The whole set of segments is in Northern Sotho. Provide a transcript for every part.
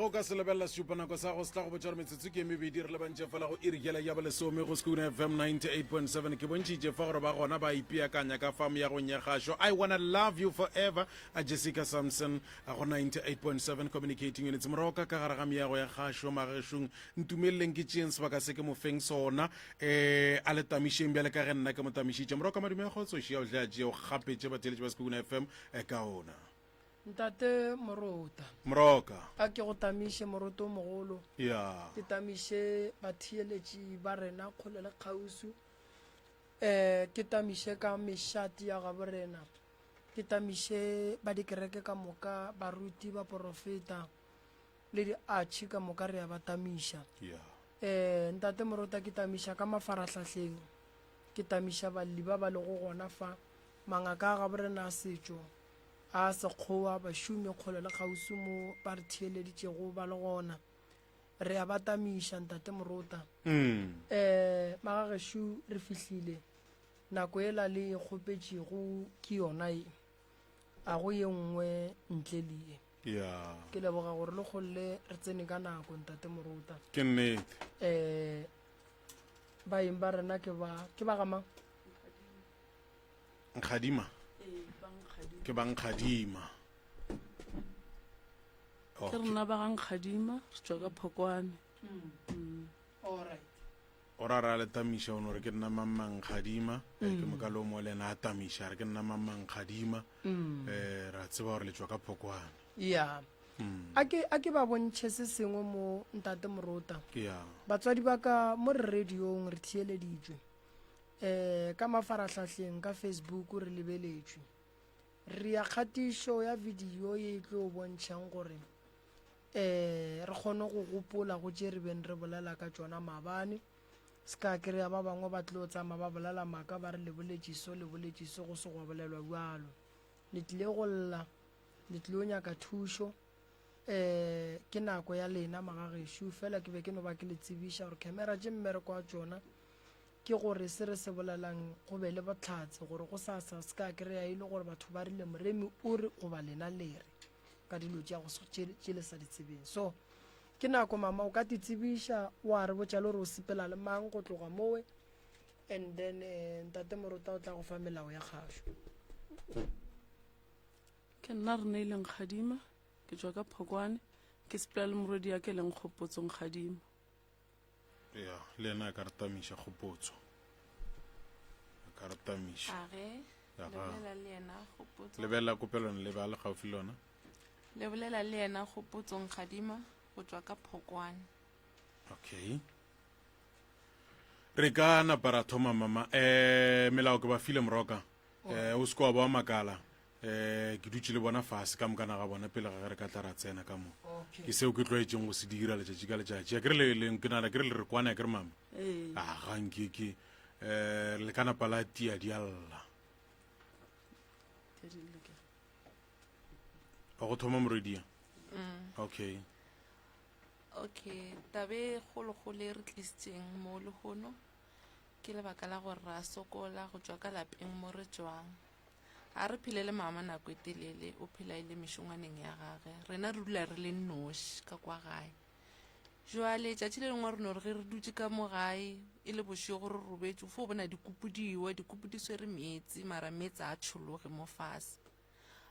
o ka se lebella sesupanako sa go se tla go botša gore metsotso ke mebedi re lebantše fela go irigela ya balesome go skune fm 98.7 ke bontšitše fa gore ba gona ba ipeakanya ka fam ya go nyegašo I wanna love you forever a Jessica Samson a go 98.7 communicating units moroka ka gare ga meago ya kgašo magešong ntumeleleng ke tšeeng sebaka se ke mofeng sona a le tamišeng bjale ka ge nna ke motamišitše moroka madume ya kgotsoši ya o tla tšeo gapetše bateletše ba skune fm ka ona Ntate Morota moroka a ke go tamiše moroto mogolo ya ke tamiše batheeletši ba rena kgole le kgausu ke tamiše ka mešati ya ga borena ke tamiše ba dikereke ka moka baruti ba profeta le di-archi ka moka re ya ba tamiša ya ntate Morota ke tamiša ka mafarahlahleng ke tamiša balli ba ba lego gona fa mangaka a ga borena a setšo a sekgowa bašomi kgole le kgausu mo ba re theeleditšego ba le gona re a batamiša ntate Morota magagešo re fihlile nako e la le kgopetšego ke yona e a go ye nngwe ntle le e ya ke leboga gore le kgolle re tsene ka nako ntate Morota ke nnete baeng ba rena ke ba gamang nkgadima ke bankgadima ke rena ba gankgadima re tswa ka phokwane alright o ra ra le tamiša o no re ke nna mammankgadima ke mokalo mo le ena a tamiša re ke nna mammankgadima ra tseba gore le tswa ka phokwane ya a ke ba bontšhe se sengwe mo ntate Morota ya batswadi ba ka mo re radiong re theeleditšwe ka mafarahlahleng ka Facebook re lebeletšwe re ya kgatišo ya video ye tlo bontšhang gore re kgone go gopola go tše re beng re bolela ka tšona mabane ska kry-a ba bangwe ba tlo tsama ba bolela maka ba re leboletšiso go se go bolelwa bjalo le tlile go lla le tlile o nyaka thušo ke nako ya lena magagešo fela ke be ke no ba ke le tsebiša gore camera tše mmereko wa tšona ke gore se re se bolelang go be le botlhatse gore go sa ska kry-a e le gore batho ba rile moremi o re goba lena lere ka dilo tša go tše le sa di tsebeng so ke nako mama o ka te tsebiša wa re botša le gore o sepela le mang go tloga mowe and then ntate Morota o tla go fa melao ya kgašo ke nna re neileng kgadima ke tswa ka phokwane ke sepela le morodi ya ke leng kgopotsong kgadima ya le ena a ka re tamiša kgopotso a ka re tamiša age Ya ga. lebelela le yena kgopotso lebelela kopelone le ba le gaufi le lona le bolela le yena kgopotsong kgadima go tswa ka phokwane okay re ka napa ra thoma mama melao ke ba file moroka o se wa ba makala ke dutse le bona fase ka mokana ga bona pele ga re ka tla ra tsena ka mo ke seo ke tlwaetseng go se dira letšatši ka letšatši ya ke re le re kwana ya ke re mama a gankeke le ka napa la tia dialla wa go thoma moredia okay tabe kgolokgolo e re tlisitseng mo legono ke lebaka la gore ra sokola go tswa ka lapeng mo re tswang a re phele le mama nako e telele o phela e le mešongwaneng ya gage rena re dula re le nnoši ka kwa gae joale tšatši le lengwe re no re ge re dutse ka mo gae e le bošego re robetše fo bona dikupu di swere metsi mara metsi a tšhologe mo fase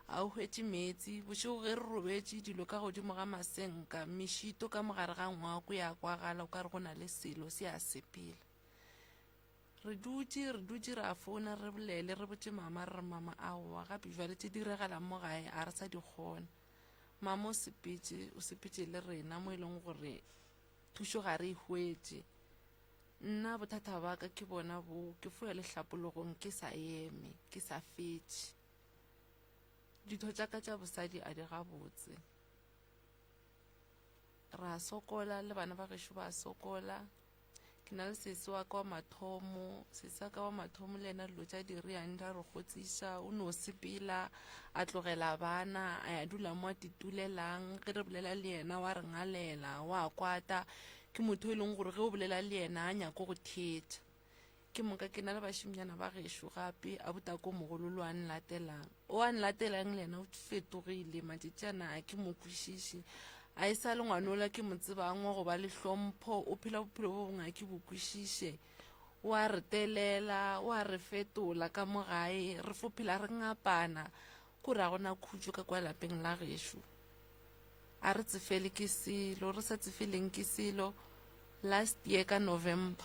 a o hwetše metsi bošego ge re robetše dilo ka godimo ga masenka mešito ka mogare ga ngwako ya kwagala o ka re go na le selo se a sepela re dutse ra founa re bolele re botše mama re re mama aowa gape jwale tše diregalang mo gae a re sa di kgona mama o sepetše le rena mo e leng gore thušo ga re e hwetše nna bothata ba ka ke bona bo ke foya lehlapologong ke sa eme ke sa fetše ditho tša ka tša bosadi a di gabotse ra sokola le bana ba gešo ba sokola ke na le sese wa ka wa mathomo le ena dilo tša diriang ra re kgotsiša o no sepela a tlogela bana a ya dula mo a titulelang ge re bolela le yena wa re ngalela wa kwata ke motho e leng gore ge o bolela le yena a nyako go thetša ke moka ke na le bašimnyana ba gešo gape a botako mogololo a nlatelang le yena o fetogile matšetšana a ke mo kwešiše a e sa le ngwanola ke mo tsebang wa go ba le hlompho o phela bophelo bo bonga ke bo kwišiše wa re telela wa re fetola ka mo gae re fophela re ngapana kore a gona khutšo ka kwa lapeng la gešo a re tsefele ke selo re sa tsefeleng ke selo last year ka November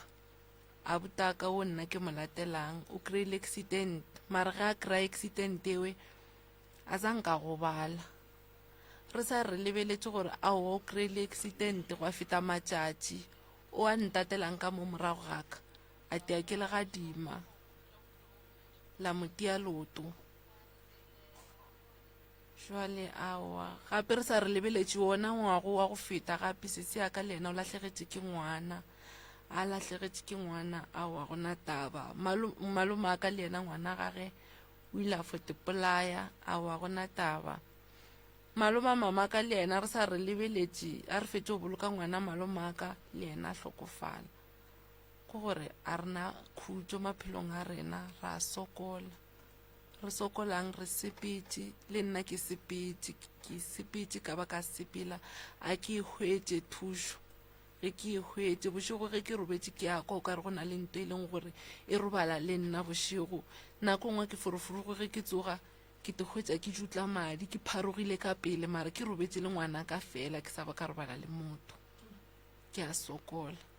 a butaka o nna ke mo latelang o kry-ile accident mare ga a kry accident ewe a zanka go bala re sa re lebeletše gore ao o kry-ile accident go a feta matšatši o a ntatelang ka mo morago gaka a tea ke legadima la motia loto jwale awa gape re sa re lebeletše wona ngwago wa go feta gape sese ya ka le ena o lahlegetše ke ngwana a lahlegetše ke ngwana awa gona taba malome a ka le ena ngwana gage o ile a fotepolaya awa gona taba malome a mama ka le ena re sa re lebeletše a re fetše go boloka ngwana malome a ka le ena a hlokofala ke gore a rena khutšo maphelong a rena ra sokola re sokolang re sepetše le nna ke sepetše ka ba ka sepela a ke hwetše thušo ge ke hwetše bošego ge ke robetše ke ako o ka re go na le nto e leng gore e robala le nna bošego nako ngwe ke forofurugo ge ke tsoga ke te hwetša ke jutla madi ke pharogile ka pele mare ke robetše le ngwana ka fela ke sa ba ka robala le motho ke a sokola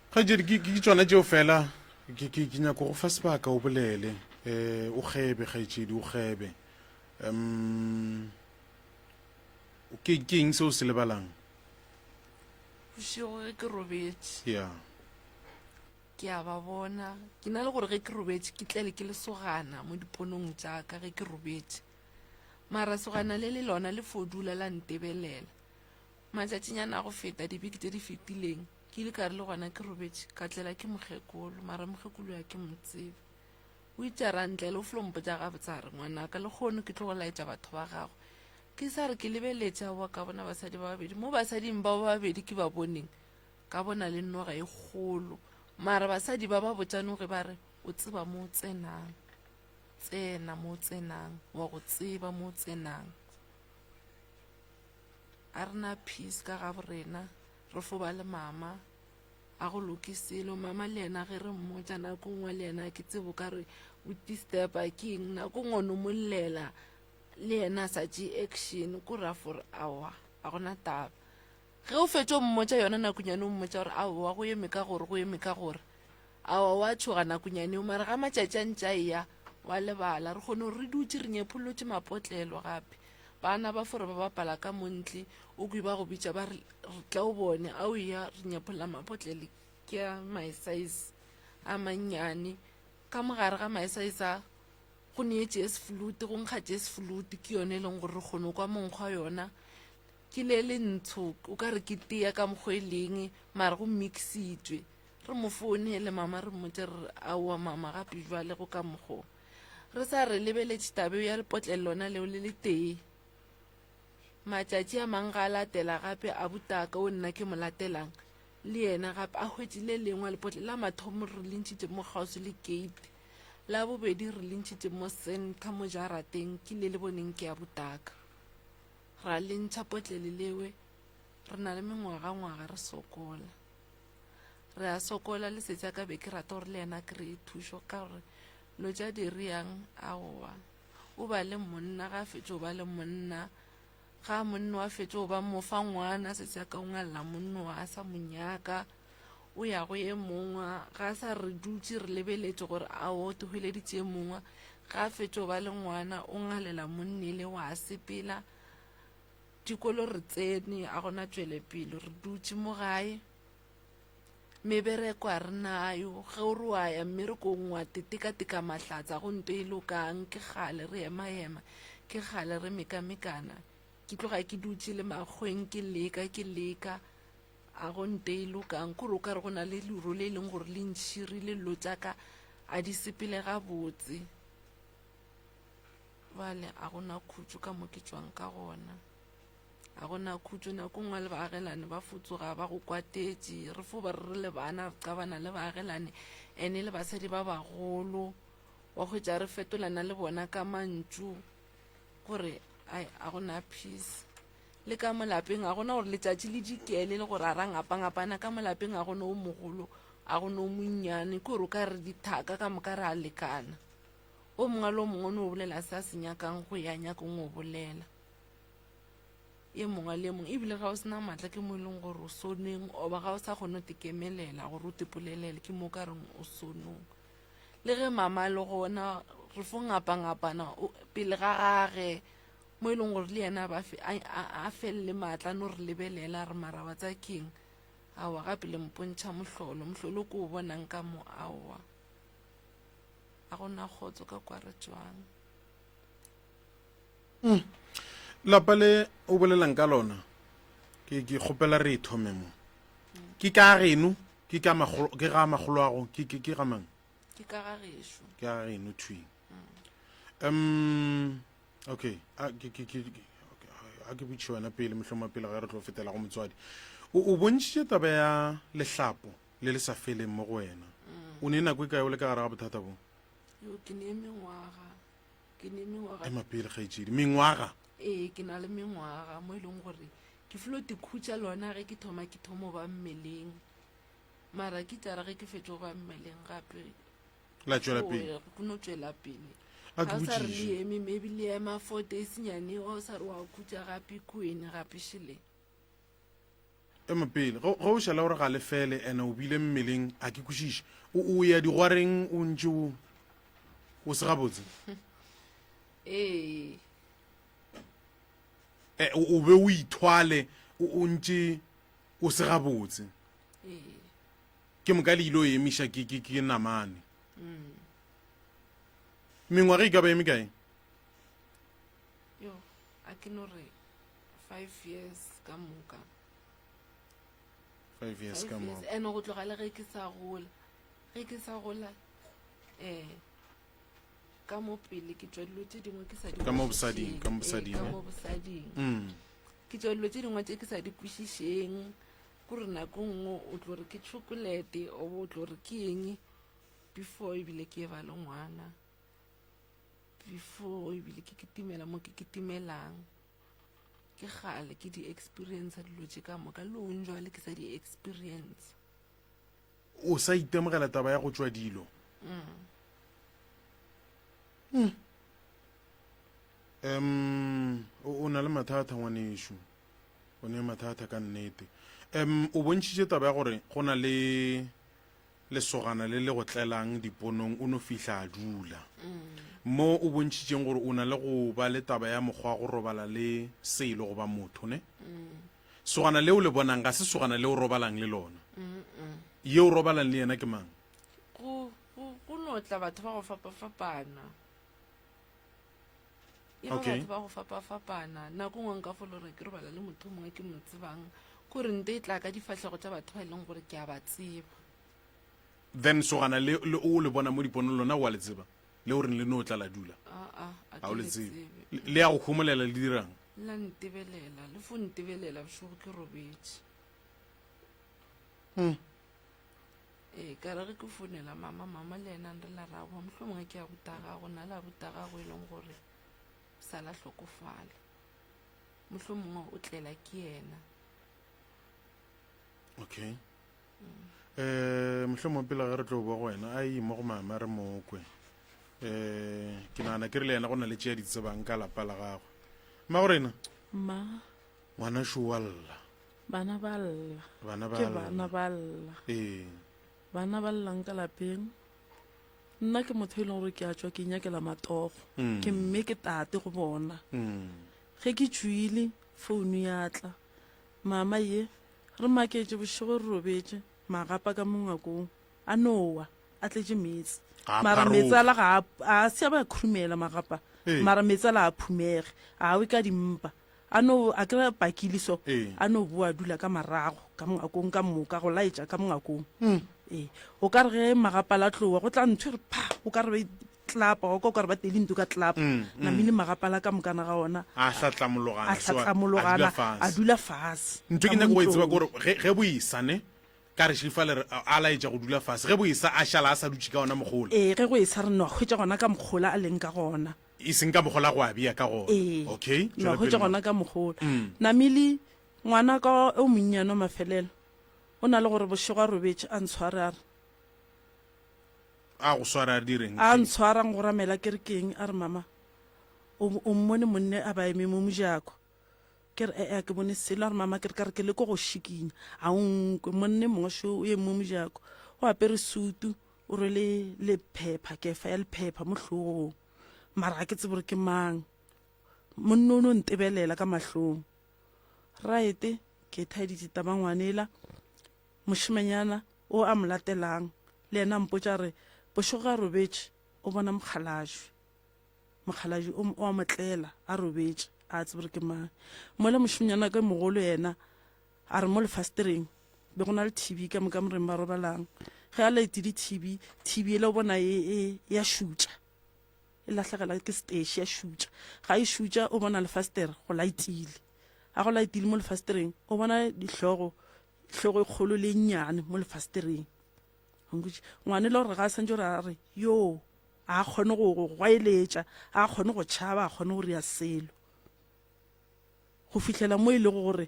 Kgaitsedi ke tsona tšeo fela ke nyako go fa sebaka o bolele o gebe kgaitsedi o gebe ke eng se o se lebalang bošego ge ke robetše ya ke a ba bona ke na le gore ge ke robetše ke tlele ke lesogana mo diponong tšaka ge ke robetše mara sogana le lona le fodula la ntebelela matšatšinyana go feta dibeke tše di fetileng ke ile ka re le gona ke robetše ka tlela ke mokgekolo mara mokgekolo ya ke motsebe o itšarantle le o flompo tša gabotsa re ngwanaka le kgono ke tlo go laetša batho ba gago ke sa re ke lebeletša wa ka bona basadi ba babedi mo basading bao ba babedi ke ba boneng ka bona le noga e kgolo mara basadi ba ba botšane ge ba re o tseba mo o tsenang tsena mo o tsenang wa go tseba mo o tsenang a rena peace ka ga borena re fo ba le mama a go lokiselo mama le ena ge re mmotša nako ngwe le ena ke tsebo ka re o distepa ke eng nako ngwe no mollela le ena sa tšee action ko ra for awa a gona taba ge o fetše o mmotša yona nakonyane o mmotša gore awa go eme ka gore awa wa tšhoga nakonyane o mare ga matšatši a ntša eya wa lebala re kgone re dutše re nyepolotše mapotlelo gape bana ba fore ba bapala ka montle o kwe ba go bitša ba re tla o bone a o ya re nyepolola mapotlele ke a my size a mannyane ka mogare ga my size a go neetše esflute go nkgatše esflute ke yone e leng gore re kgone kwa monkgwa yona ke le ntsho o ka re ke tea ka mokgwa e leng mare go mixitšwe re mo founele mama re mmotše re aowa mama gape jwale go ka mokgwa re sa re lebeletše tabeo ya lepotlele lona leo le le tee matšatši a mang ga a latela gape a butaka o nna ke mo latelang le yena gape a hwetše le lengwe lepotle la mathomo re lentšhitše mo kgauswi le gate la bobedi re lentšhitše mo center mo jarateng ke le boneng ke a butaka ra lentšha potlele lewe re na le mengwaga re sokola re a sokola le setša ka be ke rata gore le yena kry-e thušo ka gore lo tša diriang aowa o ba le monna ga fetše o ba le monna ga monna wa fetše o ba mofa ngwana se se ka o ngalla monna wa a sa monyaka o ya go ye mongwe ga sa re dutše re lebeletše gore a o te hweleditše mongwe ga fetše o ba le ngwana o ngalela monnele wa sepela dikolo re tsene a gona tšwelepele re dutše mo gae mebereko a re nayo ge o re wa ya mmerekong wa teteka mahlatsa go nto e lokang ke gale re ema ke gale re mekamekana ke tloga ke dutše le makgweng ke leka a go nte e lokang kore o ka re go na le lero le e leng gore le ntšhirile lo tšaka a di sepele gabotse bale a gona khutšo ka mo ke tšwang ka gona a gona khutšo nako ngwe le baagelane ba futsoga ba go kwatetše re fo ba re le bana re qabana le baagelane ene le basadi ba bagolo wa hwetša re fetolana le bona ka mantšu gore ai a gona peace le ka molapeng a gona gore letšatši le dikele le gore a ra ngapa-ngapana ka molapeng a gona o mogolo a gona o monnyane ke gore o ka re dithaka ka moka re a lekana o mongwe le o mongwe ne o bolela se a se nyakang go ya nyakong o bolela e mongwe le mongwe ebile ga o sena maatla ke mo e leng gore o soneng oba ga o sa kgone o tekemelela gore o tepolelele ke mo ka reng o sonong le ge mama le gona re fo ngapa-ngapana pele ga gage mo e leng gore le yena a felele maatla no re lebelela re maraba tsa keng aowa gape le mpontšha mohlolo ko o bonang ka mo aowa a gona kgotso ka kwa re tswang lapa le o bolelang ka lona ke kgopela re ithome mo ke ka geno ke ga magolo ago ke ga mang ke ka ga gešo ke ga geno twing okay a ke botše wena pele mohloma pele ga re tlo fetela go motswadi o bontšitše taba ya lehlapo le le sa feleng mo go wena o ne nako e kae o le ka gare ga bothata bo yo ke ne mengwaga ema pele kgaetšedi mengwaga ee ke na le mengwaga mo e leng gore ke felo dikhutša lona ge ke thoma ba mmeleng mara ke tara ge ke fetso ba mmeleng gape la tšwela pele go no tšwela pele a ke ga o sa re botšiše le eme maybe le ema 4 days nyane o sa re wa khutša gape kwene gape šele ema pele go o šala gore ga le fele ene o bile mmeleng a ke kwešiše o ya digwareng o ntše o se gabotse ee o be o ithwale o ntše o se gabotse ee ke moka le ile o emiša ke namane mengwaga e ka ba eme kae yo a ke no re 5 years ka moka 5 years ka mo ene go tlogale ge ke sa gola ka mo pele ke tswa dilo tse dingwe ke sa di Ka mo bosading, ka mo bosading, ka eh? mo bosading mm ke tswa dilo tse dingwe tse ke sa di kwešišeng kore nako nngwe o tlo re ke chocolate o bo o tlo re ke eng before ebile ke ba le ngwana before ebile ke kitimela mo ke kitimelang ke gale ke di experience dilo tse ka moka le o njwale ke sa di experience o sa itemogela taba ya go tswa dilo o na le mathata ngwanešo o ne mathata ka nnete o bontšhitše taba ya gore go na le lesogana le le go tlelang diponong o no fihla a dula mo o bontšhitšeng gore o na le go ba le taba ya mokgwa go robala le seilo go ba motho ne sogana leo le bonang ga se sogana leo robalang le lona ye o robalang le yena ke mang go notla batho ba go fapa-fapana e ba Okay. batho ba go fapa-fapana nako ngwe nka folo re ke robala le motho mongwe ke mo tsebang kore nte e tla ka difatlhego tsa batho ba e leng gore ke a ba tseba then sogana le o le bona mo diponong lona wa le tseba le gore le no tla la dula a ga o ke le le tsebe tsebe le ya go homolela le dirang la ntebelela le fo ntebelela bošogo ke robetse ee ka re ge ke founela mama le ena re la ra boa mohlho mongwe ke a botagago na le a botagago e leng gore sa la hlokofala mohlho mongwe o tlela ke ena okay mohlomong pele ga re tlo boa go wena a imo go mama re mokwe ke nagana ke re le yena go na le tšea di tsebang ka lapa la gagwe mma gorena ma ngwana šo wa lla bana ba lla bana ke bana ba lla ee bana ba llang ka lapeng nna ke motho e leng gore ke a tswa ke inyakela matogo ke mme ke tate go bona ge ke tswile founu ya tla mama ye re maketse bošego re robetse magapa ka mongakong a nowa a tletse metsi Ga mara pharoga. metsi a la a se a ba khurumela magapa Ee. mara metsi a la a phumege a we ka dimpa a no a kry-a pakile so Ee. a no boa dula ka marago ka mongakong ka moka go laetša ka mongakong ee o ka re ge magapa la tloa go tla ntho e re pha o ka re ba tlapa o ka re ba telinto ka tlapa namile magapa la ka mokana ga ona a hlatlamologana a hlatlamologana a dula fase ntho ke nyaka go e tseba kore ge boisane ka re šifa le re a laetša go dula fase ge boisa a šala a sa dutše ka ona mogolo ee ge go e sa re no a hwetša gona ka mokgola a leng ka gona e seng ka mogola go abia ka gona. Okay, no go tswela pele. gona ka mogola namile ngwana ka o monnyane o mafelelo o na le gore bošego a robetse a ntshware a re a go swara a direng a ntshwarang go ramela kerekeng a re mama o mmone monne a ba eme mo mojako ke re ee ke bone selo a re mama ke re ka re ke le ko go šikinya a onkwe monne mongwe šo o ye mo mojako o apere sutu o rwele le phepha kefa ya lephepha mo hlogong mara ke tsebore ke mang monne o no ntebelela ka mahlong right ke thaeditse taba ngwanela mošimanyana o a mo latelang le ena mpotša re bošego a robetse o bona mokgalajwe o a motlela a robetse a tsebore ke mang mola mošimanyana ka mogolo yena a re mo lefastereng be go na le tv ka moka moreng ba robalang ge a laetile tv ele o bona ya šutša e latlhegela ke stage ya šutša ga e šutša o bona lefastere go laetile a go laetile mo lefastereng o bona hlogo e kgolo le nnyane mo lefastereng ngwane le gore ga a santse gore a re yo a kgone go gwaeletša a kgone go tšhaba a kgone go rea selo go fitlhela mo e lego gore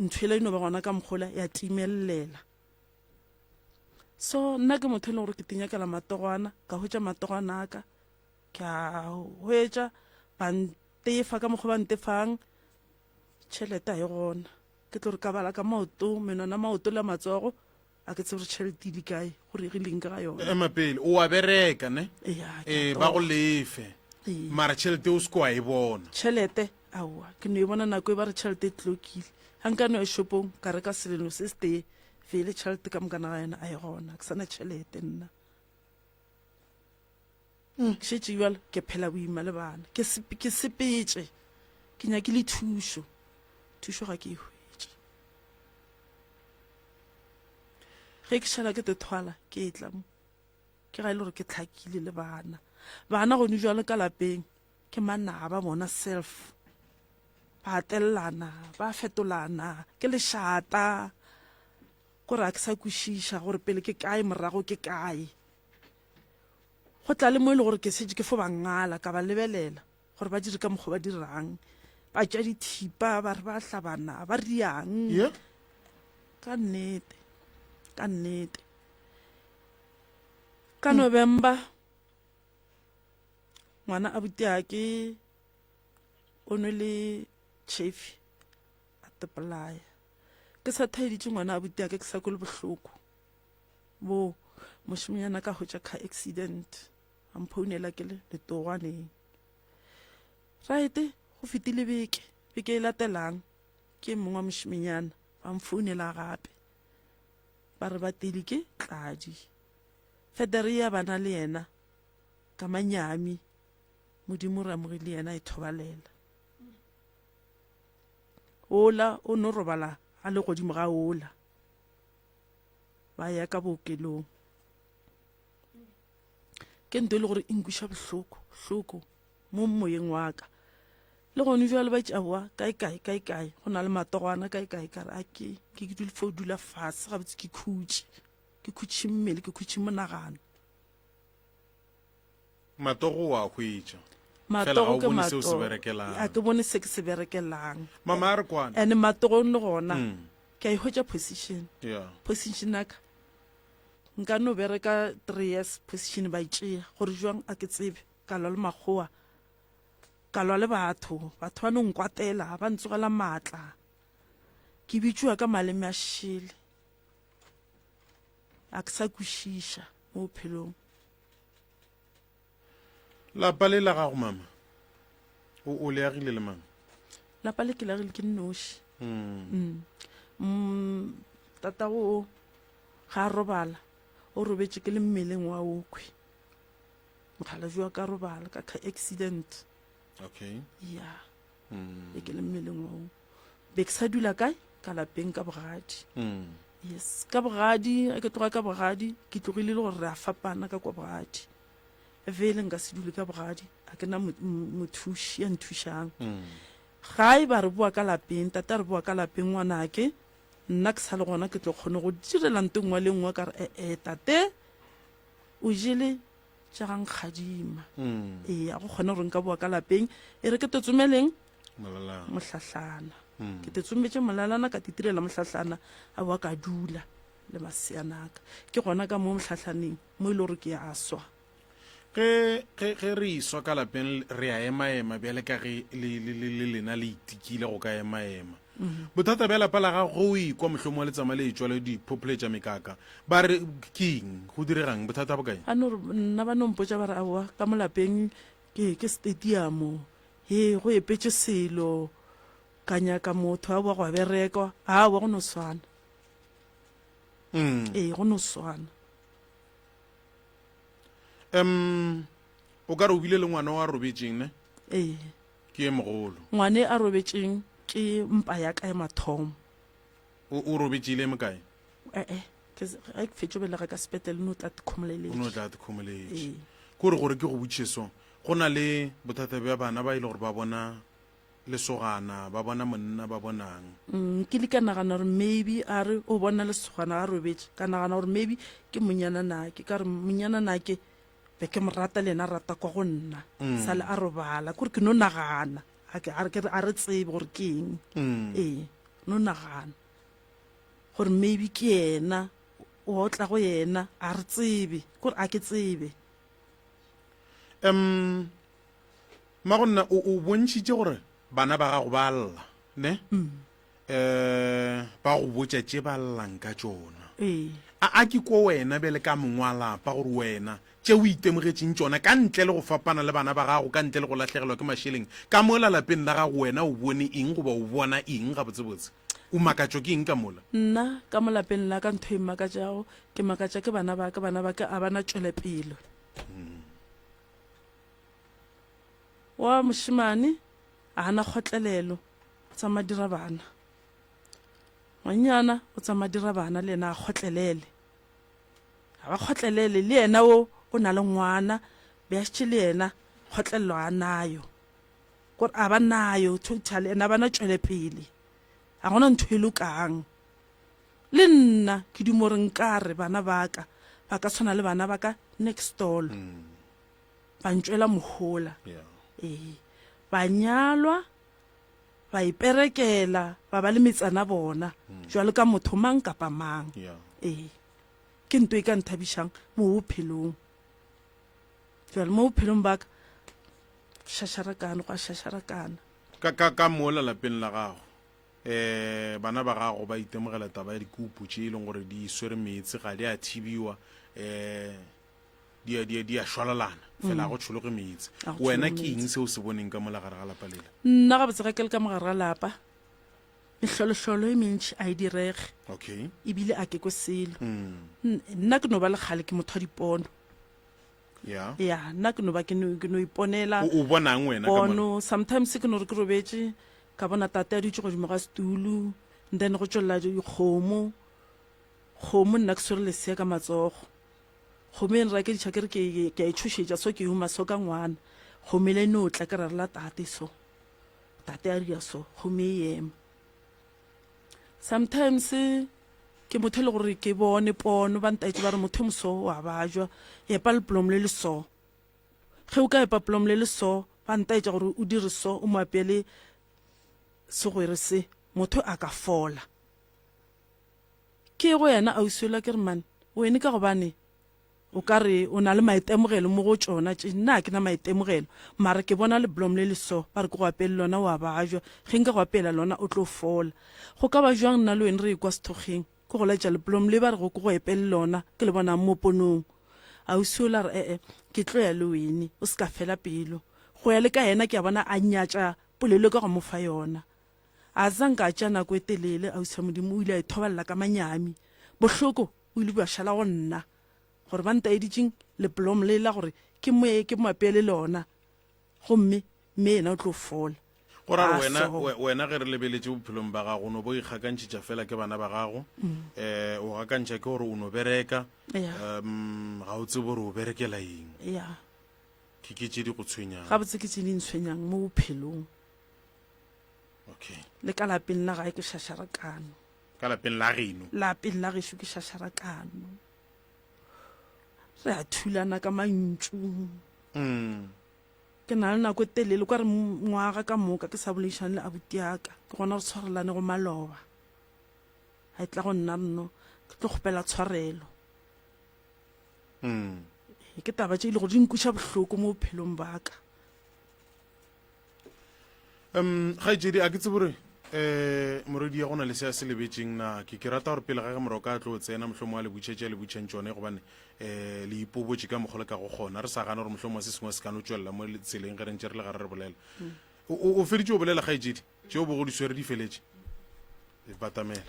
nthwela eno ba gona ka mokgola ya timelela so nna ke motho e le gore ke tinyakela matogwana ka hwetša matogwana aka ke a hwetša bantefa ka mokgwa ba ntefang tšhelete a e gona ke tlo re ka bala ka maoto menwana maoto le matsogo a ke tsebe gore tšhelete di kae gore e leng ka yona ema pele o a bereka ne ba go lefe Ee. mara tšhelete o se ko wa e bona. tšhelete aowa ke no e bona nako e ba re tšhelete e tlokile ga nka no e shopong ka reka seleno se se tee fele tšhelete ka mokana ga yena a e gona ke sana tšhelete nna ke šetse jalo ke phela boima le bana ke sepetse ke nyakile thušo ga ke e hwetše ge ke šala ke tethwala ke etla mo ke ga e le gore ke tlhakile le bana gone jalo ka lapeng ke manaba bona self ba telelana ba fetolana ke lešata gore a ke sa kwešiša gore pele ke kae morago ke kae go tla le mo e le gore ke setse ke fo ba ngala ka ba lebelela gore ba dire ka mokgwa ba dirang ba tša dithipa ba re ba hlabana ba riang Yeah. ka nnete ka November ngwana a butiake o nwe le chefi a tepolaya ke sa thaeditše ngwana a butiake ke sa ko le bohloko bo mošimanyana ka hwetša car accident a mphounela ke le letogwaneng right go fetile beke e latelang ke mongwe wa mošimanyana ba mfounela gape ba re batele ke tladi federe ya bana le yena ka manyami modimo ramoge le yena e thobalela ola o no robala a le godimo ga ola ba ya ka bookelong ke ntho e le gore e nkwiša bohloko mo moyeng wa ka le gone jale ba tšaboa kae go na le matogwana kae ka re a ke dule fo dula fase ga botse ke khutše mmele ke khutše monagano matogo wa hwetša matogo ke bone seo se matogo berekelang. a ke bone se ke se berekelang mama a re kwana and matogong le gona Mm. ke a e hwetša position aka nka no bereka 3 years position ba itšea gore jwang a ke tsebe ka lwa le makgowa ka lwa le batho ba no nkwatela ba ntsogela maatla ke bitšwa ka maleme a šele a ke sa kwešiša mo bophelong lapa le la gago mama o leagile le mang? lapa le ke lagile ke nnoši Mm. tatago o ga a robala o robetse ke le mmeleng wa okhwi mokgala jwa ka robala ka car accident Okay. ya Mm. e ke le mmeleng wa o be ke sa dula kae ka lapeng ka bogadi Mm. yes ka bogadi a ke tloga ka bogadi ke tlogile le gore re a fapana ka kwa bogadi vele nka se dule ka bogadi a ke na mothuši ya nthušang Mm. gae ba re boa ka lapeng tata re boa ka lapeng ngwanake nna ke sa le gona ke tlo kgone go direla nto ngwe le ngwe ka re tate o jele tša gang kgadima Mm. ee a go kgona gore nka boa ka lapeng e re ke te tsomeleng Malala. mohlahlana Mm. ke te tsometse molalana ka titirela mohlahlana a boa ka dula le maseanaka ke gona ka mo mohlahlaneng mo e le gore ke a swa ge re iswa ka lapeng re a ema bjale ka ge le lena le itikile go ka ema bothata bja lapa la gago go ikwa mohlomong wa letsama le etswa le diphopole tša mekaka ba re keng go diregang bothata bo kae a no re nna ba nompotsa ba re aowa ka mo lapeng ke stadiumo he go epetse selo ka nyaka motho a boa go a berekwa aowa go no swana Mm. ee go no swana o ka re o bile le ngwana wa robetseng ne ee ke e mogolo ngwane a robetseng ke mpa ya ka e mathomo o robetsile mokae ee ke fetso belega ka sepetele no tla o no tikgomoleletse tla tikgomoletse ee kore gore ke go botšiše so go na le bothata bja bana ba ile gore ba bona lesogana ba bona monna ba bonang ke le ka nagana gore maybe a re o bona lesogana a robetse ka nagana gore maybe ke monyananake ka re monyananake be ke mo rata le ena a rata kwa go nna sa le a robala kore ke no nagana a re tsebe gore ke eng ee no nagana gore maybe ke ena o tla go yena a re tsebe kore a ke tsebe magonna o bontšhitše gore bana ba gago ba lla ne ba go botša tše ba llang ka tšona ee a ke ko wena bele ka mongwalapa gore wena tše o itemogetseng tšona ka ntle le go fapana le bana ba gago ka ntle le go latlhegelwa ke mašeleng ka mola lapeng la gago wena o bone eng goba o bona eng gabotsebotse o makatšwa ke eng ka mola nna ka mo lapeng la ka ntho e makatšago ke makatša ke bana ba ka a bana tšwelepele wa mošimane a na kgotlelelo o tsama dira bana ngwanyana o tsama dira bana le ena a kgotlelele a ba kgotlelele le ena o na le ngwana beašitše le ena kgotlelelo a nayo kore a ba nayo totally ena bana tšwelepele a gona ntho e lokang le nna ke dimo re nkare bana ba ka tshwana le bana ba ka next door ba ntšwela mohola ee ba nyalwa ba iperekela ba ba le metsana bona jwalo ka motho mang kapa mang ee ke ntho e ka nthabišang mo bophelong jwale mo bophelong ba ka šašarakane go a šašarakana ka mola lapeng la gago bana ba gago ba itemogela taba ya dikupu tše e leng gore di swere metsi ga di a thibiwa di a šwalalana fela go tšhologe metsi A go wena tšhologe ke eng metsi. seo se boneng ka mola gare ga lapa lela nna ga botsega ke le ka mogare ga lapa mehlolohlolo e mentši a e direge okay ebile a ke ko selo Mm. nna ke no ba le kgale ke motho wa dipono ya ya nna ke no ba ke no iponela o bonang wena ka mola pono sometimes ke no re ke robetse ka bona tate a dutse godimo ga setulu and then go tswelela dikgomo nna ke swere lesea ka matsogo kgomo e nra ke ditšha ke re ke a itshošetša so ke uma so ka ngwana kgomo ele no tla ke rarela tate so tate a dia so kgomo e ema sometimes ke motho e le gore ke bone pono ba ntaetse ba re motho e moso wa bajwa epa lepolom le le so ge o ka epa polom le le so ba ntaetša gore o dire so o mo apele segwere se motho a ka fola ke go yena ausiola ke re mane wene ka gobane o ka re o na le maitemogelo mo go tšona tše nna ke na maitemogelo mara ke bona le blom le le so ba re ke go apele lona wa bajwa ge nka go apela lona o tlo fola go ka ba jwang nna le wene re ekwa sethogeng ke go laetša leblom le ba re go ke go epele lona ke le bonang mo ponong ausiola re ke tlo ya le wene o se ka fela pelo go ya le ka yena ke a bona a nyatša polelo ka go mo fa yona a zanka tša nako e telele ausia modimo o ile a ithobalela ka manyami bohloko o ile bua šala go nna gore ba ntaeditšeng lepolom le la gore ke mo apele lona gomme mme ena o tlo fola go ra Ah, so- wena ge re lebeletse bophelong ba gago o no bo ikgakantšhitša fela ke bana ba gago o gakantšha ke gore o no bereka ya ga o tsebe gore o berekela eng ya ke tše di go tshwenyang gabotse ke tse di ntshwenyang mo bophelong okay le ka lapeng la gae ke re a thulana ka mantšu Mm. ke na le nako e telele kwa re ngwaga ka moka ke sa boleišane le abuti yaka ke gona re tshwarelane go maloba ga e tla go nna reno ke tlo kgopela tshwarelo Mm. ke taba tše ile go di nkuša bohloko mo bophelong baka Ga ijedi a ke tse bore moredi ya gona le se se lebetseng na ke rata gore pele ga ge moroka a tlo tsena mohlomong a le butšhetše le butšheng tsone gobane le ipobotše ka mogole ka go kgona re sa gana gore mohlomong se sengwe se kane o tswelela mo tseleng ge rentše re le gare re bolela o feditše o bolela ga ijedi tše o bogo di swere di feletše e batamela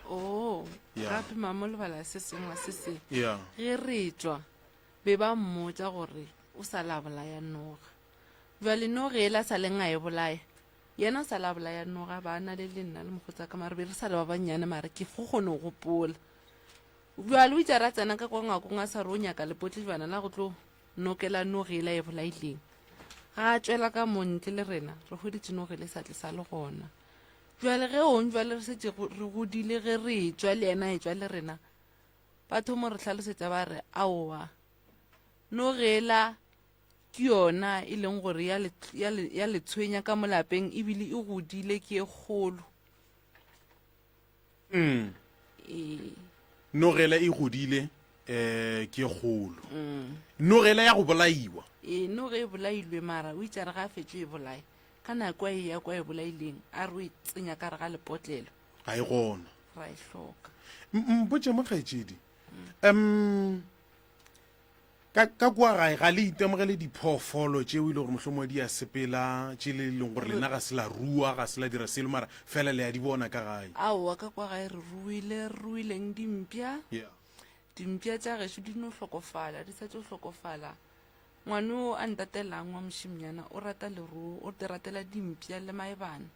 Ya. gape mama lebala se sengwe se se ya ge re tswa be ba mmotsa gore o sa la bolaya noga bjale noga e la sa leng a e bolaya yena o sa la bolaya noga ba na le nna le mogotsa ka mare be re sa le ba bannyane mare ke go kgone go gopola bjale o itse ra tsena ka kwa ngakong a sa re o nyaka lepotlejana la go tlo nokela noga e la e bolaileng ga a tswela ka montle le rena re goditse noga le sa tle sa le gona bjale ge ong bjale re setse re godile ge re tswa le ena e tswa le rena batho mo re tlhalosetsa ba re aowa nogela ke yona e leng gore ya le tshwenya ka molapeng ebile e godile ke e kgolo nogela e godile ke kgolo nogela ya go bolaiwa noge e bolailwe mara o itse re ga a fetso e bolaya ka nako e ya kwa e bolaileng a re o e tsenya ka re ga lepotlelo ga e gona ra e hloka mpotse mo kgaetšedi ka kwa gae ga le itemogele diphoofolo tšeo e le gore mohlomong di a sepela tše le leng gore lena ga se la rua ga se la dira selo mara fela le ya di bona ka gae aowa ka kwa gae re ruileng dimpša Yeah. dimpša tša gešo di no hlokofala di sa tšo hlokofala ngwane o a ntatelang wa mošimnyana o rata leruo o te ratela dimpša le maebana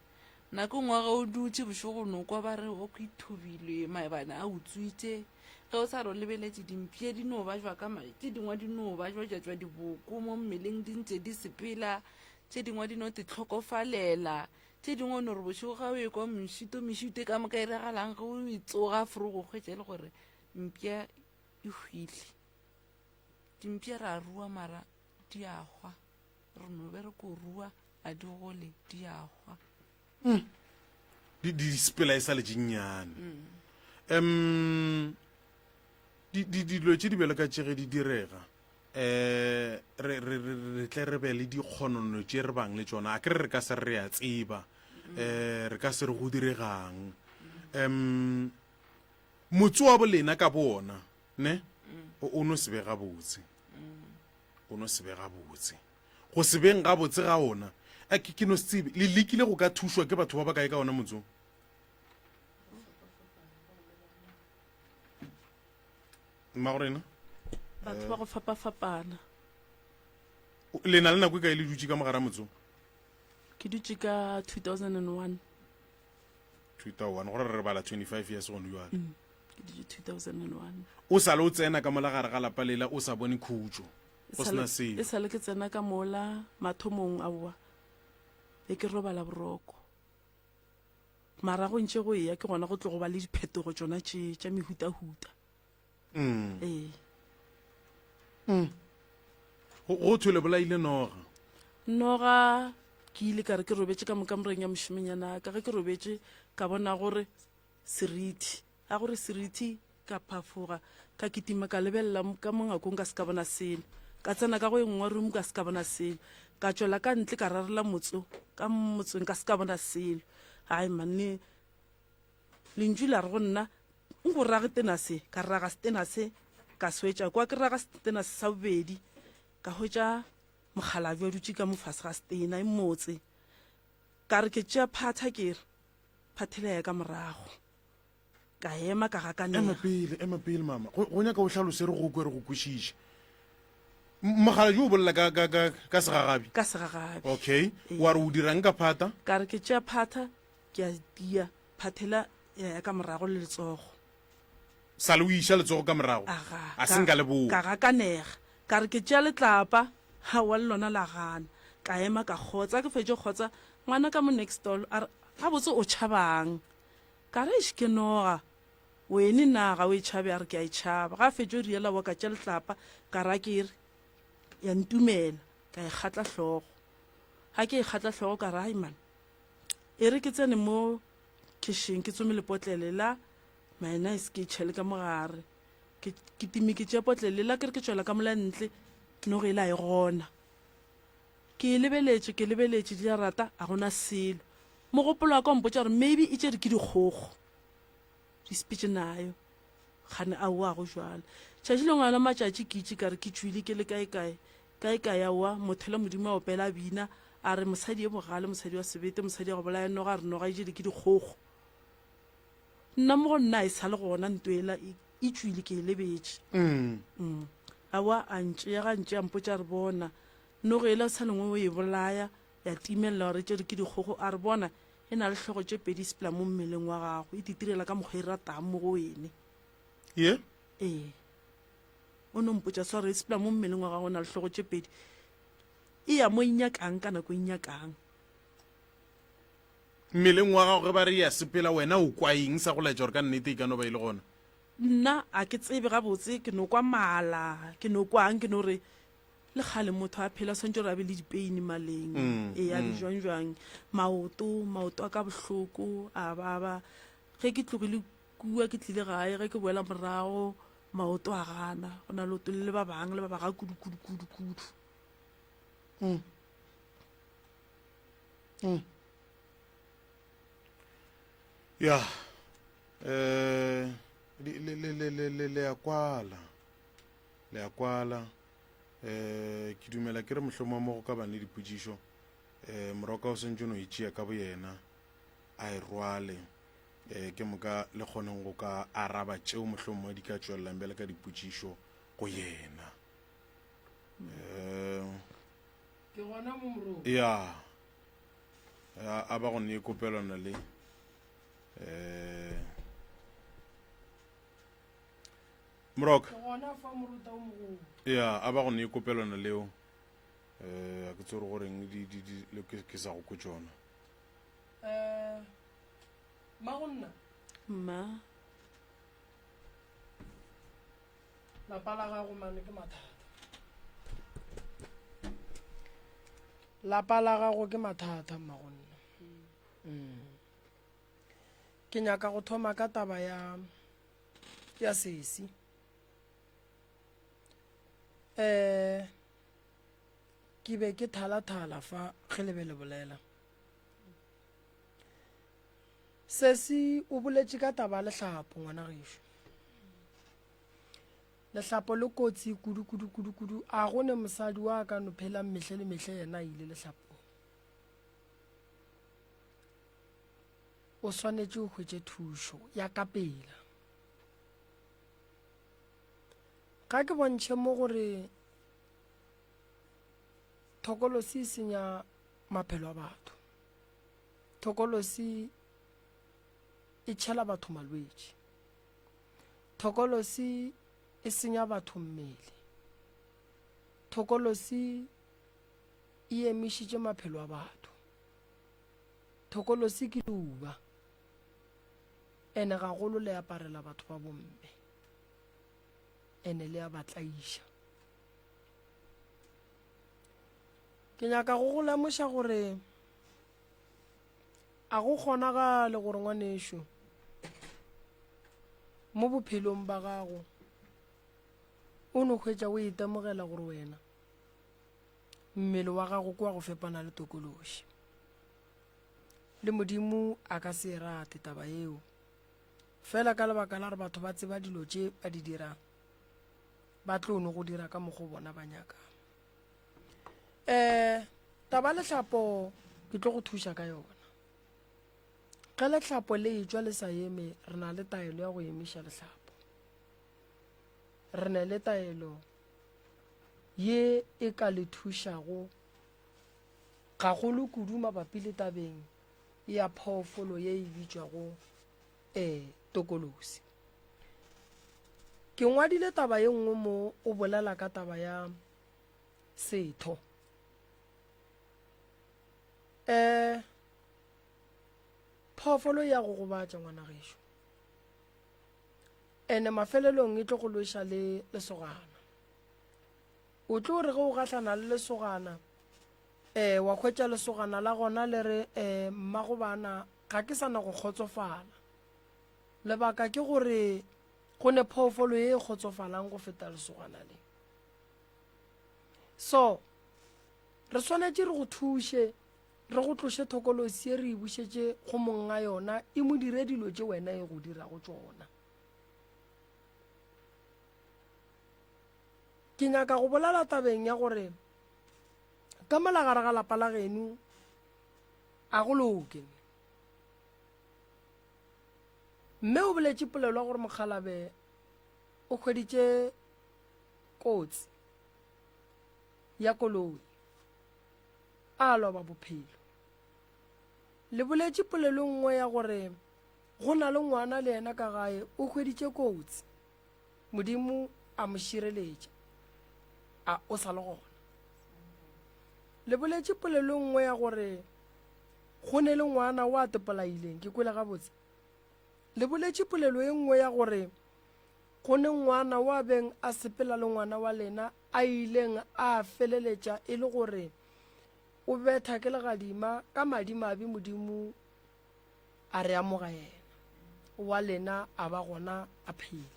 nako ngwe ge o dutse bošogono kwa ba re o ko ithobilwe maebana a utswitše ge o sa re o lebeletše dimpša di no ba jwa tše dingwe di no ba jwa jatswa diboko mo mmeleng di ntše di sepela tše dingwe di no te tlhokofalela tše dingwe o no re bošego ga o e kwa mešito ka moka e regalang ge o itsoga fore go kgwetša le gore mpša e hwile dimpša ra rua mara di a hwa re no be re ko rua a di gole di a hwa di sepela e sa le tšennyane dilo tše di bele ka tšege di direga re tle re be le dikgonono tše re bang le tšona a ke re ka se re a tseba re ka se re go diregang motse wa bolena ka bona ne o no se be gabotse o no se be gabotse go se beng gabotse ga ona ke no se tsebe le lekile go ka thušwa ke batho ba ba kae ka ona motsong mmagorena batho ba go fapafapana le na le nako e kae le dutse ka mogara motsong ke dutse ka 2001 gore re bala 25 years gone jale ke dutse 2001 o sa le o tsena ka mola gare ga lapa lela o sa bone khutso go sena e selo sa le ke tsena ka mola mathomong aowa e ke robala boroko mara go ntše go eya ke gona go tlo go ba le diphetogo tsona tša mehutahuta ee go thole bolaile noga ke ile ka re ke robetse ka mokamoreng ya mošomenyana ka ge ke robetse ka bona gore seriti a gore seriti ka phafoga ka kitima ka lebelela ka mongakong ka se ka bona selo ka tsena ka go e nngwe room ka se ka bona selo ka tswela ka ntle ka rarela ka motsong ka se ka bona selo ai manne lentšu la re go nna nko rage tena se ka raga setena se ka swetša kwa ke raga setena se sa bobedi ka hwetša mogalabi wa dutse ka mofase ga setena e motse ka re ke tšea phatha ke re phathela ya ka morago ka ema ka gakanega ema pele mama go nyaka o hlalose re go kwe re go kwešiše mogala jo o bolela ka segagabi ka segagabi okay wa re o dirang ka phata ka re ke tšea phatha ke a dia phathela ya ka morago le letsogo sa le o iša letsogo ka morago a seng ka leboa ka gakanega ka re ke tšea letlapa ga wa le lona la gana ka ema ka kgotsa ke fetse kgotsa ngwana ka mo next door a botse o tšhabang ka re ke noga wene naga o e tšhabe a re ke a e tšhaba ga fetso o riela wa ka tša letlapa ka ra ke re ya ntumela ka e kgatla hlogo ga ke e kgatla hlogo ka ra man e re ke tsene mo kitchen ke tsome lepotlele la mayonnaise ke tšhele ka mogare ke timi ke tšea potlele la ke re ke tšwela ka mola ntle no ge e la e gona ke lebeletše di a rata a gona selo mogopolo wa ka mpotša gore maybe e tšere ke dikgogo di speech nayo gane a wa go jwala tšatši le ngwana matšatši ke itše ka re ke tšwile ke le kae wa mothela modimo a opela bina a re mosadi e bogale mosadi wa sebete mosadi ya go bolaya noga a re noga e jele ke dikgogo nna mo go nna e sa le gona ntoela e tšwile ke e lebetše awa a ntšea ga ntše a mpotša re bona no go ela sa lengwe o e bolaya ya timelela gore tšere ke dikgogo a re bona e na le hlogo tše pedi sepela mo mmeleng wa gago e titirela ka mokgwa e ratang mo go wene ye o no mpotša sware e sepela mo mmeleng wa gago o na le hlogo tše pedi e ya mo inyakang ka nako inyakang mmeleng wa gago ge ba re ya sepela wena o kwa eng sa go laetša gore ka nnete e ka no ba ile gona nna a ke tsebe gabotse ke no kwa mala ke no kwang ke no re le kgale motho a phela swantse gore a be le dipeini maleng a di jwang maoto a ka bohloko a baba ge ke tlogile kua ke tlile gae ge ke boela morago maoto a gana go na leoto le ba bang le ba baga kudu ya le ya kwala ke dumela ke re mohlomong mo go ka bane dipotšišo moroka o sentse no itšea ka bo yena a e rwale ke moka le kgoneng go ka araba tšeo mohlomong di ka tšwelelang bjale ka dipotšišo go yena ke gona mo moro ya a ba go ne kopelwana le moroka ke gona fa moruta o mogolo ya a ba go ne kopelwana leo a ke tsore goreng ke sa go kotšona magonna ma lapa la gago mane ke mathata lapa la gago ke mathata magonna ke nyaka go thoma ka taba ya sesi ke be ke thala fa ge lebe le bolela sesi o boletše ka taba lehlapo ngwana gešo lehlapo le kotsi kudu a gone mosadi wa ka no phela mehle le mehle yena a ile lehlapo o swanetše o hwetše thušo ya ka pela ga ke bontšhe mo gore thokolosi e senya maphelo a batho thokolosi e tšhela batho malwetši thokolosi e senya batho mmele thokolosi e emišitše maphelo a batho thokolosi ke duba ene gagolo le aparela batho ba bomme ene le a batlaiša ke nyaka go go lemoša gore a go kgonagale gore ngwanešo mo bophelong ba gago o no hwetša o itemogela gore wena mmele wa gago ke wa go fepana le tokološi le modimo a ka se rate taba eo fela ka lebaka la re batho ba tseba dilo tše ba di dirang ba tlo no go dira ka mokgwa bona ba nyakang taba lehlapo ke tlo go thuša ka yona ge lehlapo le etswa le sa eme re na le taelo ya go emiša lehlapo re na le taelo ye e ka le thušago gagolo kudu mabapi le tabeng ya phoofolo ye e bitšwago tokolosi ke ngwadile taba ye nngwe mo o bolela ka taba ya setho phoofolo ya go gobatša ngwana gešo ene mafelelong e tlo go loša le lesogana o tlo re ge o gatlana le lesogana wa khwetša lesogana la gona le re mmago bana ga ke sana go kgotsofala lebaka ke gore go ne phoofolo e kgotsofalang go feta lesogana le so re swanetše re go thuše re go tloše thokolosi e re e bušetše go monga yona e mo dire dilo tše wena e go dirago tšona ke nyaka go bolela tabeng ya gore ka molagare ga lapa la geno a go loke mme o boletše polelo gore mokgalabe o kgweditše kotsi ya koloi a loba bophelo le boletše polelo nngwe ya gore go na le ngwana le yena ka gae o kgweditše kotsi modimo a mo šireletša o sa le gona le boletše polelo nngwe ya gore go ne le ngwana o a tepolaileng ke kwele gabotse le boletše polelo e nngwe ya gore go ne ngwana wa beng a sepela le ngwana wa lena a ileng a feleletša e le gore o betha ke legadima ka madimabe modimo a re amoga yena wa lena a ba gona a phela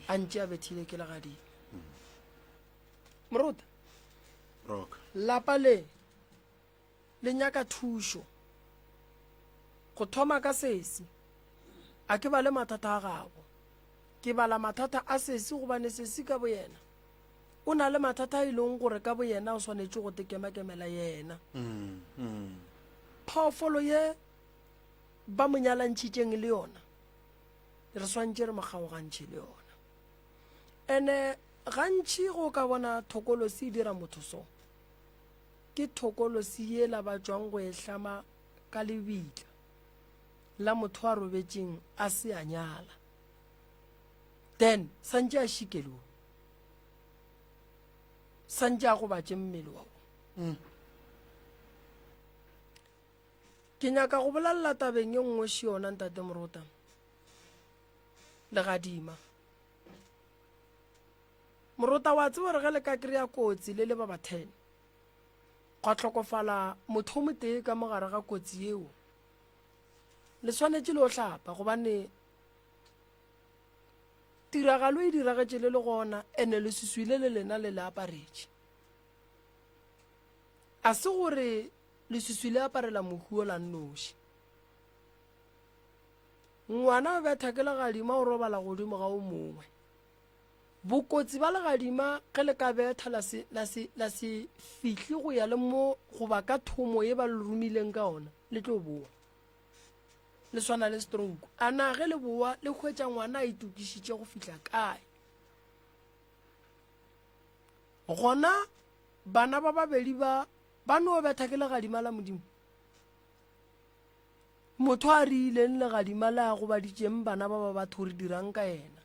a ntše a bethile ke legadima moruta rock lapa le nyaka thušo go thoma ka sesi a ke ba le mathata a gago ke bala mathata a sesi gobane sesi ka bo yena o na le mathata a e leng gore ka bo yena o swanetše go tekemakemela yena phoofolo ye ba mo nyalantšhitšeng le yona re swantše re mogagogantšhe le yona ene gantši go ka bona thokolosi e dira motho so ke thokolosi ye la ba tswang go e hlama ka lebitla la motho a robetšeng a se a nyala then santše a šikelo santše a go batše mmele wa go ke nyaka go bolelela tabeng ye nngwe se yona ntate Morota legadima Morota wa tseba re ge le ka kry-a kotsi le ba ba 10 gwa tlhokofala motho o motee ka mogare ga kotsi yeo le swanetše le o hlapa gobane tiragalo e diragetše le gona ene le suswile le lena le aparetše a se gore le suswile aparela mohuo la nnoši ngwana o betha ke legadima o robala godimo ga o mongwe bokotsi ba legadima ge le ka betha la se fihle go ya le mo goba ka thomo ye ba le romileng ka ona le tlo boa le swana le stroke a na ge le boa le hwetša ngwana a itukišitše go fihla kae gona bana ba babedi ba no betha ke legadima la modimo motho a riileng legadima la go baditšeng bana ba batho re dirang ka yena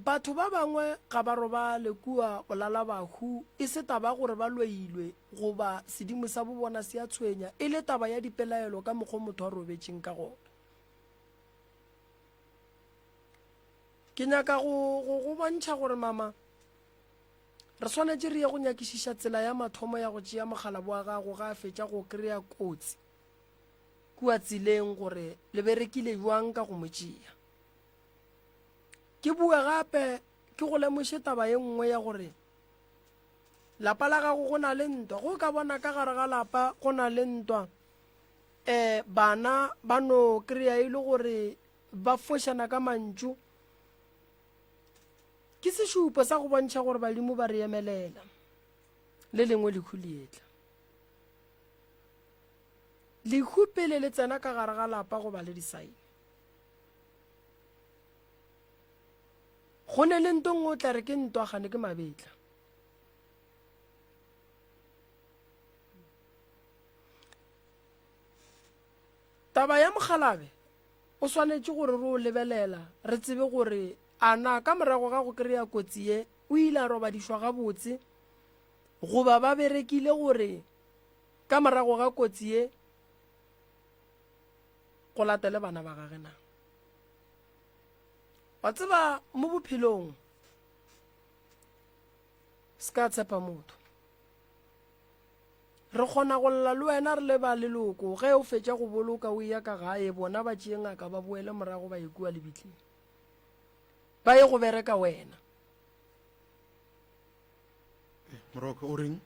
batho ba bangwe ga ba roba lekua bolala bahu e se taba gore ba loilwe goba sedimo sa bobona se a tshwenya e le taba ya dipelaelo ka mokgwa motho a robetšeng ka gona ke nyaka go bontšha gore mama re swanetše re ye go nyakišiša tsela ya mathomo ya go tšea mogala wa gago ga a fetša go kry-a kotsi kua tseleng gore le berekile jwang ka go mo tšea ke bua gape ke go lemoše taba ye nngwe ya gore lapa la gago go na le ntwa go ka bona ka gare ga lapa go na le ntwa bana ba no kry-a e le gore ba fošana ka mantšu ke sešupo sa go bontšha gore badimo ba re emelela le lengwe lehu leetla lehu pele le tsena ka gare ga lapa go ba le disaene go ne le ntong o tla re ke ntwagane ke mabetla taba ya mogalabe o swanetše gore re o lebelela re tsebe gore a na ka morago ga go kry-a kotsi ye o ile a robadišwa gabotse goba ba berekile gore ka morago ga kotsi ye go latele bana ba gage na wa tseba mo bophelong ska tshepa motho re kgona go lla le wena re le ba leloko ge o fetša go boloka o ya ka gae bona ba tšee ngaka ba boele morago ba ekua lebitleng ba ye go bereka wena Moroko o reng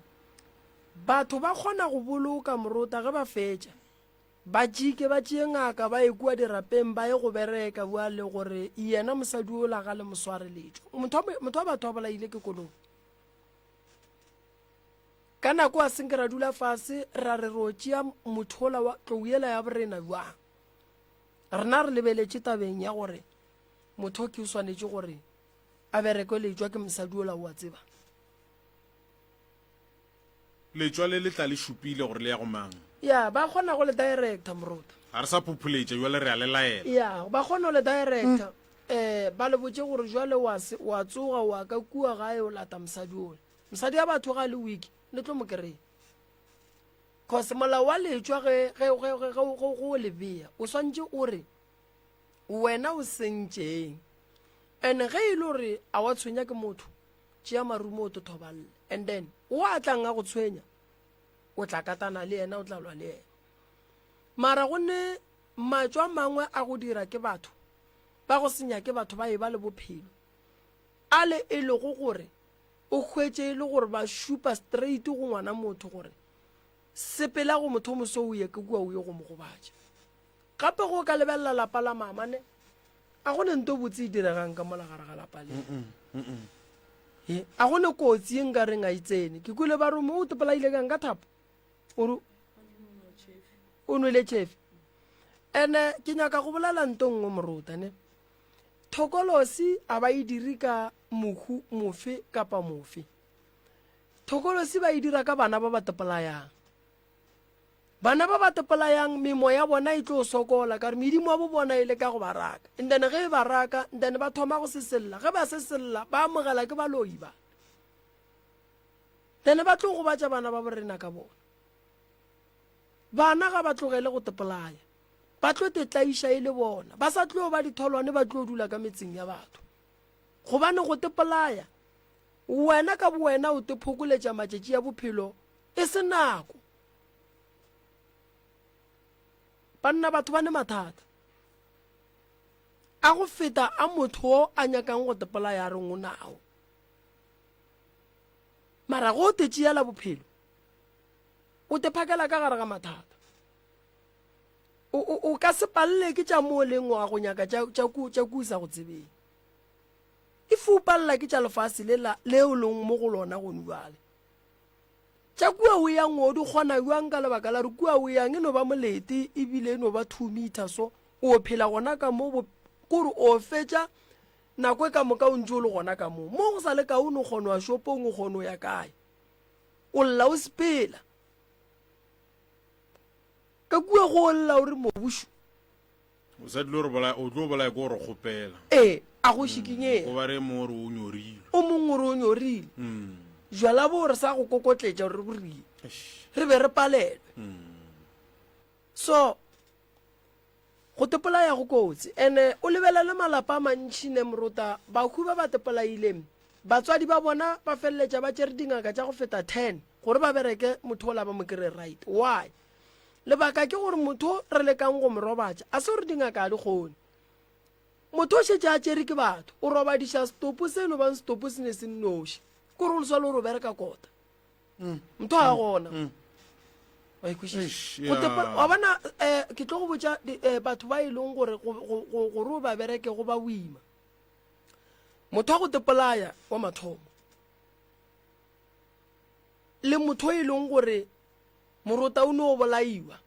batho ba kgona go boloka morota ge ba fetša ba tšike ba tšee ngaka ba ekua dirapeng ba ye go bereka bua le gore yena mosadi o la ga le moswareletšo motho wa batho ba bolaile ke koloi ka nako a senke ra dula fase ra re ro tšea mothola wa tlou ela ya borena bjang rena re lebeletše tabeng ya gore motho ke o swanetše gore a bereke lejwa ke mosadi ola wa tseba letswa le le tla le šupile gore le ya go mang ya ba kgona go le director morota ga re sa phopholetša jwale re a le laela ya ba kgona go le director ba le botse gore jwale wa tsoga wa ka kua gae o lata mosadi ole mosadi ya batho ga le wiki le tlo mo kry cause molao wa letswa go le bea o swantše o re wena o sentšeng and ge e le gore a wa tshwenya ke motho tšea marumo o tothoballe and then o a tlang a go tshwenya o tla katana le yena o tla lwa le yena mara go ne matšwa mangwe a go dira ke batho ba go senya ke batho ba e ba le bophelo a le e lego gore o hwetše e le gore ba šupa straight go ngwana motho gore sepela go motho moso o ye ke kua o ye go mo gobatša gape go ka lebelela lapa la mamane a go ne nto botse e diregang ka mola gare ga lapa le a go ne kotsi e nka reng a itsene ke kule ba re mo o topolaile kang ka thapo o nwele tšhefe ande ke nyaka go bolela nto nngwe morota ne thokolosi a ba e diri ka mohu mofe kapa mofe thokolosi ba e dira ka bana ba ba topolayang bana ba ba topolayang memo ya bona e tlo sokola ka re medimo bo bona ile ka go baraka and then ge ba raka then ba thoma go sesella ge ba sesella ba amogela ke baloi ba then ba tlo go batša bana ba borena ka bona bana ga ba tlogele go topolaya ba tlo tetlaiša e le bona ba sa tlo ba ditholwane ba tlo dula ka metseng ya batho gobane go topolaya wena ka bowena o tephokoletša matšatši ya bophelo e se nako banna batho ba ne mathata a go feta a motho o a nyakang go topolaya a reng o nao mara go te tšeela bophelo o te phakela ka gare ga mathata o ka se palele ke tša mo leng wa go nyaka tša kusa go tsebeng e fupalela ke tša lefase leo leng mo go lona gone bjale tša kua o yang o di kgona bjang ka lebaka la re kua o yang e no ba molete ebile e no ba 2 meters o phela gona ka mo kore o fetša nako e ka moka o ntse o le gona ka mo go sa le kaone o kgone wa shopong o kgone o ya kae o lla o sepela ka kua go lla o re mobušu o sa dilo o tlo bolaya ko gore kgopela a go šikinyeng o ba re mo gore o nyorile o mongwe re o nyorile jala bo re sa go kokotletša gore re borile re be re palelwe so go tepolaya go kotsi and-e o lebelele malapa a mantšhine morota bahu ba ba tepolaileng batswadi ba bona ba feleletša ba tšere dingaka tša go feta 10 gore ba bereke motho o la ba mo kry right why lebaka ke gore motho re lekang go mo robatša a se gore dingaka a di kgone motho o šetše a tšere ke batho o robadiša stopo se no bang stopo se ne se nnoši kore o leswa le gore o bereka kota motho a gona wa bona ke tlo go botša batho ba e leng gore gore o ba bereke go ba boima motho a go tepolaya wa mathomo le motho e leng gore morota o ne o bolaiwa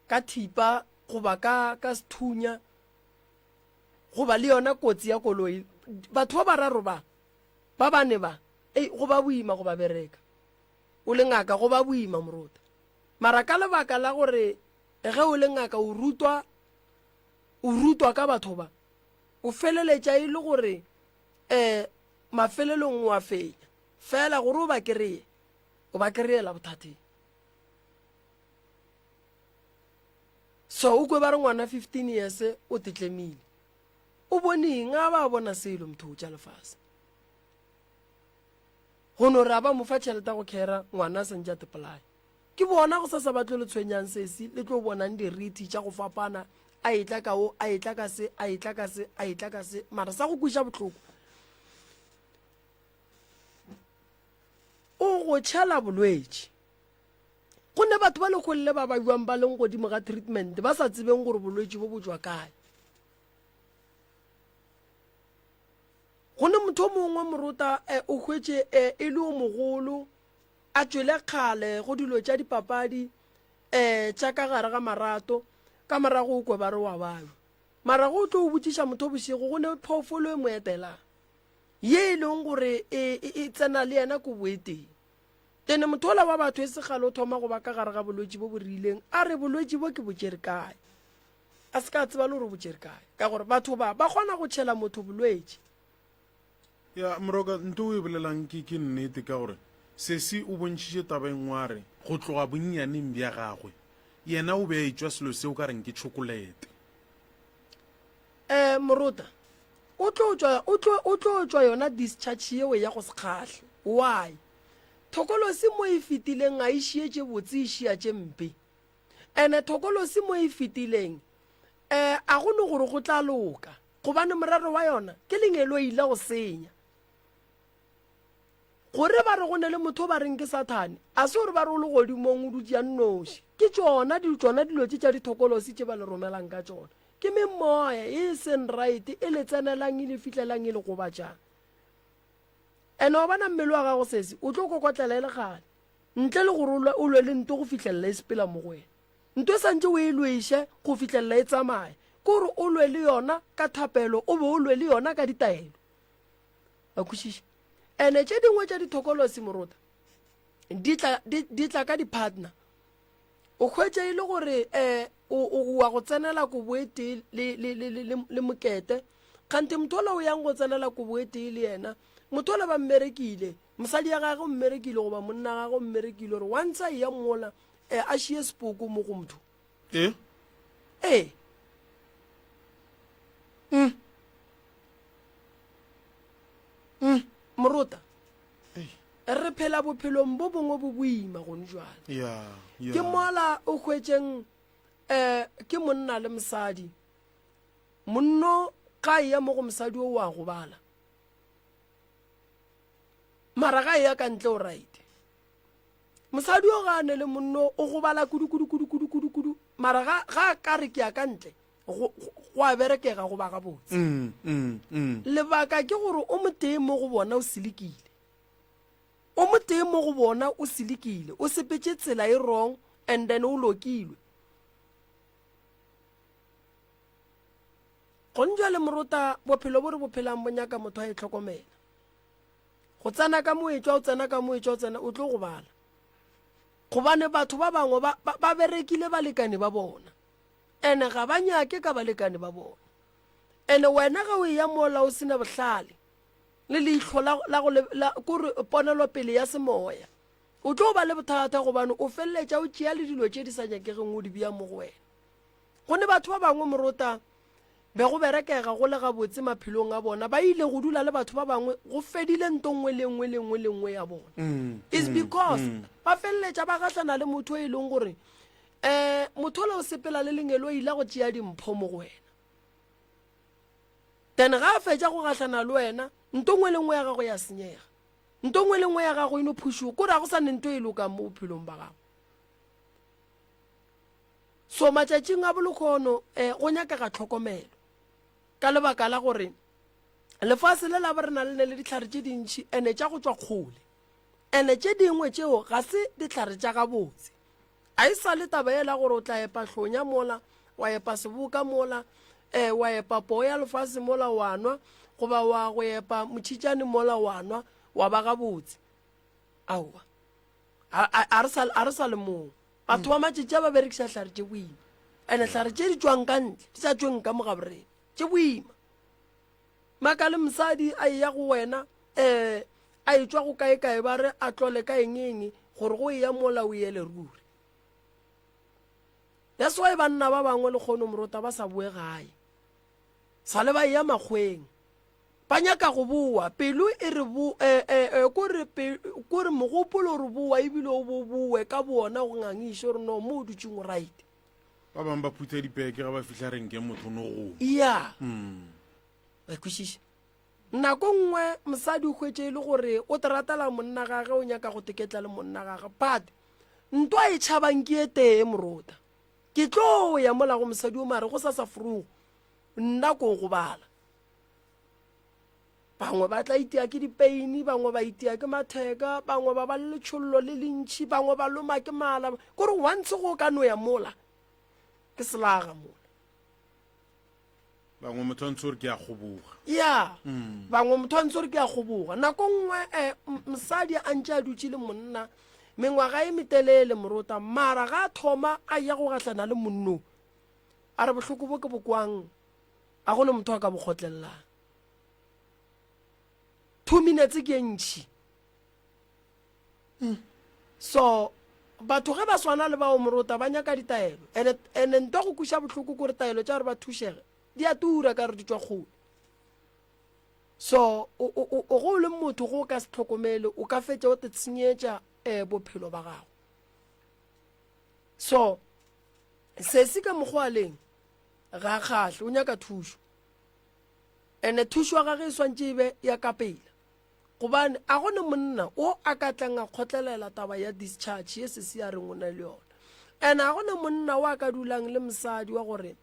ka thipa goba ka sethunya goba le yona kotsi ya koloi batho ba bararo ba bane ba go ba boima go ba bereka o le ngaka go ba boima morota mara ka lebaka la gore ge o le ngaka o rutwa ka batho ba o feleletša e le gore mafelelong wa fenya fela gore o ba kry-ela bothateng so o kwe ba re ngwana 15 years o tetlemile o boneng a ba bona selo motho o tša lefase gono re a ba mo fa tšhelete go kera ngwana sentša tepolai ke bona go sa batle le tshwenyang sesi le tlo bonang diriti tša go fapana a etla ka o a etla ka se a etla ka se a etla ka se mara sa go kwiša botlhoko o go tšhala bolwetši go ne batho ba lekgolle ba ba buang ba leng godimo ga treatment ba sa tsebeng gore bolwetši bo bojwa kae go ne motho o mongwe moruta o hwetše e le o mogolo a tšwele kgale go dilo tša dipapadi tša ka gare ga marato ka morago o kwe ba re wa bayo mara go tlo o botšiša motho bošego go ne phoofolo e mo etelang ye e leng gore e tsena le yena ko boeteng tene motho ola wa batho e segale o thoma go ba ka gare ga bolwetši bo bo rileng a re bolwetši bo ke botšere kae a se ka tseba le gore botšere kae ka gore batho ba kgona go tšhela motho bolwetši ya Moroka nto o e bolelang ke nnete ka gore sesi o bontšhitše tabeng wa re go tloga bonnyaneng bja gagwe yena o be a etswa selo seo ka reng ke tšhokolete moruta o tlo tswa yona discharge yeo ya go se kgahle why thokolosi mo e fetileng a e šietše botse e šiatše mpe ene thokolosi mo e fetileng a go ne gore go tla loka gobane morero wa yona ke lengelo ile go senya gore ba re go ne le motho ba reng ke Sathane a se gore ba re o le godimong o dutša nnoši ke tsona dilo tša dithokolosi tše ba le romelang ka tsona ke memoya e seng right e le tsenelang e le fitlhelang e le gobatšang ene o bana mmele wa gago sesi o tlo kokotlela e le gale ntle le gore o lwe le nto go fitlhelela e sepela mo go wena nto e santse o e lweše go fitlhelela e tsamaye ke gore o lwe le yona ka thapelo o be o lwe le yona ka ditaelo a kwešiša ene tše dingwe tša dithokolosi moruta di tla ka di-partner o hwetše e le gore o wa go tsenela ko boetee le mokete kgante motho ola o yang go tsenela ko boetee le yena motho ola ba mmerekile mosadi ya gage o mmerekile goba monna gage o mmerekile gore once a ya mola a šie sepoko mo go motho moruta re phela bophelong bo bongwe bo boima gone jwale ke mola o hwetšeng ke monna le mosadi monno ga e ya mo go mosadi o wa go bala mara ga e ya ka ntle o right mosadi o gane le monno o go bala kudu mara ga ka re ke ya ka ntle go a berekega go ba ga botse lebaka ke gore o motee mo go bona o selekile o motee mo go bona o selekile o sepetse tsela e wrong and then o lokilwe gonjwa le moruta bophelo bo re bophelang bo nyaka motho a e tlhokomela go tsena ka moetšwa o tsena ka moetšwa o tsena o tlo go bala gobane batho ba bangwe ba berekile balekane ba bona ene ga ba nyake ka balekane ba bona ene wena ga o ya mola o sena bohlale le leihlo la kore ponelo pele ya semoya o tlo ba le bothata gobane o felletša o tšea le dilo tše di sa nyakegeng o di bea mo go wena gone batho ba bangwe moruta be go berekega go le gabotse maphelong a bona ba ile go dula le batho ba bangwe go fedile nto nngwe le nngwe ya bona is because ba felletša ba gatlana le motho e leng gore motho le o sepela le lengelo ile go tšea dimpho mo go wena then ga a fetša go gatlana le wena nto nngwe le nngwe ya gago ya senyega nto nngwe le nngwe ya gago eno phushuo kore ga go sa ne nto e lokang mo bophelong ba gago so matšatšing a bolokgono go nyakega tlhokomelo ka lebaka la gore lefase le la ba re na le ne le ditlhare tše dintšhi ene tša go tswa kgole ene tše dingwe tšeo ga se ditlhare tša gabotse a e sa le taba ela gore o tla epa hlonya mola wa epa seboka mola wa epa poo ya lefase mola wa nwa goba wa go epa motšhitšane mola wa nwa wa ba gabotse aowa a re sa le moo batho ba matšetše ba berekiša tlhare tše boima ene tlhare tše di tswang ka ntle di sa tsweng ka mogaborena tše boima maka le mosadi a e ya go wena a e tswa go kae ba re a tlole ka engeng gore go e ya mola o ele ruri that's why banna ba bangwe le kgono morota ba sa bue gae sa le ba ya makgweng ba nyaka go bua pelo e re kore mogopolo re bua ebile o bo bue ka bona go ngangiše gore no mo o dutseng right ba bangwe ba phutha dipeke ga ba fitlha renke motho no go ya ba kwešiše nako nngwe mosadi o hwetše e le gore o te ratela monna gage o nyaka go teketla le monna gage but ntwa e tšhabang ke e tee morota ke tlo ya mola go mosadi o mare go sa furugo nna ko go bala bangwe ba tla itia ke dipeini bangwe ba itia ke matheka bangwe ba ba le tšhollo le lentšhi bangwe ba loma ke mala kore once go ka no ya mola ke selaga mola bangwe motho a ntse gore ke a goboga ya bangwe motho a ntse gore ke a goboga nako nngwe mosadi a ntse a dutse le monna mengwaga e metelele morota mara ga a thoma a ya go gatlana le monno a re bohloko bo ke bokwang a gone motho a ka bokgotlelelang 2 minutes ke ntšhi so batho ge ba swana le bao morota ba nyaka ditaelo ene ntwa go kuša bohloko kore taelo tša gore ba thušege di a tura ka re di tšwa kgolo so o go le motho go ka se tlhokomele o ka fetša o te tshenyetša bophelo ba gago so se se ka mokgwaleng ga kgahle o nyaka thušo ene thušo wa gage e swantše e be ya ka pele gobane a gone monna o a ka tlang a kgotlelela taba ya discharge ye se se ya reng o na le yona ene a gone monna o a ka dulang le mosadi wa gore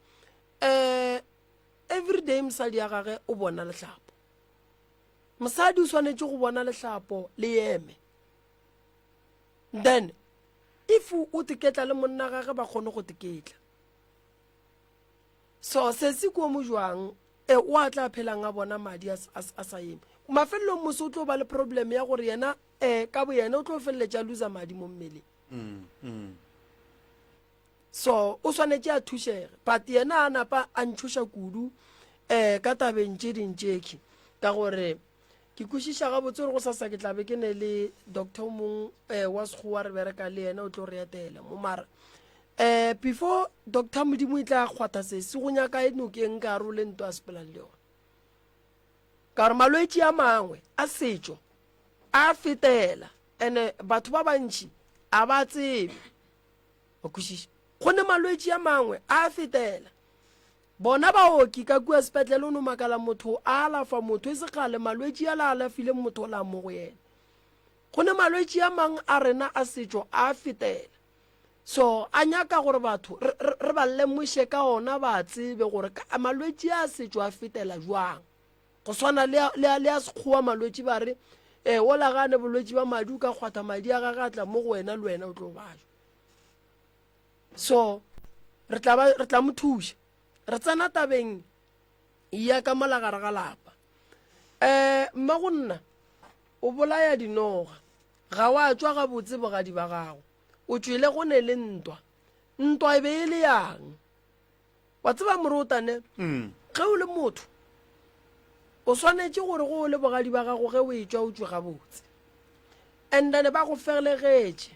everyday mosadi ya gage o bona lehlapo mosadi o swanetše go bona lehlapo le eme then if o teketla le monna gage ba kgone go teketla so se se ko mo jwang o a tla phelang a bona madi a sa eme mafelelong mose o tlo ba le problem ya gore yena ka bo yena o tlo feleletša loser madi mo mmeleng so o swanetše a thušege but yena a napa a ntšhoša kudu ka tabeng tše dintšeki ka gore ke kwešiša gabotse gore go sasa ke tlabe ke ne le doctor mong wa sekgowa re bereka le yena o tlo re etela mo mara before doctor modimo e tla kgwatha se go nyaka e nokeng ka ro le ntwa a sepela le yona ka gore malwetse a mangwe a setšo a fetela ene batho ba bantši a ba tsebe o kwešiša go ne malwetse a mangwe a fetela bona baoki ka kua sepetlele o no makala motho a alafa motho e sekgale malwetse a la alafile motho o la mo go yena go ne malwetse a mangwe a rena a setšo a fetela so a nyaka gore batho re ba lemoše ka ona ba tsebe gore malwetse a setšo a fetela jwang go swana le a sekgowa malwetse ba re o lagane bolwetse ba madi o ka kgwatha madi a gagatla mo go wena le wena o tlo bajo so re tla mo thuša re tsena tabeng ya ka molagare ga lapa mma go nna o bolaya dinoga ga wa tswa gabotse bogadi ba gago o tswile go ne le ntwa e be e le yang wa tseba morotane ge o le motho o swanetše gore go le bogadi ba gago ge o e tswa o tswe gabotse and then ba go fegelegetše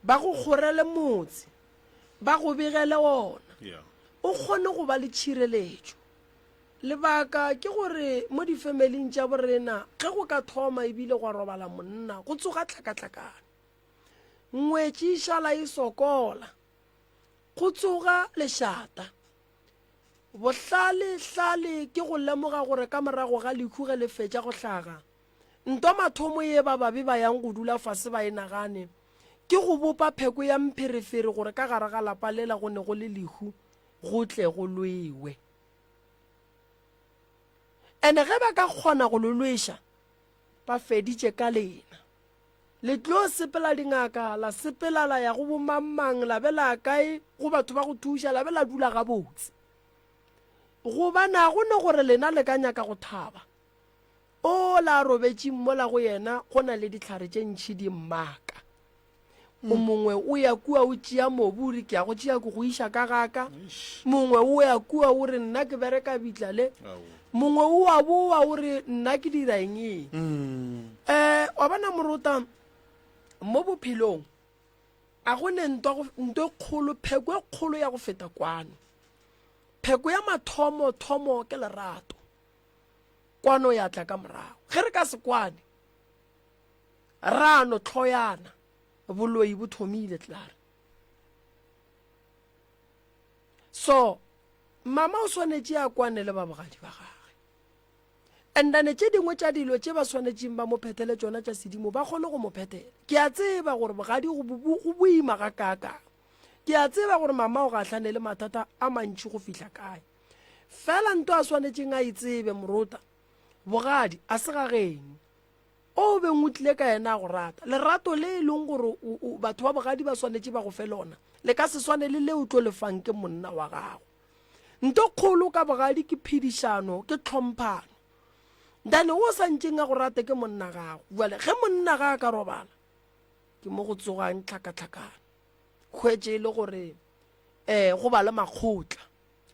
ba go kgorele motse ba go begele ona o kgone go ba le tšhireletšo lebaka ke gore mo difamiling tša borena ge go ka thoma ebile go robala monna go tsoga tlhakatlhakana ngwetši šala e sokola go tsoga lešata bohlale ke go lemoga gore ka morago ga lekhu ge le fetša go hlaga ntwa mathomo ye ba babe ba yang go dula fase ba e nagane ke go bopa pheko ya mpherefere gore ka gare ga lapa lela go ne go le lekhu go tle go lwewe ene ge ba ka kgona go lolweša ba feditše ka lena le tlo sepela dingaka la sepela la ya go bomamang la be la kae go batho ba go thuša la be la dula gabotse gobana go ne gore lena le ka nyaka go thaba o la robetše mmola go yena go na le ditlhare tše ntšhi di mmaka o mongwe o ya kua o tšea mobu ore ke ya go tšea ko go iša ka gaka mongwe o ya kua o re nna ke bereka bitla le mongwe o a boa o re nna ke dira eng wa bona morota mo bophelong a go ne nto kgolo pheko e kgolo ya go feta kwano pheko ya mathomo ke lerato kwano ya tla ka morago ge re ka se kwane rano tlhoyana boloi bo thomile tlare so mama o swanetse ya kwane le ba bogadi ba gagwe endane tše dingwe tša dilo tše ba swanetseng ba mo phethele tsona tša sedimo ba kgone go mo phethela ke a tseba gore bogadi go boima ga kakang ke a tseba gore mama o gahlane le mathata a mantši go fihla kae fela nto a swanetseng a itsebe morota bogadi a se ga geno o beng o tlile ka yena go rata lerato le e leng gore batho ba bogadi ba swanetse ba go fe lona le ka se swane le le o tlo lefang ke monna wa gago nto kgolo ka bogadi ke phedišano ke tlhomphano dane o sa ntseng a go rate ke monna gago jale ge monna ga ka robala ke mo go tsogang tlhakatlhakana hwetse le gore go ba le makgotla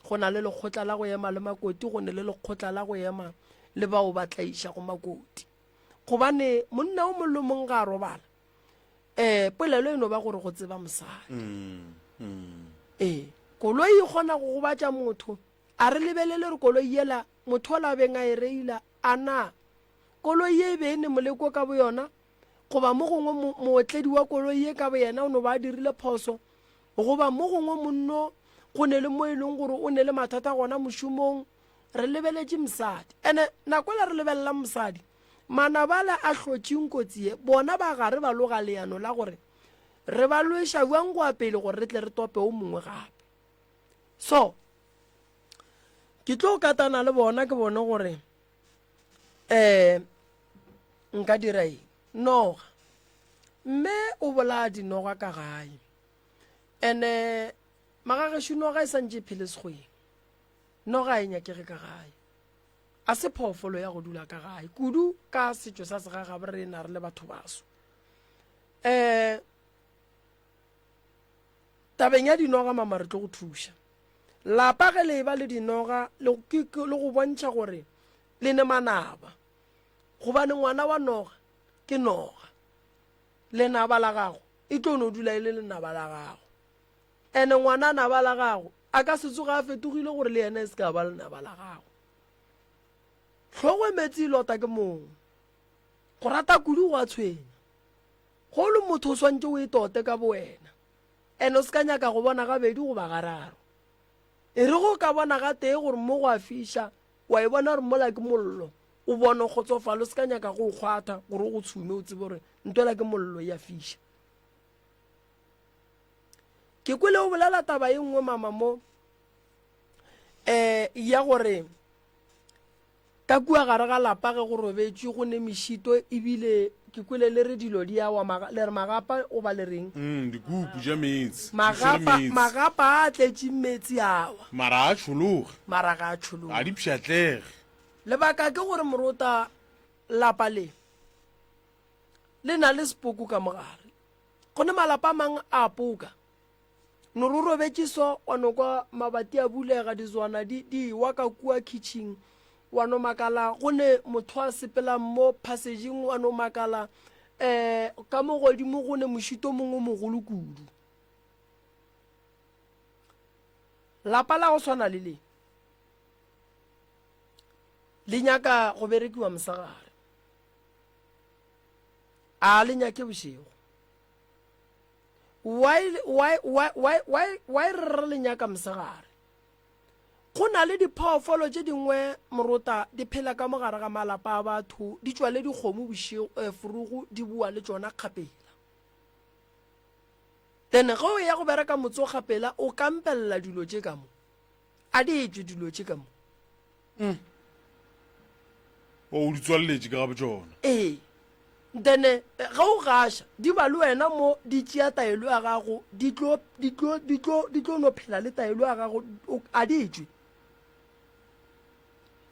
go na le lekgotla la go ema le makoti go ne le lekgotla la go ema le bao ba tlaiša go makoti gobane monna o mollo mong ga robala polelo eno ba gore go tseba mosadi koloi e kgona go gobatša motho a re lebelele re koloi yela motho o la beng a e reila ana koloi ye e bene moleko ka bo yona goba mo gongwe mootledi wa koloi ye ka bo yena o no ba dirile phoso goba mo gongwe monno go ne le mo e leng gore o ne le mathata gona mošomong re lebeletše mosadi ene nako la re lebelelang mosadi manabala a hlotšeng kotsi e bona ba gare ba loga leano la gore re ba loeša buang go apele gore re tle re tope o mongwe gape so ke tlo katana le bona ke bone gore nka dira eng noga mme o bolaya dinoga ka gae ene magagešo noga e santše phele sekgoeng noga e nyakege ka gae a se phoofolo ya go dula ka gae kudu ka setšo sa segagabe re na re le batho baso tabeng ya dinoga mama re tlo go thuša lapa ge le ba le dinoga le go bontšha gore le ne manaba gobane ngwana wa noga ke noga lenaba la gago e tlo no dula e le lenaba la gago ene ngwana naba la gago a ka se tsoga a fetogile gore le yena e se ka ba lenaba la gago tlhogo metsi e lota ke mongwe go rata kudu go a tshwenya go le motho o swantse o e tote ka bo wena ene o se ka nyaka go bona gabedi go ba gararo e re go ka bona ga tee gore mo go a fiša wa e bona gore mola ke mollo o bone go tsofala o se ka nyaka go kgwatha gore go tshume o tsebe gore ntola ke mollo ya fiša ke kwele o bolela taba e nngwe mama mo ya gore ka kua gare ga lapa ge go robetše go ne mešito ebile ke kwele le re dilo di awa le re magapa o ba le reng dikupu ja metsi magapa a tletše metsi awa mara a tšhologe mara ga a tšhologe a di pšhatlege lebaka ke gore morota lapa le na le sepoko ka mogare go ne malapa a mang a poka no ro robetše so wa no kwa mabati a bulega dizwana di wa ka kua kitchen wa no makala go ne motho a sepela mo passageng wa no makala ka mo godimo go ne mošito mongwe mogolo kudu lapa la go swana le nyaka go berekiwa mosagare a le nyake bošego why re le nyaka mosagare go na le diphoofolo tše dingwe morota di phela ka mogare ga malapa a batho di tšwa le dikgomo bošego furugu di bua le tšona kgapela then ge o ya go bereka motse o kgapela o kampelela dilo tše ka mo a di etswe dilo tše ka mo o di tswalletše ka gabe tšona then ga o gaša di ba le wena mo di tšea taelo ya gago di tlo no phela le taelo ya gago a di etswe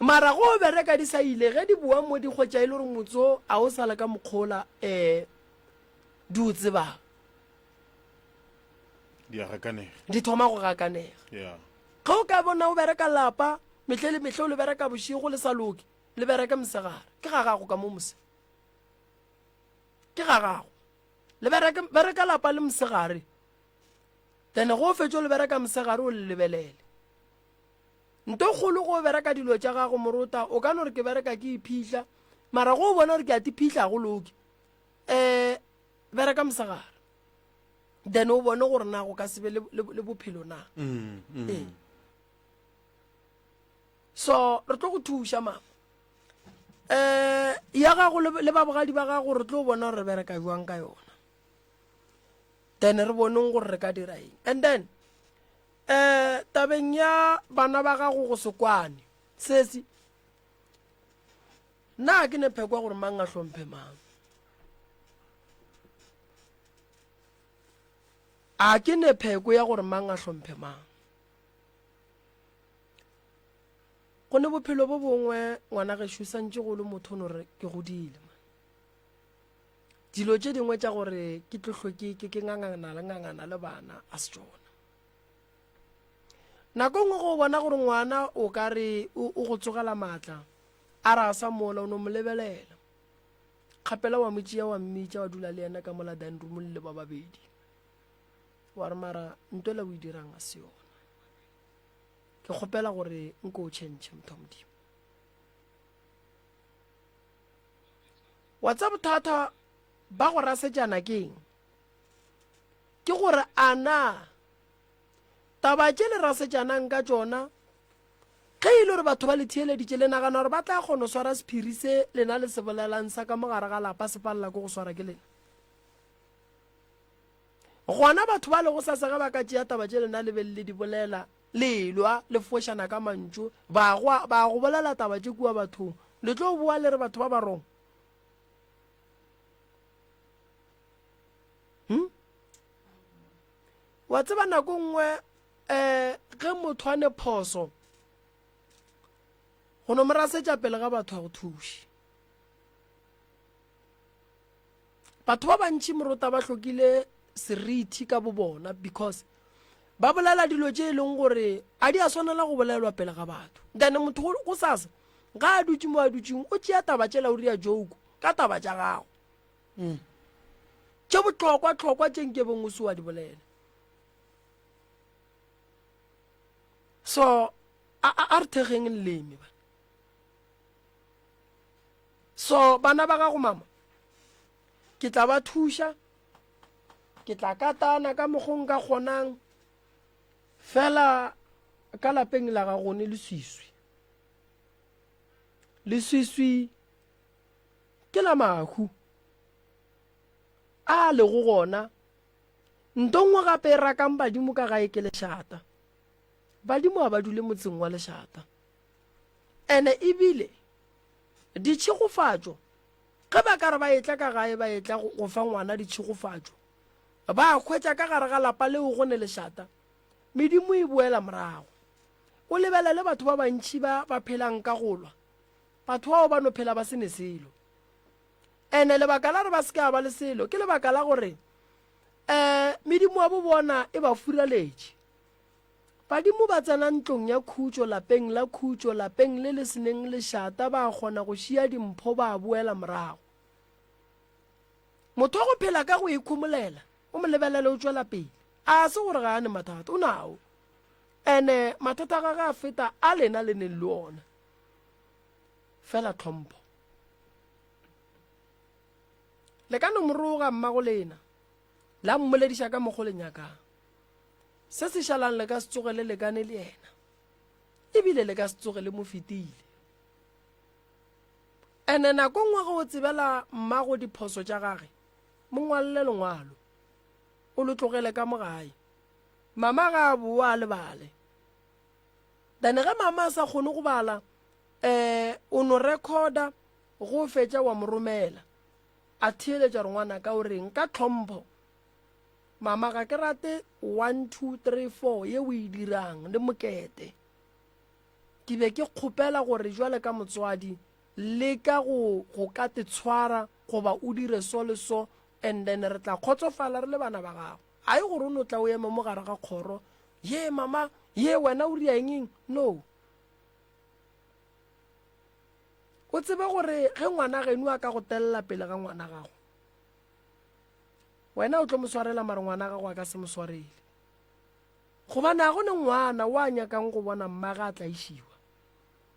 mara go bereka di sa ile ge di bua mo di kgwetša e le gore motso a o sale ka mokgola di o tseba di thoma go gakanega ge o ka bona o bereka lapa metlhe le metlhe o le bereka bošego le sa loke le bereka mosegare ke ga gago ka mo mose ke ga gago bereka lapa le mosegare then go fetso le bereka mosegare o le lebelele nto kgolo go bereka dilo tša gago morota o ka no re ke bereka ke iphitlha mara go bona gore ke a tiphitlha go loke bereka mosegare then o bone gore na go ka sebe le bophelo na so re tlo go thuša mama ya gago le babogadi ba gago re tlo bona gore re bereka jwang ka yona then re boneng gore re ka dira eng and then tabeng ya bana ba gago go sekwane sesi na ke ne phekwa gore mang a hlomphe mang a ke ne pheko ya gore mang a hlomphe mang go ne bophelo bo bongwe ngwana ge santse go le motho no re ke godile dilo tše dingwe tša gore ke tlohloke ke ngangana le bana a se tsona nako ngwe go bona gore ngwana o ka re o go tsogela maatla a ra sa mola o no mo lebelela kgapela wa motšea wa mmitša wa dula le yena ka mola dining room le ba babedi wa re mara ntwela o e dirang a se yona ke kgopela gore nko o change motho modimo wa tsa bothata ba go rasetšana keng ke gore ana taba tše le rasetšanang ka tšona ge e le gore batho ba le theeleditše le nagana gore ba tla kgona swara sephiri se lena le se bolelang sa ka mogare ga lapa se palela ko go swara ke lena gona batho ba le go sa sega ba ka tšea taba tše lena le be le di bolela lelwa le fošana ka mantšu ba go bolela taba tše kua bathong le tlo boa le re batho ba barong wa tseba nako nngwe ge motho a ne phoso go no mo rasetša pele ga batho a go thuše batho ba bantši morota ba hlokile seriti ka bobona because ba bolela dilo tše e leng gore a di a swanela go bolelwa pele ga batho then motho go sasa ga a dutše mo a dutšeng o tšea taba tšela o ria joke ka taba tša gago tše botlhokwa tše nke bongwe se wa di bolela so a re thegeng leleme ba so bana ba gago mama ke tla ba thuša ke tla katana ka mokgong ka kgonang fela ka lapeng la ga gone leswiswi ke la mahu a le go gona ntongwe gape e rakang badimo ka gae ke lešata badimo a ba dule motseng wa lešata ene ebile ditšhigofatšo ge ba ka re ba etla ka gae ba etla go fa ngwana ditšhigofatšo ba khwetša ka gare ga lapa leo go ne lešata medimo e boela morago o lebelele batho ba bantši ba phelang ka golwa batho bao ba no phela ba se ne selo ene lebaka la re ba se ka ba le selo ke lebaka la gore medimo wa bo bona e ba furaletše badimo ba tsena ntlong ya khutšo lapeng la khutšo lapeng le le seneng lešata ba kgona go šia dimpho ba boela morago motho wa go phela ka go ikhomolela o mo lebelele o tšwela pele a se gore ga a ne mathata o nao ene mathata ga ga feta a lena le neng le ona fela tlhompho le ka no moroga mmago lena la mmolediša ka mokgo lenyakang se se šalang le ka se tsogele lekane le yena ebile le ka se tsogele mo fetile ene nako ngwe go o tsebela mmago diphoso tša gage mo ngwalele lengwalo o lo tlogele ka mogae mama ga a boa a lebale then ge mama a sa kgone go bala o no recorda go fetša wa mo romela a theeletša re ngwana ka o reng ka tlhompho mama ga ke rate 1 2 3 4 ye o e dirang le mokete ke be ke kgopela gore jwale ka motswadi le ka go ka te tshwara goba o dire so le so and then re tla kgotsofala re le bana ba gago a e gore o no tla o ema mo gare ga kgoro ye mama ye wena o ria eng no o tsebe gore ge ngwana geno a ka go telela pele ga ngwana gago wena o tlo mo swarela mare ngwana ga go a ka se mo swarele gobane a gone ngwana wa nyakang go bona mmaga a tla ishiwa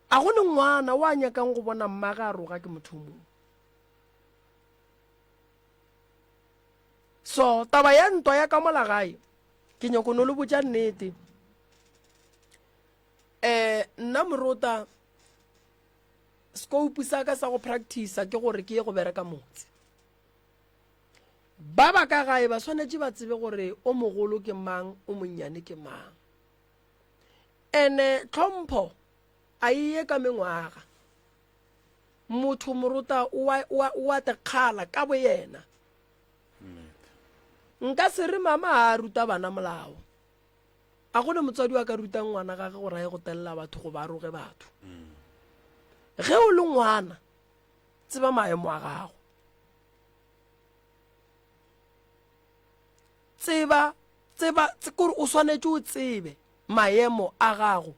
a gone ngwana wa nyakang go bona mmaga a roga ke motho mongwe so taba ya ntwa ya ka mola gae ke nyako no le botša nnete nna morota scope sa ka sa go practice ke gore ke ye go bereka motse ba ba ka gae ba swanetše ba tsebe gore o mogolo ke mang o monnyane ke mang ene tlhompho a iye ka mengwaga motho morota o a tekgala ka bo yena nka se re mama a ruta bana molao a gone motswadi wa ka rutang ngwana gage go raye go telela batho go ba roge batho ge o le ngwana tseba maemo a gago tseba kore o swanetše o tsebe maemo a gago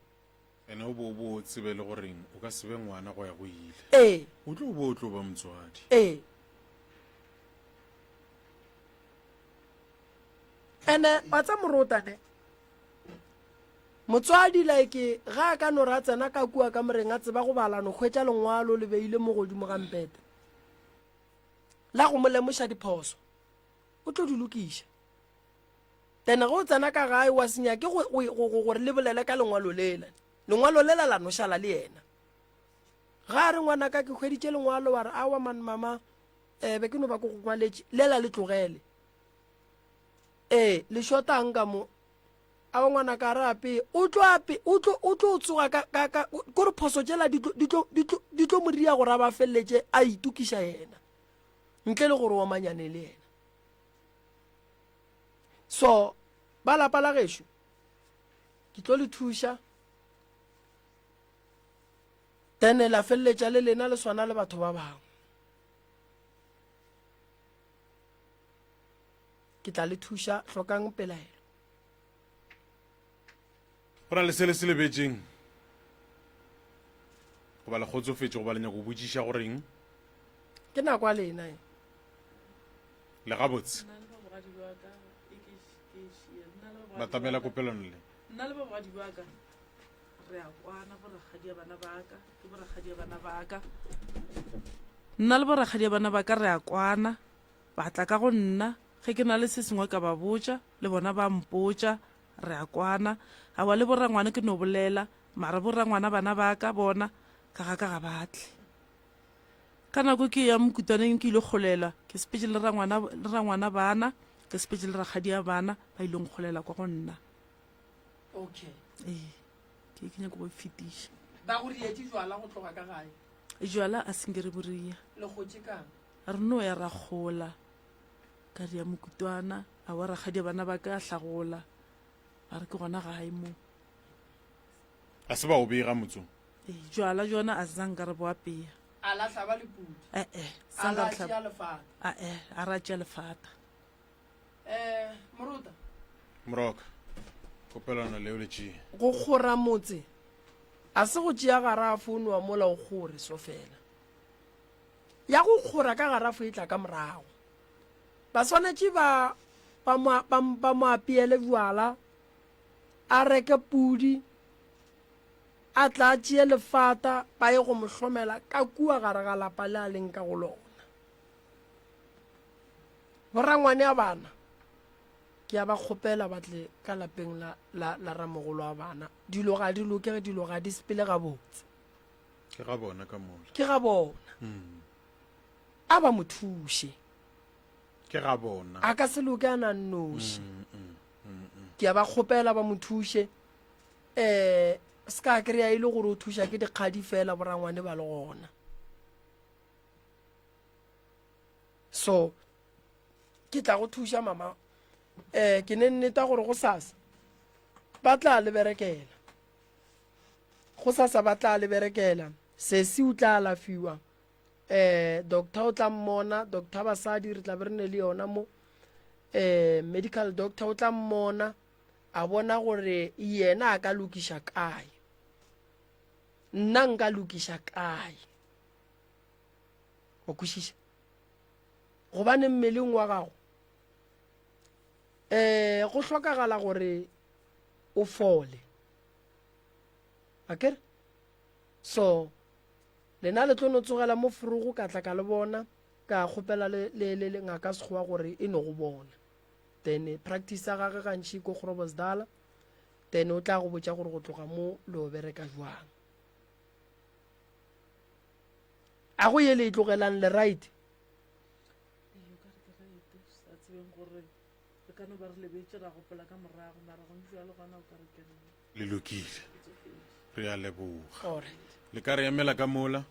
ene o bo tsebe le goreng o ka sebe ngwana go ya go ile o tlo ba motswadi ene wa tsa morotane motswadi like ga a ka no ra tsena ka kua ka moreng a tseba go balano hwetša lengwalo le beile mo godimo ga mpete la go mo lemoša diphoso o tlo di lokiša tena go tsena ka gae wa senya ke gore le bolele ka lengwalo lela la nošala le yena ga a re ngwana ka ke hweditše lengwalo wa re awa man mama be ke no ba ko go ngwaletše lela le tlogele le shotang ka mo a ngwana ka rape o tlo tsoga ka gore phoso tšela di tlo mo ria gore a ba feleletse a itukiša yena ntle le gore wa manyane le yena so ba lapa la gešo ke tlo le thuša then la feleletša le lena le swana le batho ba bangwe ke tla le thuša hlokang pelaelo go na le se le se lebetseng go ba le kgotsofetse go ba le nyako go botsiša goreng ke nako a lena le gabotse ba tamela kopelano le nna le babogadi ba ka re a kwana boragadi ya bana ba ka ke boragadi ya bana ba ka nna le boragadi ya bana ba ka re a kwana ba tla ka go nna ge ke na le se sengwe ka ba botša le bona ba mpotša re a kwana a wa le borangwana ke no bolela mara borangwana bana ba ka bona ka ga batle ka nako ke ya mokutwaneng ke ile kgolela ke sepetse le rangwana bana ke sepetse le ragadi ya bana ba ileng kgolela kwa go nna okay ke nyaka go fetiša ba go rietse jwala go tloga ka gae jwala a senkere boria le gotse kang re no ya ra gola ka ria mokutwana a wa ragadi ya bana ba ka hlagola ba re ke gona gae mo a se ba o bega motso jwala jona a zanka re bo apea a lahla ba le pudi a ra tšea lefata moruta moroka kopelano leo le tšee go kgora motse a se go tšea garafo o noa mola o kgore so fela ya go kgora ka garafo e tla ka morago ba swanetše ba mo apeele bjala a reke pudi a tla tšee lefata ba ye go mo hlomela ka kua gare ga lapa le a leng ka go lona borangwane ya bana ke ya ba kgopela batle ka lapeng la ramogolo wa bana dilo ga di lokege dilo ga di sepele gabotse ke ga bona ka mola ke ga bona a ba mo thuše ke ga bona a ka se loke a na nnoši ke ya ba kgopela ba mo thuše se ka kry-a e le gore o thuša ke dikgadi fela borangwane ba le gona so ke tla go thuša mama ke ne nneta gore go sasa ba tla le berekela go sasa ba tla le berekela sesi o tla alafiwa doctor o tla mmona doctor basadi re tla be re ne le yona mo medical doctor o tla mmona a bona gore yena a ka lokiša kae nna nka lokiša kae o kwešiša gobane mmeleng wa gago go hlokagala gore o fole akere so lena le tlo no tsogela mo furugo ka tla ka le bona ka kgopela le ngaka sekgowa gore e no go bona then practice ya gage gantši ko Groblersdal then o tla go botša gore go tloga mo le o bereka jwang a go ye le e tlogelang le right le lokile re a leboga alright le ka re emela ka mola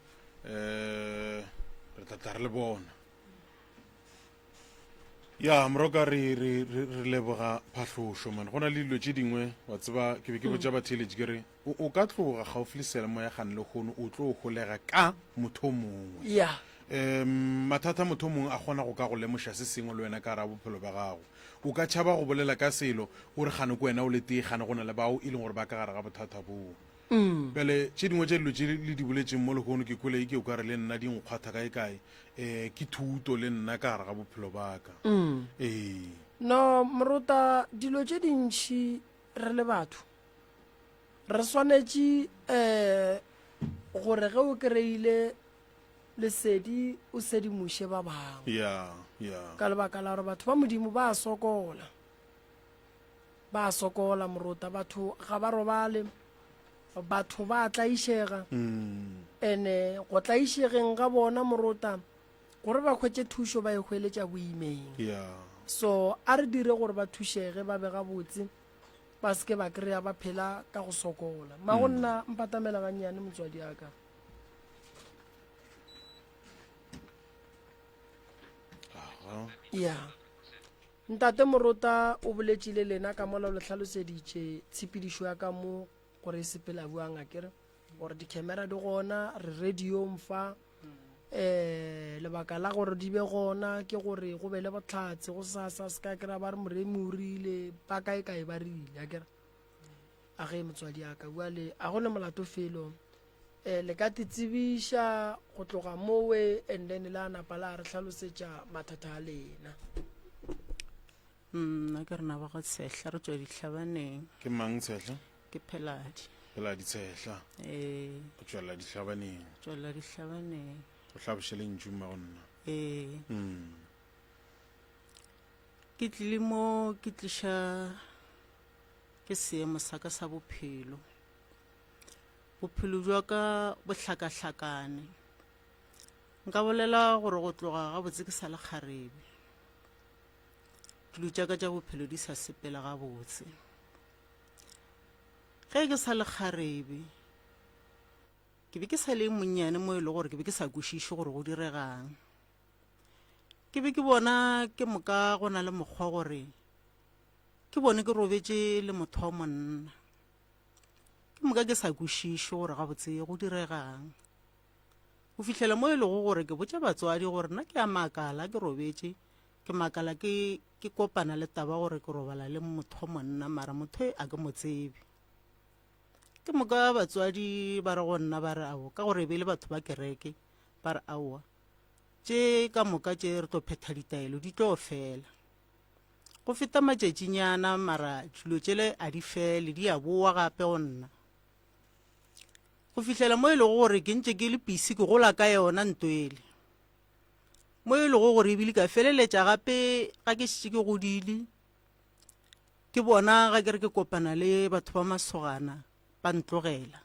re tla re le bona ya moroka re leboga phatlhošo man go na le dilo tše dingwe wa tseba ke be ke botša batheletši ke re o ka tloga gaufi le selemo ya gane le kgono o tlo golega ka motho mongwe ya mathata motho mongwe a kgona go ka go lemoša se sengwe le wena ka ra bophelo ba gago o ka tšhaba go bolela ka selo o re gane ko wena o le tee gane go na le bao e leng gore ba ka gare ga bothata boo pele tše dingwe tše dilo tše le di boletseng mo legono ke kwele ke o ka re le nna dinkgwatha kae ke thuto le nna ka gare ga bophelo baka no moruta dilo tše dintšhi re le batho re swanetše gore ge o kry-ile lesedi o sedimoše ba bangwe ya ka lebaka la gore batho ba modimo ba sokola moruta batho ga ba robale batho ba tlaišega ene go tlaišegeng ga bona moruta gore ba khwetse thušo ba e hweletša boimeng so a re dire gore ba thušege ba bega botse ba seke ba kry-a ba phela ka go sokola ma go nna mpatamela gannyane motswadi aka ya ntate moruta o boletšile lena ka mola le tlhaloseditše tshepedišo ya ka mo gore e sepela buang akere gore di-camera di gona re radio mfa lebaka la gore di be gona ke gore go be le botlhatse go sasa se ka kry-a ba re moremi o rile ba kae ba rile akere a ge motswadi aka bua le a go le molato felo le ka titsebiša go tloga mowe and then le a napa la re tlhalosetša mathata a lena nna ke rena ba go tshehla re tswa ditlhabaneng ke mang tshehla ke Pheladi tshehla o tswela ditlhabaneng tswela ditlhabaneng o hlabošele ntšuma go nna ke tlile mo ke tliša ke seemo sa ka sa bophelo jwa ka bohlakahlakane nka bolela gore go tloga ga botse ke sa le kgarebe dilo tša ka tša bophelo di sa sepela ga botse ge ke sa le kgarebe ke be ke sa le monnyane mo e le gore ke be ke sa kwešiše gore go diregang ke be ke bona ke moka go na le mokgwa gore ke bone ke robetše le motho wa monna ke moka ke sa kwešiše gore ga botse go diregang go fihlela mo e lego gore ke botša batswadi gore nna ke a makala ke robetše ke makala ke kopana le taba gore ke robala le motho wa monna mara motho a ke mo tsebe ke moka batswadi ba re go nna ba re ao ka gore be le batho ba kereke ba re aowa tše ka moka tše re tlo phetha ditaelo di tlo fela go feta matšatšinyana mara dilo tšele a di fele di a boa gape go nna go fihlela mo e lego gore ke ntše ke le pisi ke gola ka yona ntwele mo e lego gore ebile ka feleletša gape ga ke šetše ke godile ke bona ga ke re ke kopana le batho ba masogana ba ntlogela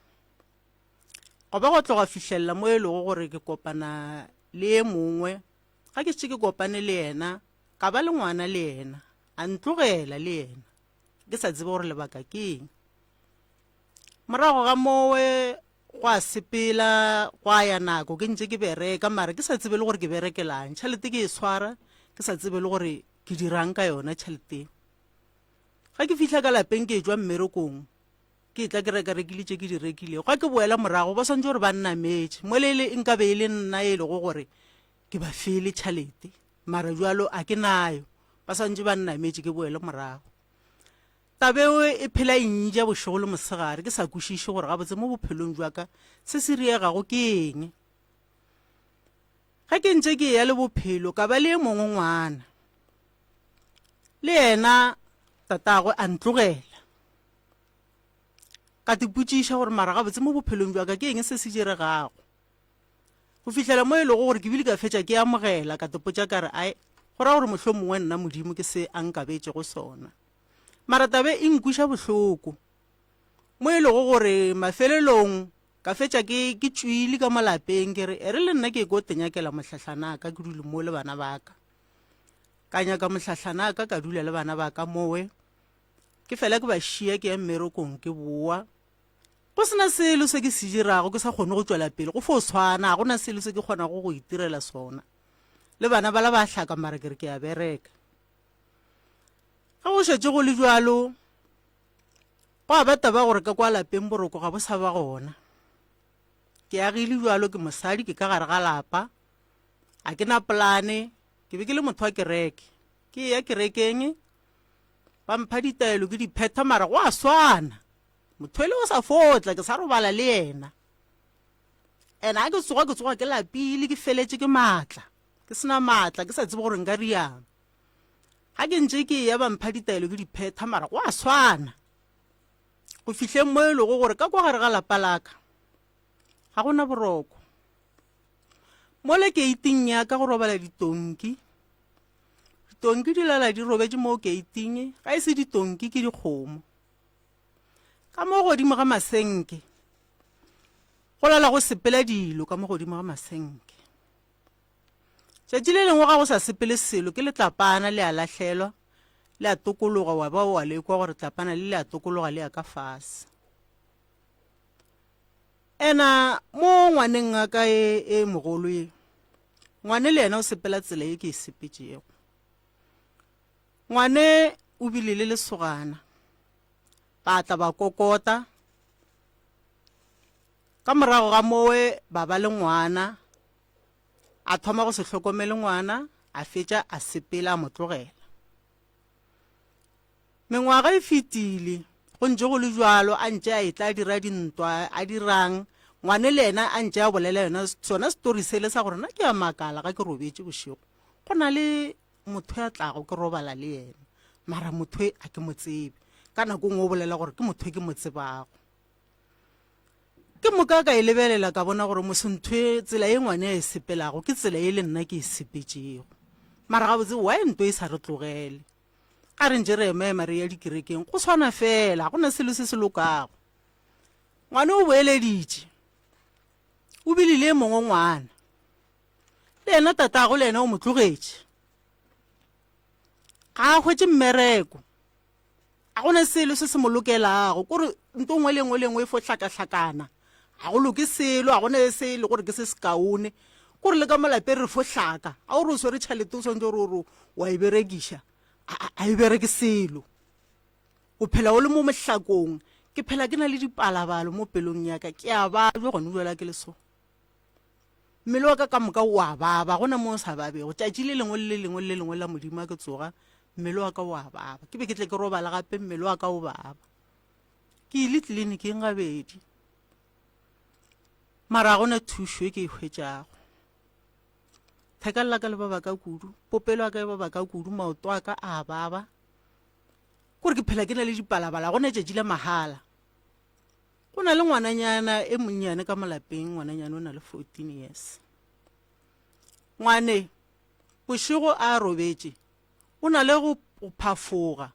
go ba go tloga fihlelela mo e lego gore ke kopana le e mongwe ga ke šetše ke kopane le yena ka ba le ngwana le yena a ntlogela le yena ke sa tsebe gore lebaka ke eng morago ga mowe go a sepela go a ya nako ke ntše ke bereka mara ke sa tsebe le gore ke berekelang tšhelete ke e swara ke sa tsebe le gore ke dirang ka yona tšhelete ga ke fihla ka lapeng ke jwa mmerekong ke tla ke reka-rekile tše ke di rekile ga ke boela morago ba swantse gore ba nnametse mo lele nka be e le nna e lego gore ke ba fele tšhelete mara jalo a ke nayo ba swantse ba nnametse ke boele morago tabeo e phela ntša bošego le mosegare ke sa kwešiše gore ga botse mo bophelong jwa ka se se riegago ke eng ga ke ntše ke ya le bophelo ka ba le e mongwe ngwana le yena tatagwe a ntlogela ka tiputsiša gore mara gabotse mo bophelong jwa ka ke eng se se diregago go fitlhela mo e lego gore ke bile ka fetša ke amogela ka tepotša ka re ai go ra gore mohlho mongwe nna modimo ke se a nkabetse go sona mara tabe e nkuša bohloko mo e lego gore mafelelong ka fetša ke tswile ka malapeng ke re e re le nna ke ko tenyakela mohlatlhana ka ke dule mo le bana ba ka nyaka mohlatlhana ka dula le bana ba ka mowe ke fela ke ba šia ke ya mmerekong ke boa go sena selo se ke se dirago ke sa kgone go tswela pele go fo tshwana go na selo se ke kgona go itirela sona le bana ba la ba hlaka mara ke re ke ya bereka ga go šetse go le jwalo go a bata ba gore ka kwa lapeng boroko ga bo sa ba gona ke agile jwalo ke mosadi ke ka gare ga lapa a ke na polane ke be ke le motho wa kereke ke ya kerekeng ba mpha ditaelo ke diphetha mara go a swana motho ele o sa fotla ke sa robala le yena ena ke tsoga ke lapile ke feletse ke matla ke sena matla ke sa tsebe gore nka riang ga ke ntse ke ya ba mpha ditaelo ke diphetha mara go a swana go fitlheng mo e lego gore ka kwa gare ga lapa laka ga gona boroko mo le keiting ya ka go robala ditonki di lala di robetse mo keiting ga e se ditonki ke dikgomo ka mo godimo ga masenke go lala go sepela dilo ka mo godimo ga masenke tšatši le lengwe ga go sa sepele selo ke letlapana le a latlhelwa le a tokologa wa ba wa lekwa gore tlapana le a tokologa le a ka fase ena mo ngwaneng a ka e mogolo e ngwane le yena o sepela tsela e ke e sepetšego ngwane o bile le lesogana ba tla ba kokota ka morago ga mowe ba ba le ngwana a thoma go se hlokomele ngwana a fetša a sepela a motlogela mengwaga e fetile go ntse go le jwalo a ntse a etla a dira dintwa a dirang ngwane le ena a ntse a bolela yona sona story sele sa gore na ke a makala ga ke robetse bošego go na le motho ya tlago ke robala le yena mara motho a ke mo tsebe ka nako ngwe o bolela gore ke motho ke mo tsebago ke moka ka e lebelela ka bona gore mosontho tsela e ngwane ya e sepelago ke tsela e le nna ke e sepetšego mara ga botse wa ento e sa re tlogele a re ntse re ema re ya dikerekeng go tshwana fela go na selo se se lokago ngwane o boeleditše o bilile mongwe ngwana le ena tatago le ena o mo tlogetše ga a hwetse mmereko a gona selo se se mo lokelago kore nto ngwe lengwe e fo hlakahlakana ga go loke selo a gona selo gore ke se se kaone kore le ka molape re fo hlaka a o re o swere tšhalete o swantse gore wa e berekiša a e bereke selo o phela o le mo mohlakong ke phela ke na le dipalabalo mo pelong ya ka ke a babje gone jwela ke leso mmele wa ka moka o a baba gona mo o sa babego tšatši le lengwe la modimo a ke tsoga mmele wa ka o a baba ke be ke tle ke robala gape mmele wa ka o baba ke ile tleliniking gabedi mara gona thušo e ke e hwetšago theka ka le baba ka kudu popelo wa ka e baba ka kudu maoto a ka a baba kore ke phela ke na le dipalabala gona tšatši la mahala go na le ngwananyana e monnyane ka molapeng ngwananyana o na le 14 years ngwane bošego a robetse o na le go phafoga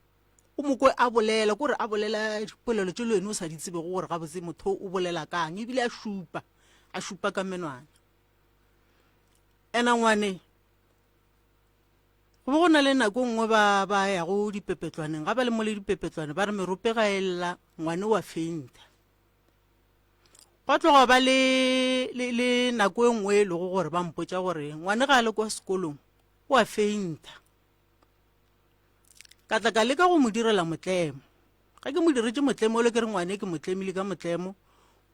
o mokwe a bolela kore a bolela dipolelo tše le wena o sa di tsebe gore ga botse motho o bolela kang ebile a šupa ka menwana ena ngwane go go na le nako nngwe ba ya go dipepetlwaneng ga ba le mo le dipepetlwane ba re merope ga ella ngwane wa feinta go tloga ba le nako e nngwe e lego gore ba mpotša gore ngwane ga a le kwa sekolong wa feinta ka tla ka leka go mo direla motlemo ga ke mo diretše motlemo o le ke re ngwane ke motlemile ka motlemo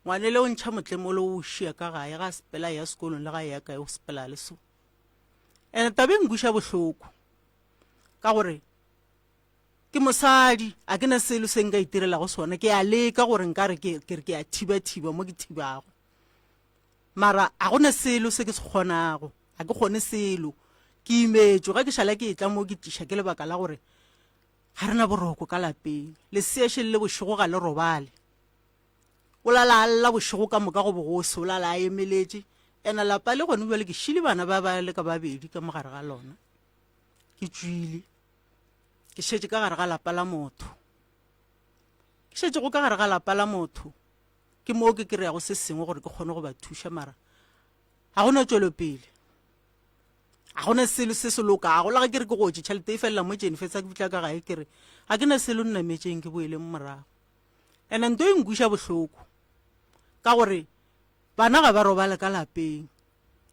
ngwane le o ntšha motlemo le o šia ka gae ga sepela ya sekolong le ga ya kae o sepela le so ene tabe nkuša bohloko ka gore ke mosadi a ke na selo se nka itirela go sona ke a leka gore nka re ke a thiba mo ke thibago mara a gona selo se ke se kgonago a ke kgone selo ke imetšo ga ke šala ke etla mo ke tiša ke lebaka la gore ga rena boroko ka lapeng leseaše le bošego ga le robale o lala a lla bošego ka moka go bogose o lala a emeletše ena lapa le gone bjale ke šile bana ba ba le ka babedi ka mogare ga lona ke tswile ke šetše ka gare ga lapa la motho ke šetše go ka gare ga lapa la motho ke moo ke kry-ago se sengwe gore ke kgone go ba thuša mara ga gona tšwelopele ga gona selo se se lokago la ga ke re ke gotse tšhelete e felela mo jene fetsa ke fitlha ka gae kere ga ke na selo nnametseng ke boeleng morago and-e nto e nkuša bohloko ka gore bana ga ba robale ka lapeng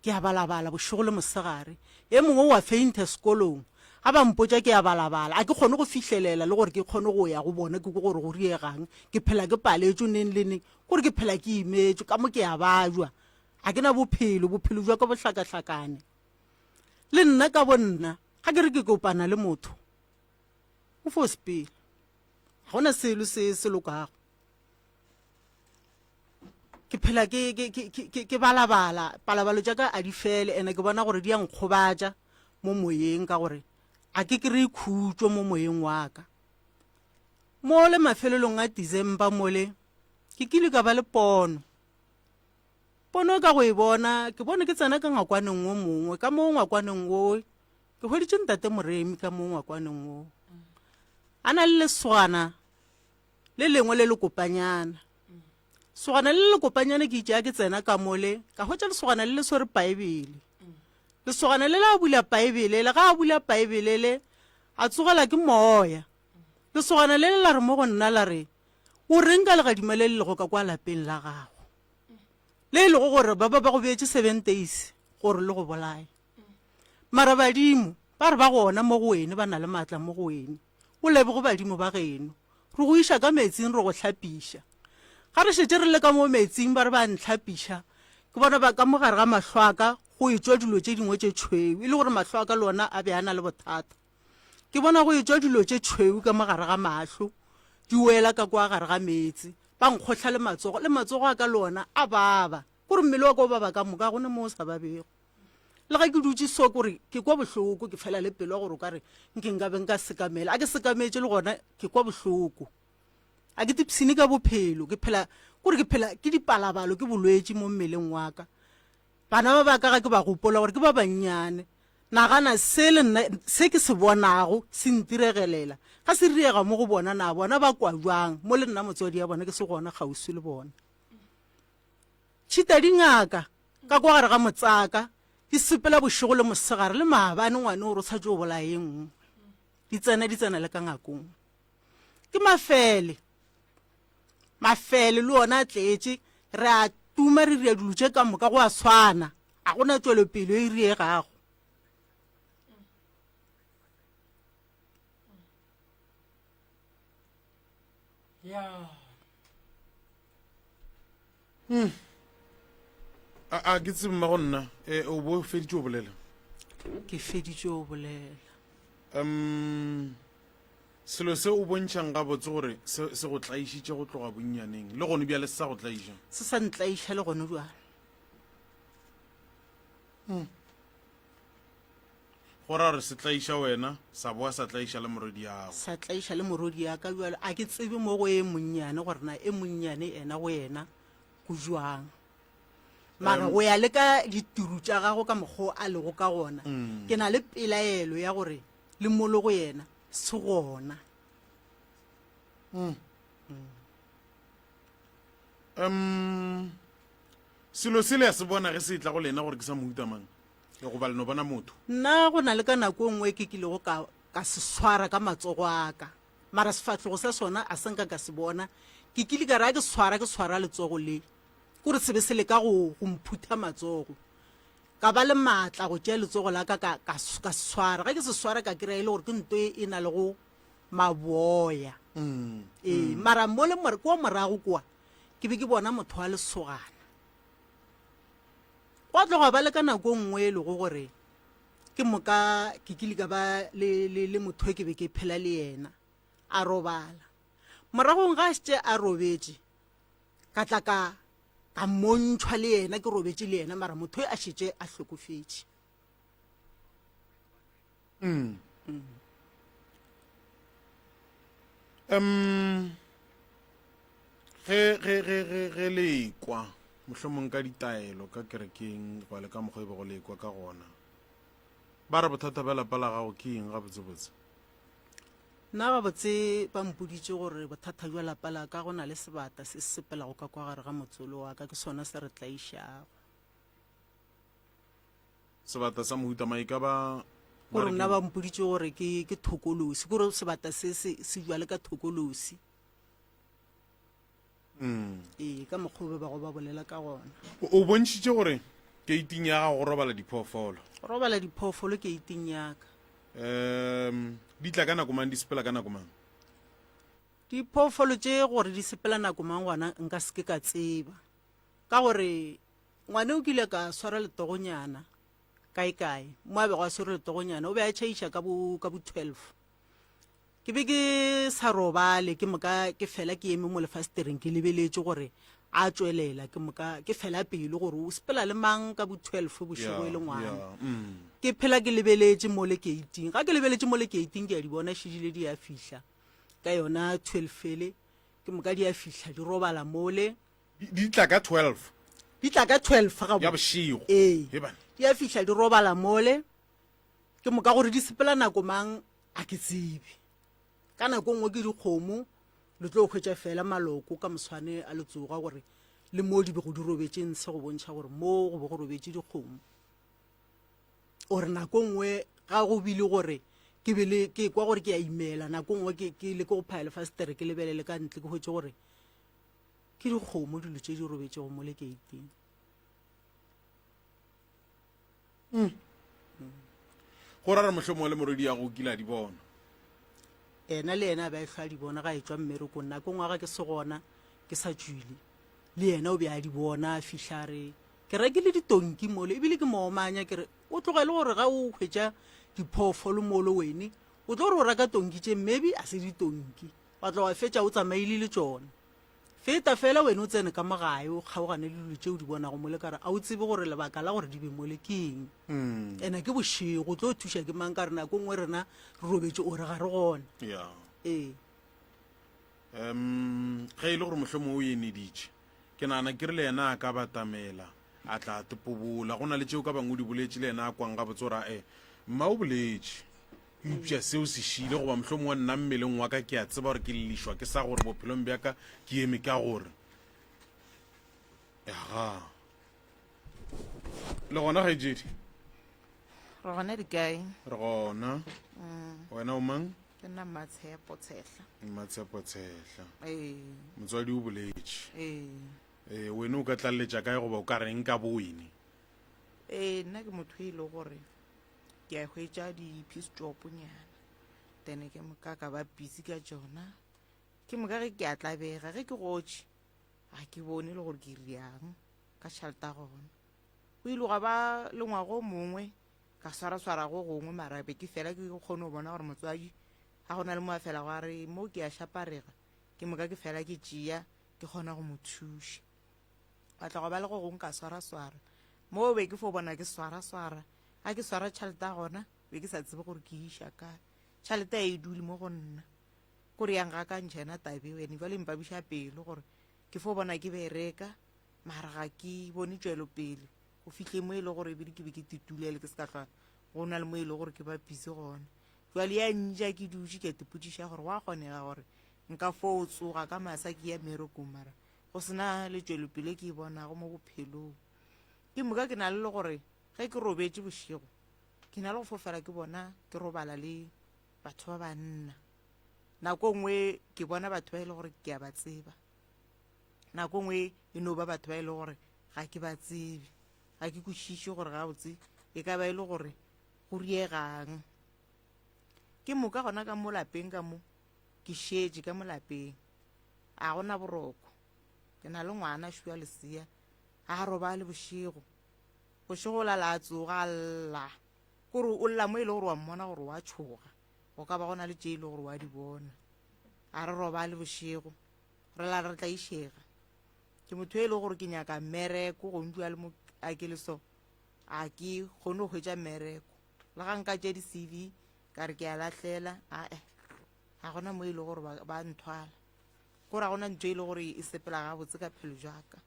ke a balabala bošego le mosegare e mongwe wa fainta sekolong ga ba mpotsa ke a balabala a ke kgone go fitlhelela le gore ke kgone go ya go bona ke gore go riegang ke phela ke paletso neng le neng gore ke phela ke imetso ka mo ke a bajwa ga ke na bophelo jwa ka bohlakahlakane le nna ka bonna ga ke re ke kopana le motho o fo sepele ga gona selo se lokago ke phela ke balabala palabalo jaaka a di fele ene ke bona gore di a nkgobatša mo moyeng ka gore a ke kry khutšo mo moyeng wa ka mo le mafelelong a December mole ke kile ka ba le pono ka go e bona ke bone ke tsena ka ngwakwaneng wo mongwe ka mo ngwakwaneng wo ke hweditše ntate Moremi ka mo ngwakwaneng wo a na le leswana le lengwe le le kopanyana lesogana le le kopanyana ke itša ke tsena ka mole ka hwetša lesogana le le swere paebele lesogana le la bula paebele le ga a bula paebele le a tsogela ke moya lesogana le le la re mo go nna la re o reng ka legadima le le go ka kwa lapeng la gago le le go gore ba go beetse 7 days gore le go bolaya mara badimo ba re ba gona mo go wene ba na le maatla mo go wene o lebe go badimo ba geno re go iša ka metsing re go hlapiša ga re šetse re le ka mo metsing ba re ba ntlhapiša ke bona ba ka mogare ga mahlwaka go etswa dilo tše dingwe tše tšhweu e le gore mahlwaka le ona a be a na le bothata ke bona go etswa dilo tše tšhweu ka mogare ga mahlo di wela ka kwa gare ga metsi ba nkgotlha le matsogo a ka le ona a baba gore mmele wa ka o baba ka moka gone mo o sa babego le ga ke dutse so kore ke kwa bohloko ke fela le pelo gore o ka re nke nkabe nka sekamela a ke sekametše le gona ke kwa bohloko a ke tipsine ka bophelo ke phela ke dipalabalo ke bolwetši mo mmeleng wa ka bana ba ba ka ga ke ba gopola gore ke ba bannyane nagana se ke se bonago se ntiregelela ga se riega mo go bona na bona ba kwa jwang mo le nna motswadi ya bona ke se gona gausi le bona tšhita dingaka ka kwa gare ga motsaka di sepela bošego le mosegare le maabane ngwane o rotsha jo bolaeng di tsena le ka ngakong ke mafele le ona a tletše re a tuma re ria dilo tše ka moka go a swana a gona tšwelopele e riegago a ke tsebe mma go nna o bo feditše o bolela ke feditše o bolela selo se o bontšhang ga botse gore se go tlaišitše go tloga bonnyaneng le gone bjale se sa go tlaiša se sa ntlaiša le gone jwale go ra gore se tlaiša wena sa boa sa tlaiša le morodi yago sa tlaiša le morodi ya ka jwale a ke tsebe mo go e monnyane gore na e monnyane ena go yena go jwang mara go ya le ka ditiro tša gago ka mokgwa a lego ka gona ke na le pelaelo ya gore le molo go yena se gona selo se le ya se bona ge se tla go lena gore ke sa mohutamang ke go ba leno bona motho nna go na le ka nako nngwe ke kilego ka se swara ka matsogo a ka mara sefatlhego sa sona a senka ka se bona ke kile ka ra ke swara letsogo le gore se be se le ka go mphutha matsogo ka ba le maatla go tšea letsogo la ka swara ga ke se swara ka kry-a e le gore ke nto e na le go maboya mara mo le kwa morago kwa ke be ke bona motho wa lesogana kwa tloga ba le ka nako nngwe e lego gore ke moka ke kile ka ba le motho ke be ke phela le yena a robala moragong ga se a robetse ka tla ka montšhwa le yena ke robetse le yena mara motho a šetse a hlokofetse ge lekwa mohlomong ka ditaelo ka kerekeng go le ka mokgwa e be go lekwa ka gona ba re bothata ba lapa la gago ke eng gabotsebotse? nna gabotse ba mpoditse gore bothata jwa lapa la ka go na le sebata se se sepelago ka kwa gare ga motsolo wa ka ke sona se re tlaišago sebata sa mohuta mai ka ba gore nna ba mpoditse gore ke thokolosi kore sebata se jwale ka thokolosi ee ka mokgwa ba go ba bolela ka gona o bontšhitše gore ke iting ya gago go robala diphoofolo robala diphoofolo ke iting yaka di tla ka nako mang di sepela ka nako mang? diphoofolo tše gore di sepela nako mang gona nka seke ka tseba ka gore ngwane o kile ka swara letogonyana kae mo a bego a swere letogonyana o be a tšhaiša ka bo 12 ke be ke sa robale ke moka ke fela ke eme mo lefasetereng ke lebeletse gore a tswelela ke fela pele gore o sepela le mang ka bo 12 bošego e le ngwana ke phela ke lebeletse mo le gate-ing ga ke lebeletse mo le gate-ing ke a di bona šedile di a fihla ka yona 12 fele ke moka di a fihla di robala mole di tla ka 12 di tla ka 12 ya bošego di a fihla di robala mole ke moka gore di sepela nako mang a ke tsebe ka nako nngwe ke dikgomo le tlo kgwetša fela maloko ka moswane a letsoga gore le mo di be go di robetse ntshe go bontšha gore mo go be go robetse dikgomo ore nako nngwe ga go bile gore ke kwa gore ke a imela nako nngwe ke le ke go phaya lefastere ke lebelele ka ntle ke hwetse gore ke dikgomo dilo tše di robetsego mo lekeiteng go rara mohlomong le moredi ya go kila di bona ena le ena ba e hlwa di bona ga e tswa mmerekong nako ngwa ga ke se gona ke sa tswile le yena o be a di bona fihlare ke rekile ditonki mole ebile ke moomanya ke re o tlogele gore ga o hwetša diphoofolo mole wene o tlo gore o reka tonki tše maybe a se ditonki wa tla wa fetša o tsamaile le tsona feta fela wena o tsene ka mogae o kgaogane le dilo tšeo di bonago mole kare a o tsebe gore lebaka la gore di be mole ke eng ena ke bošego o tlo o thuša ke mang ka re nako ngwe rena re robetse ore ga re gona ee ge e le gore mohlomong o eneditše ke nana ke re le yena a ka batamela a tla tepobola go na le tšeo ka bangwe di boletše le yena a kwang ga botse gore mma o boletše upša seo se šile goba mohlomong wa nna mmeleng wa ka ke a tseba gore ke lelišwa ke sa gore bophelong bjaka ke eme ka gore aga le gona gaetsedi re gona dikae re gona wena o mang ke nna Matshepo Tshehla Matshepo Tshehla motswadi o boletše wena o ka tlaletša kae goba o ka reng ka boene nna ke motho e le gore ke a hwetša di-piece jobonyana then ke moka ka ba busy ka tsona ke moka ge ke a tlabega ge ke gotše ga ke bone le gore ke riang ka tšhaleta gona go ile ga ba le ngwago mongwe ka swara go gongwe marabe ke fela ke kgone go bona gore motswadi ga go na le mo a fela go a re mo ke a šaparega ke moka ke fela ke tšea ke kgona go mo thuša ba tla go ba le go gongwe ka swara mo be ke fo bona ke swara ga ke swara tšhaleta gona be ke sa tsebe gore ke iša kae tšhaleta e dule mo go nna kore yang ga ka ntšhena tabe wene jale mpabiša pele gore ke fo bona ke bereka mara ga ke bone tšwelo pele go fihle mo e le gore ebile ke be ke titulele ke se ka tlhwana go na le mo e le gore ke ba busy gona jale ya ntša ke dutše ke tepodiša gore wa kgonega gore nka fo o tsoga ka masa ke ya mmerekong mara go sena le tšwelopele ke e bonago mo bophelong ke moka ke na le gore ge ke robetse bošego ke na le go fofela ke bona ke robala le batho ba banna nako nngwe ke bona batho ba e le gore ke a ba tseba nako nngwe e no ba batho ba e le gore ga ke ba tsebe ga ke kwešiše gore ga botse e ka ba e le gore go riegang ke moka gona ka mo lapeng ka mo ke šetše ka mo lapeng a gona boroko ke na le ngwana šua lesea a roba le bošego la la tsoga lla kore o lla mo e le gore wa mmona gore wa tšhoga go ka ba gona le tše e le gore wa di bona a re roba le bošego re la re tla išega ke motho e le gore ke nyaka mmereko go ntwa le mo a ke le so a ke kgone go hwetša mmereko le ga nka tša di-CV ka re ke a lahlela ga gona mo e le gore ba nthwala gore ga gona ntho e le gore e sepela ga botse ka phelo jaka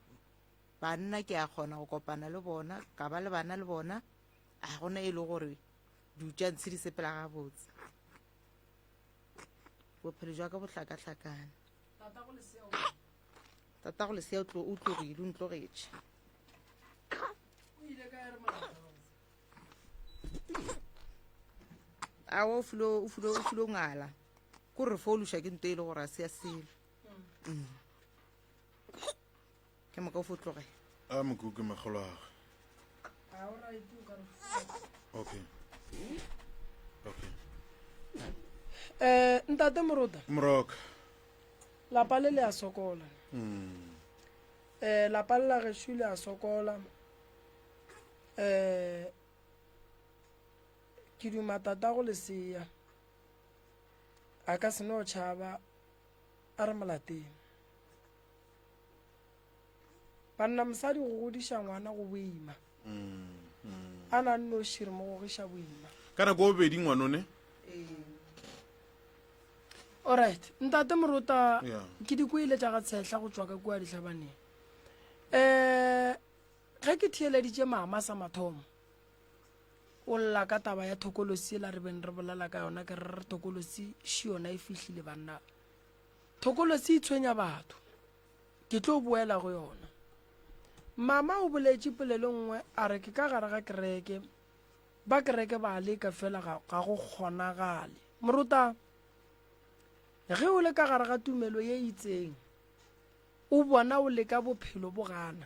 banna ke a kgona go kopana le bona ka ba le bana le bona ga gona e le gore diutšantse di sepela ga botse bophelo jaka bo hlakahlakane tata go lesea o tlogile o ntlogetše awa o file ngala kore fo o luša ke nto e le gore a se ya selo ke moka o fo tlogela a mokuku magolo age okay ntate Moruta moroka lapa le a sokola lapa le la gešo le a sokola ke duma tata go lesea a ka se no tšhaba a re molateng banna mosadi go godiša ngwana go boima a na nno šire mo go giša boima ka nako o bedi ngwanone alright ntate Moruta Yeah. ke di kwele tša ga tshehla go tšwa ka kua ditlhabaneng ge ke theeleditše mama sa mathomo o lla ka taba ya thokolosi la re beng re bolela ka yona ke re thokolosi še yona e fihlile banna thokolosi e tshwenya batho ke tlo boela go yona mama o boletše polelo nngwe a re ke ka gare ga kereke ba kereke ba leka fela ga go kgonagale Moruta ge o le ka gare ga tumelo ye itseng o bona o leka bophelo bo gana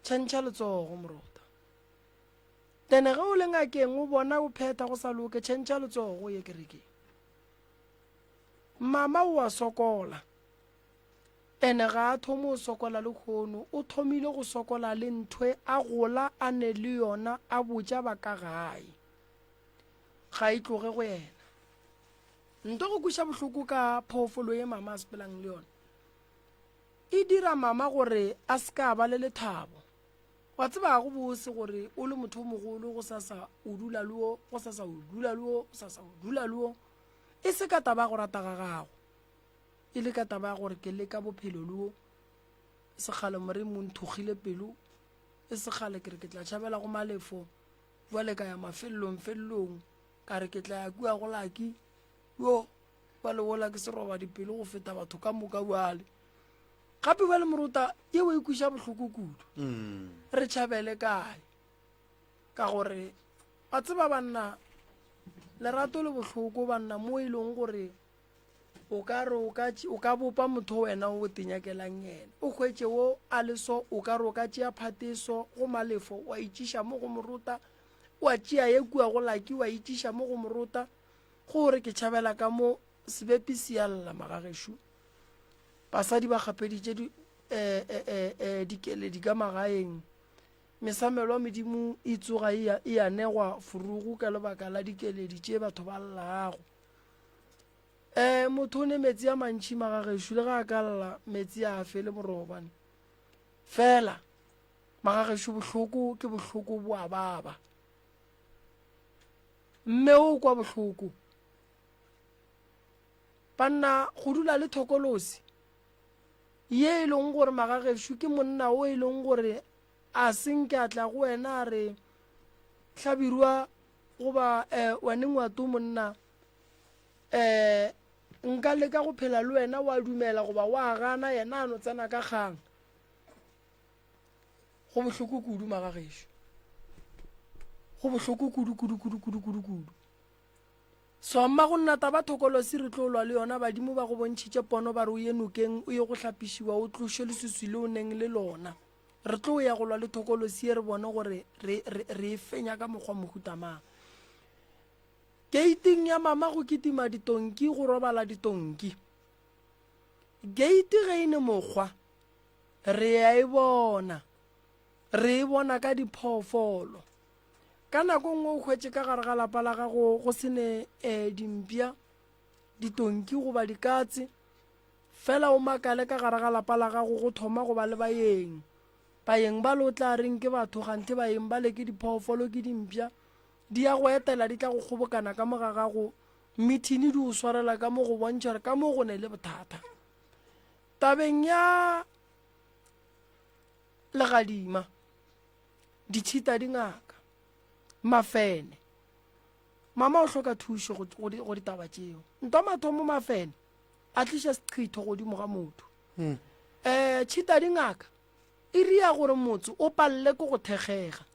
tšhentšha letsogo Moruta tene ge o le ngakeng o bona o pheta go sa loke tšhentšha letsogo ye kerekeng mama o a sokola ene ga a thomo o sokola le kgono o thomile go sokola le nthwe a gola a ne le yona a botša ba ka gae ga e tloge go yena nto go kuša bohloko ka phoofolo ye mama a sepelang le yona e dira mama gore a se ka ba le lethabo wa tseba go bose gore o le motho o mogolo go sasa o dula le o go sasa o dula le o sasa o dula le o e se ka taba go rata ga gago e le ka taba gore ke le ka bophelo le o se kgale more mo nthogile pelo e se kgale ke re ke tla tšhabela go malefo jwale ka ya mafelelong ka re ke tla ya kua go laki yo ba le wola ke seroba dipelo go feta batho ka moka bjale gape ba le Moruta ye o ikwiša bohloko kudu re tšhabele kae ka gore ba tseba banna lerato le bohloko banna mo e leng gore o ka re o ka bopa motho wena o tenyakelang yena o hwetše wo a le so o ka re o ka tšea phateso go malefo wa itšiša mo go Moruta wa tšea ye kua go laki wa itšiša mo go Moruta gore ke tšhabela ka mo sebepi se ya lla magagešo basadi ba gapeditše dikeledi ka magaeng mesamelo medimo e tsoga e a negwa furugu ka lebaka la dikeledi tše batho ba llago motho o ne metsi a mantši magagešo le ga a ka lla metsi a fele borobane fela magagešo bohloko ke bohloko bo a baba mme o kwa bohloko banna go dula le thokolosi ye e leng gore magagešo ke monna o e leng gore a senke a tla go wena a re hlabirwa goba wane ngwato monna nka leka go phela le wena wa dumela goba wa gana yena a no tsena ka kgang go bohloko kudu magagešo go bohloko kudu somma go nna taba thokolosi re tlo lwa le yona badimo ba go bontšhitše pono ba re o ye nokeng o ye go hlapišiwa o tloše leswiswi le o neng le lona re tlo ya go lwa le thokolosi ye re bone gore re e fenya ka mokgwa mohutamang geiting ya mama go kitima ditonki go robala ditonki geiti ge e ne mokgwa re a e bona ka diphoofolo ka nako nngwe o hwetše ka gare ga lapa la gago go sene dimpia ditonki goba dikatse fela o makale ka gare ga lapa la gago go thoma go ba le baeng ba le o tla reng ke batho gante baeng ba le ke diphoofolo ke dimpia di ya go etela di tla go kgobokana ka moga gago meeting di o swarela ka mo go bontšha gore ka mo go ne le bothata tabeng ya legadima ditšhita dingaka mafene mama o hloka thušo go ditaba tšeo nto mathomo mafene a tliša seqhitho godimo ga motho tšhita dingaka e ria gore motse o palele ko go thekgega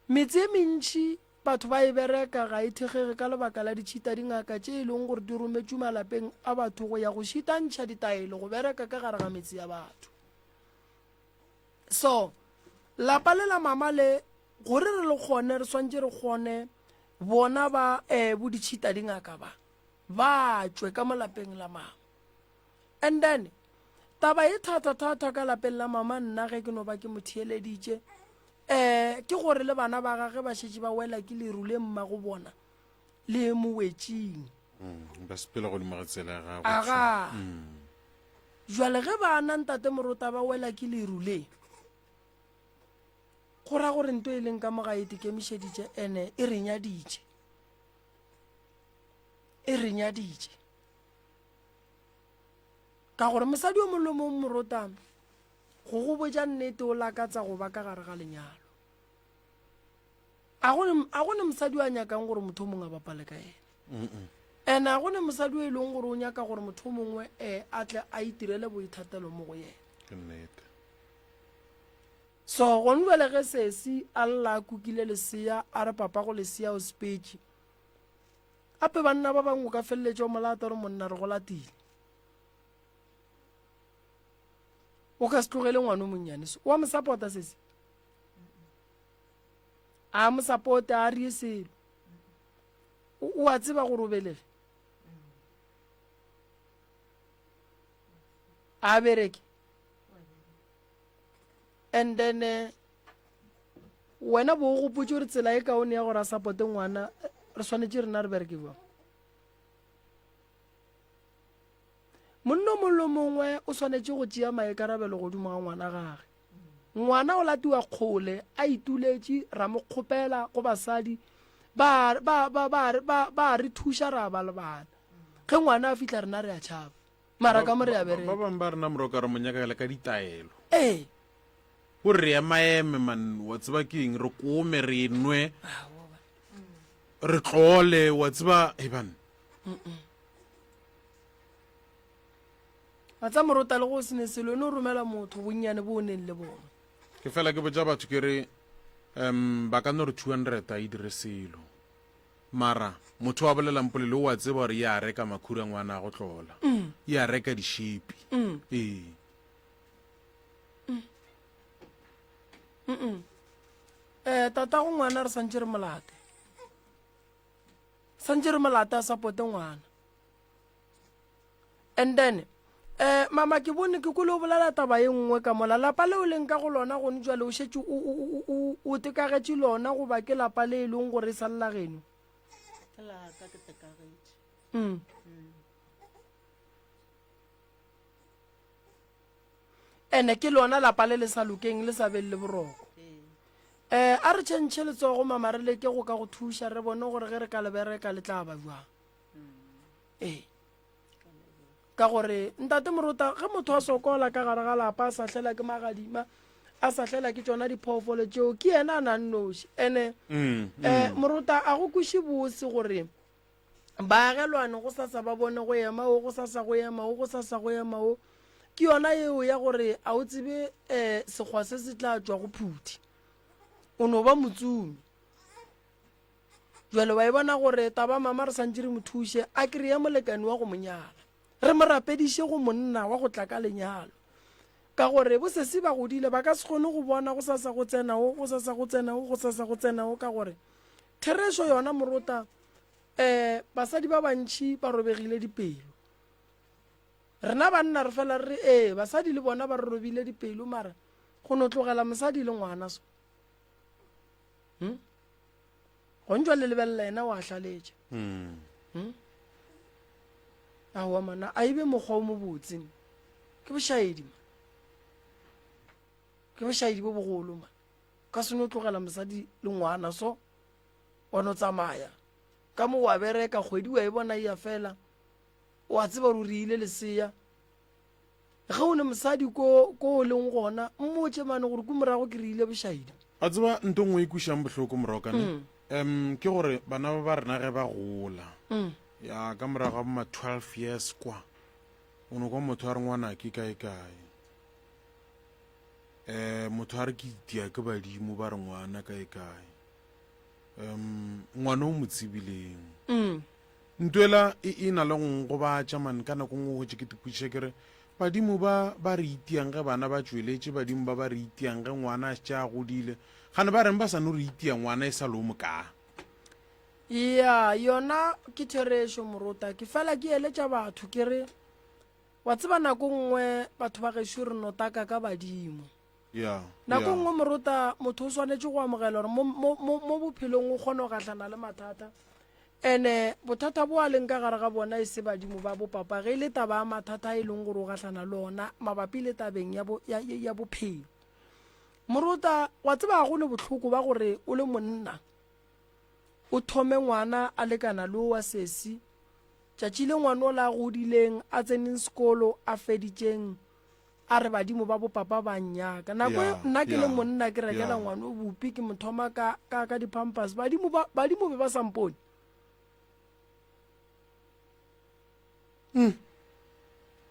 metse e mentši batho ba e bereka ga e thekgege ka lebaka la ditšhita dingaka tše e leng gore di rometšwe malapeng a batho go ya go šitantšha ditaelo go bereka ka gare ga metse ya batho so lapa le la mama le gore re le kgone re swantse re kgone bona ba bo ditšhita dingaka ba tšwe ka molapeng la mama and then taba e thata-thata ka lapeng la mama nna ge ke no ba ke motheeleditše ke gore le bana ba gage ba šetše ba wela ke leru le mma go bona le mowetšing ba sepela godimo ga tsela ya gago aga jwale ge bana ntate morota ba wela ke leru le go ra gore nto e leng ka moga e tekemišeditše ene e re nyaditše ka gore mosadi o molomo o morotang go go botša nnete o lakatsa go ba ka gare ga lenyalo a gone mosadi o a nyakang gore motho o mongwe a bapale ka ene and a gone mosadi o e leng gore o nyaka gore motho o mongwe a tle a itirele boithatelo mo go yena so gone jale ge sesi a lla a kukile lesea a re papa go lesea o sepetše gape banna ba bangwe ka feleletše o molata gore monna re go latile o ka se tlogele ngwane o monnyane wa mosapota sese a mosapote a rie selo o a tseba gore o belege a bereke and then wena bo o gopotse gore tsela e kaone ya gore a sapote ngwana re swanetše rena re bereke bjang monno mollo mongwe o swanetše go tšea maikarabelo godimo ga ngwana gage ngwana o latiwa kgole a ituletše ra mo kgopela go basadi ba re thuša ra ba le bana ge ngwana a fitlha rena re a tšhaba mara ka mo re a bereka ba bangwe ba rena moroka re monyakagela ka ditaelo ee gore re ya maeme man wa tseba ke eng re kome re nwe re tlole wa tseba eban a tsa morota le go sene selo ene o romela motho bonnyane bo o neng le bona ke fela ke botsa batho ke re ba ka no re 200 a idire selo mara motho wa bolelang polele o wa tseba gore ya reka makhura ngwana a go tlola ya reka dishepi tata go ngwana re santse re molate a sapote ngwana and then mama ke bone ke kole o bolela taba e nngwe ka mola lapa le o leng ka go lona gone jwale o šetse o tekagetše lona goba ke lapa le e leng gore e salela geno ene ke lona lapa le le sa lokeng le sa beng le boroko a re tšhentšhe letsogo mama re leke go ka go thuša re bone gore ge re ka lebereka le tla ba jwang ka gore ntate morota ge motho a sokola ka gare ga lapa a sa hlela ke magadima a sa hlela ke tsona diphoofolo tšeo ke ena a nannoši ene morota a go kuše bose gore baagelwane go sasa ba bone go ema o go sasa go ema o go sasa go ema o ke yona eo ya gore a o tsebe sekgwa se se tla tšwa go phuthi o no ba motsumi jwale wa e bona gore taba mama re santse re mo thuše a kry-a molekane wa go monyala re mo rapediše go monna wa go tla ka lenyalo ka gore bo sese ba godile ba ka se kgone go bona go sasa go tsenao go sasa go tsenao go sasa go tsenao ka gore therešo yona morota basadi ba bantšhi ba robegile dipelo rena banna re fela re basadi le bona ba re robile dipelo mara go no tlogela mosadi le ngwana so go ntšwa le lebelela ena o a hlaletše aowa mana a ebe mokgwa o mo botseng ke bošaedi bo bogolo ma ka seno tlogela mosadi le ngwana so wa no tsamaya ka mo wa bereka kgwedi wa e bona ya fela wa tseba gore re ile leseya ge o ne mosadi ko o leng gona mmotse mane gore ko morago ke re ile bošaidi a tseba nto ngwe e kušang bohloko morokane ke gore bana ba rena ge ba gola ya ka morago ga ma 12 years kwa o ne kwa motho a re ngwana ke kae motho a re ke itia ke badimo ba re ngwana kae ngwana o mo tsebileng ntuela e na le go batša mane ka nako ngwe go tse ke teputše kere badimo ba re itiang ge bana ba tsweletše badimo ba re itiang ge ngwana a tše a godile gane ba reng ba sa no re itia ngwana e sa le o mokaa ya yona ke therešo morota ke fela ke eletša batho ke re wa tseba nako nngwe batho ba gešo re notaka ka badimo nako nngwe morota motho o swanetše go amogela gore mo bophelong o kgone go gatlana le mathata ene bothata bo a leng ka gare ga bona e se badimo ba bopapa ge e le taba ya mathata e leng gore o gatlana le ona mabapi le tabeng ya bophelo morota wa tseba go le botlhoko ba gore o le monna o thome ngwana a lekana le wa sesi tšatši le ngwana o la godileng a tseneng sekolo a feditšeng a re badimo ba bopapa ba nnyaka nako nna ke le monna ke rekela ngwana o bopi ke mothoma ka di-pampers badimo be ba sampone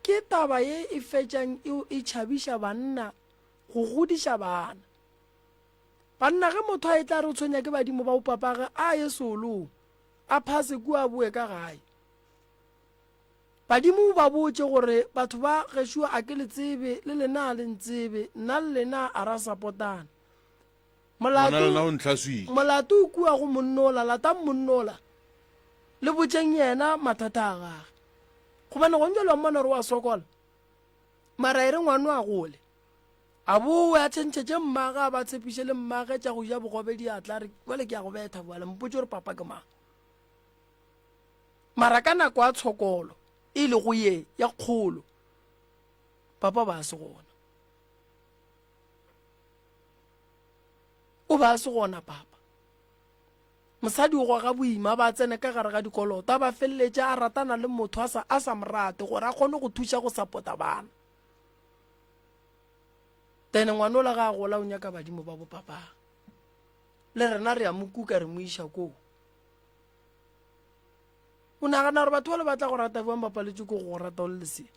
ke taba ye e fetšang e tšhabiša banna go godiša bana ge motho a e tla re o tshwenya ke badimo ba bopapage a ye solong a phase kua boe ka gae badimo ba botse gore batho ba gešo a ke le tsebe le lena a le ntsebe nna le lena a ra sapotana molato o kua go monnola latang monnola le botseng yena mathata a gage gobane go ntse le wa mmona gore wa sokola mara e re ngwano a gole a bowe a tšhentšhetše mmage a ba tshepiše le mmage tša go ja bogobe di atla re wale ke ya go betha boala mpotse gore papa ke mang mara ka nako a tshokolo e le go ye ya kgolo papa ba se gona o ba se gona papa mosadi o goga boima ba tsene ka gare ga dikoloto a ba feleletše a ratana le motho a sa morate gore a kgone go thuša go sapota bana tene ngwana o la ga a gola o nyaka badimo ba bopapa le rena re ya mokuka re mo iša koo o nagana gore batho ba le batla go rata buang bapaletše ko go rata o le lesea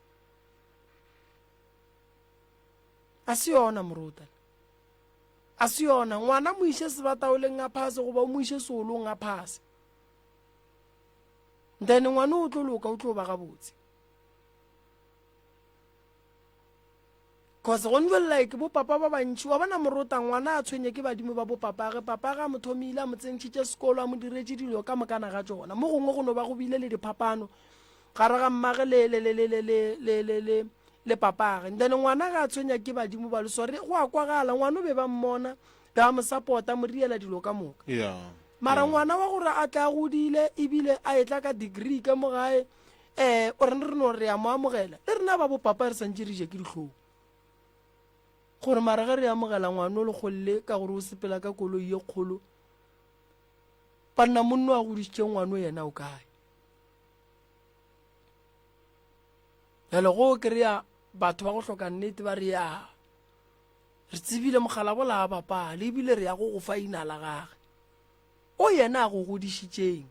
a se yona morutana a se yona ngwana mo iše sebataoleng a phase goba o mo iše seolong a phase then ngwana o tlo loka o tlo ba gabotse cause go nwelela ke bopapa ba bantši wa bona morota ngwana a tshwenye ke badimo ba bopapage papa ga mothomile a mo tsentšhitše sekolo a mo diretše dilo ka mokana ga tsona mo gongwe go no ba go bile le diphapano gare ga mmage le papage then ngwana ga a tshwenya ke badimo ba lesore go a kwagala ngwana o be ba mmona ba mo support-a mo riela dilo ka moka mara ngwana wa gore a tla godile ebile a etla ka degree ka mo gae o re no re ya mo amogela le rena ba bopapa re santše re je ke ditlhong gore mara ge re amogela ngwana o le golle ka gore o sepela ka koloi ye kgolo panna monno a godisitše ngwana o yena o kae jale go kry-a batho ba go hloka nnete ba re ya re tsebile mogala bola a bapale ebile re ya go fa ina la gage o yena a go godišitšeng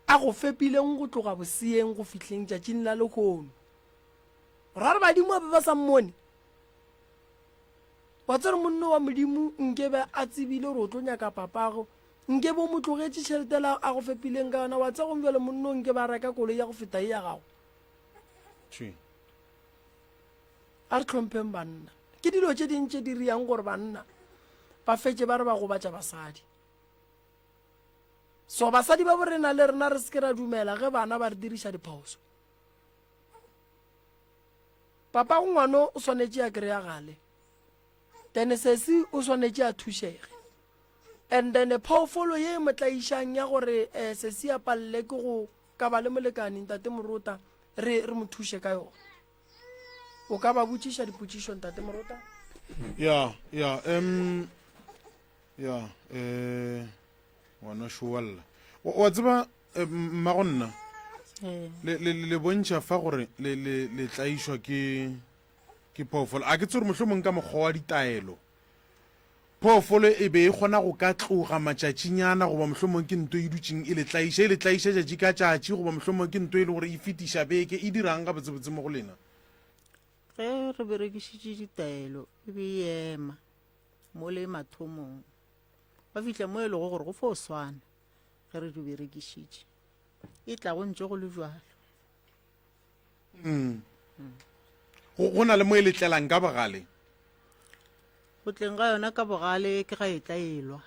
a go fepileng go tloga boseeng go fihleng tšatšing la lekgono ra re badimo ba ba sa mmone wa tsere monno wa modimo nkebe a tsebile gore o tlo nyaka papago nkebe o mo tlogetše tšheletela a go fepileng ka yona wa tse gomjale monno nke ba reka koloi ya go feta e ya gago a re tlhompheng banna ke dilo tše dintše di riang gore banna ba fetse ba re ba gobatša basadi so basadi ba borena le rena re se ke ra dumela ge bana ba re diriša diphoso papa go ngwano o swanetše a kry-a gale then sesi o swanetše a thušege and then phoofolo ye motlaišang ya gore sesi a palele ke go ka ba le molekane ntate morota re mo thuše ka yona o ka ba botšiša dipotšišo ntate morota wana šoalla wa tseba mmagonna le bontšha fa gore le tlaišwa ke phoofolo a ke tse gore mohlomong ka mokgwa wa ditaelo phoofolo e be e kgona go ka tloga matšatšinyana goba mohlomong ke nto e dutšeng e le tlaiša tšatši ka tšatši goba mohlomong ke nto e le gore e fetiša beke e dirang ga botsebotse mo go lena ge re berekišitše ditaelo e be e ema mo le mathomong ba fitlha mo e lego gore go fo o swana ge re di berekišitše e tla go ntse go le jalo go na le mo e letlelang ka bogale go tleng ga yona ka bogale ke ga e tla elwa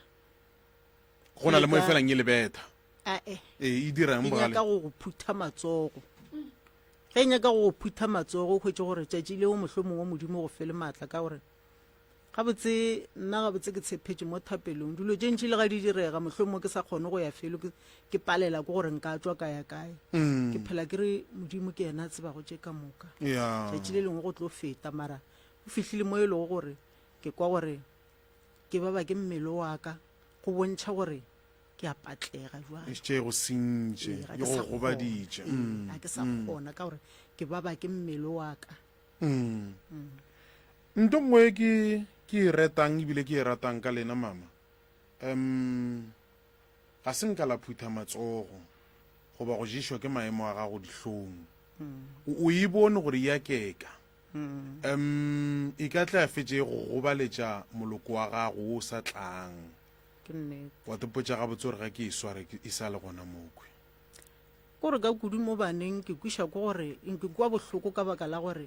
go na le mo e felang e lebetha ae e dirang e bogale nyaka go phutha matsogo ge e nyaka go phutha matsogo o kgwetse gore tšatši leo mohlomong wa modimo go fele maatla ka gore gabotse nna gabotse ke tshephetše mo thapelong dilo tše ntši le ga di direga mohlomong ke sa kgone go ya felo ke palela ke gore nka tswa kaya kae ke phela ke re modimo ke yena a tsebago tše ka moka tšatši le lengwe go tlo feta mara o fihlile mo e lego gore ke kwa gore ke baba ke mmele wa ka go bontšha gore ke a patlega tše go sentše e go gobaditše ga ke sa kgona ka gore ke baba ke mmele wa ka nto ngwe ke e retang ebile ke e ratang ka lena mama ga se nka la phutha matsogo goba go ješwa ke maemo a gago dihlong o e bone gore ya keka e ka tla fetse go gobaletša moloko wa gago o sa tlang wa tepotša gabotse gore ga ke e sware e sa le gona mokwe kore ka kudu mo baneng ke kwiša ko gore nke kwa bohloko ka baka la gore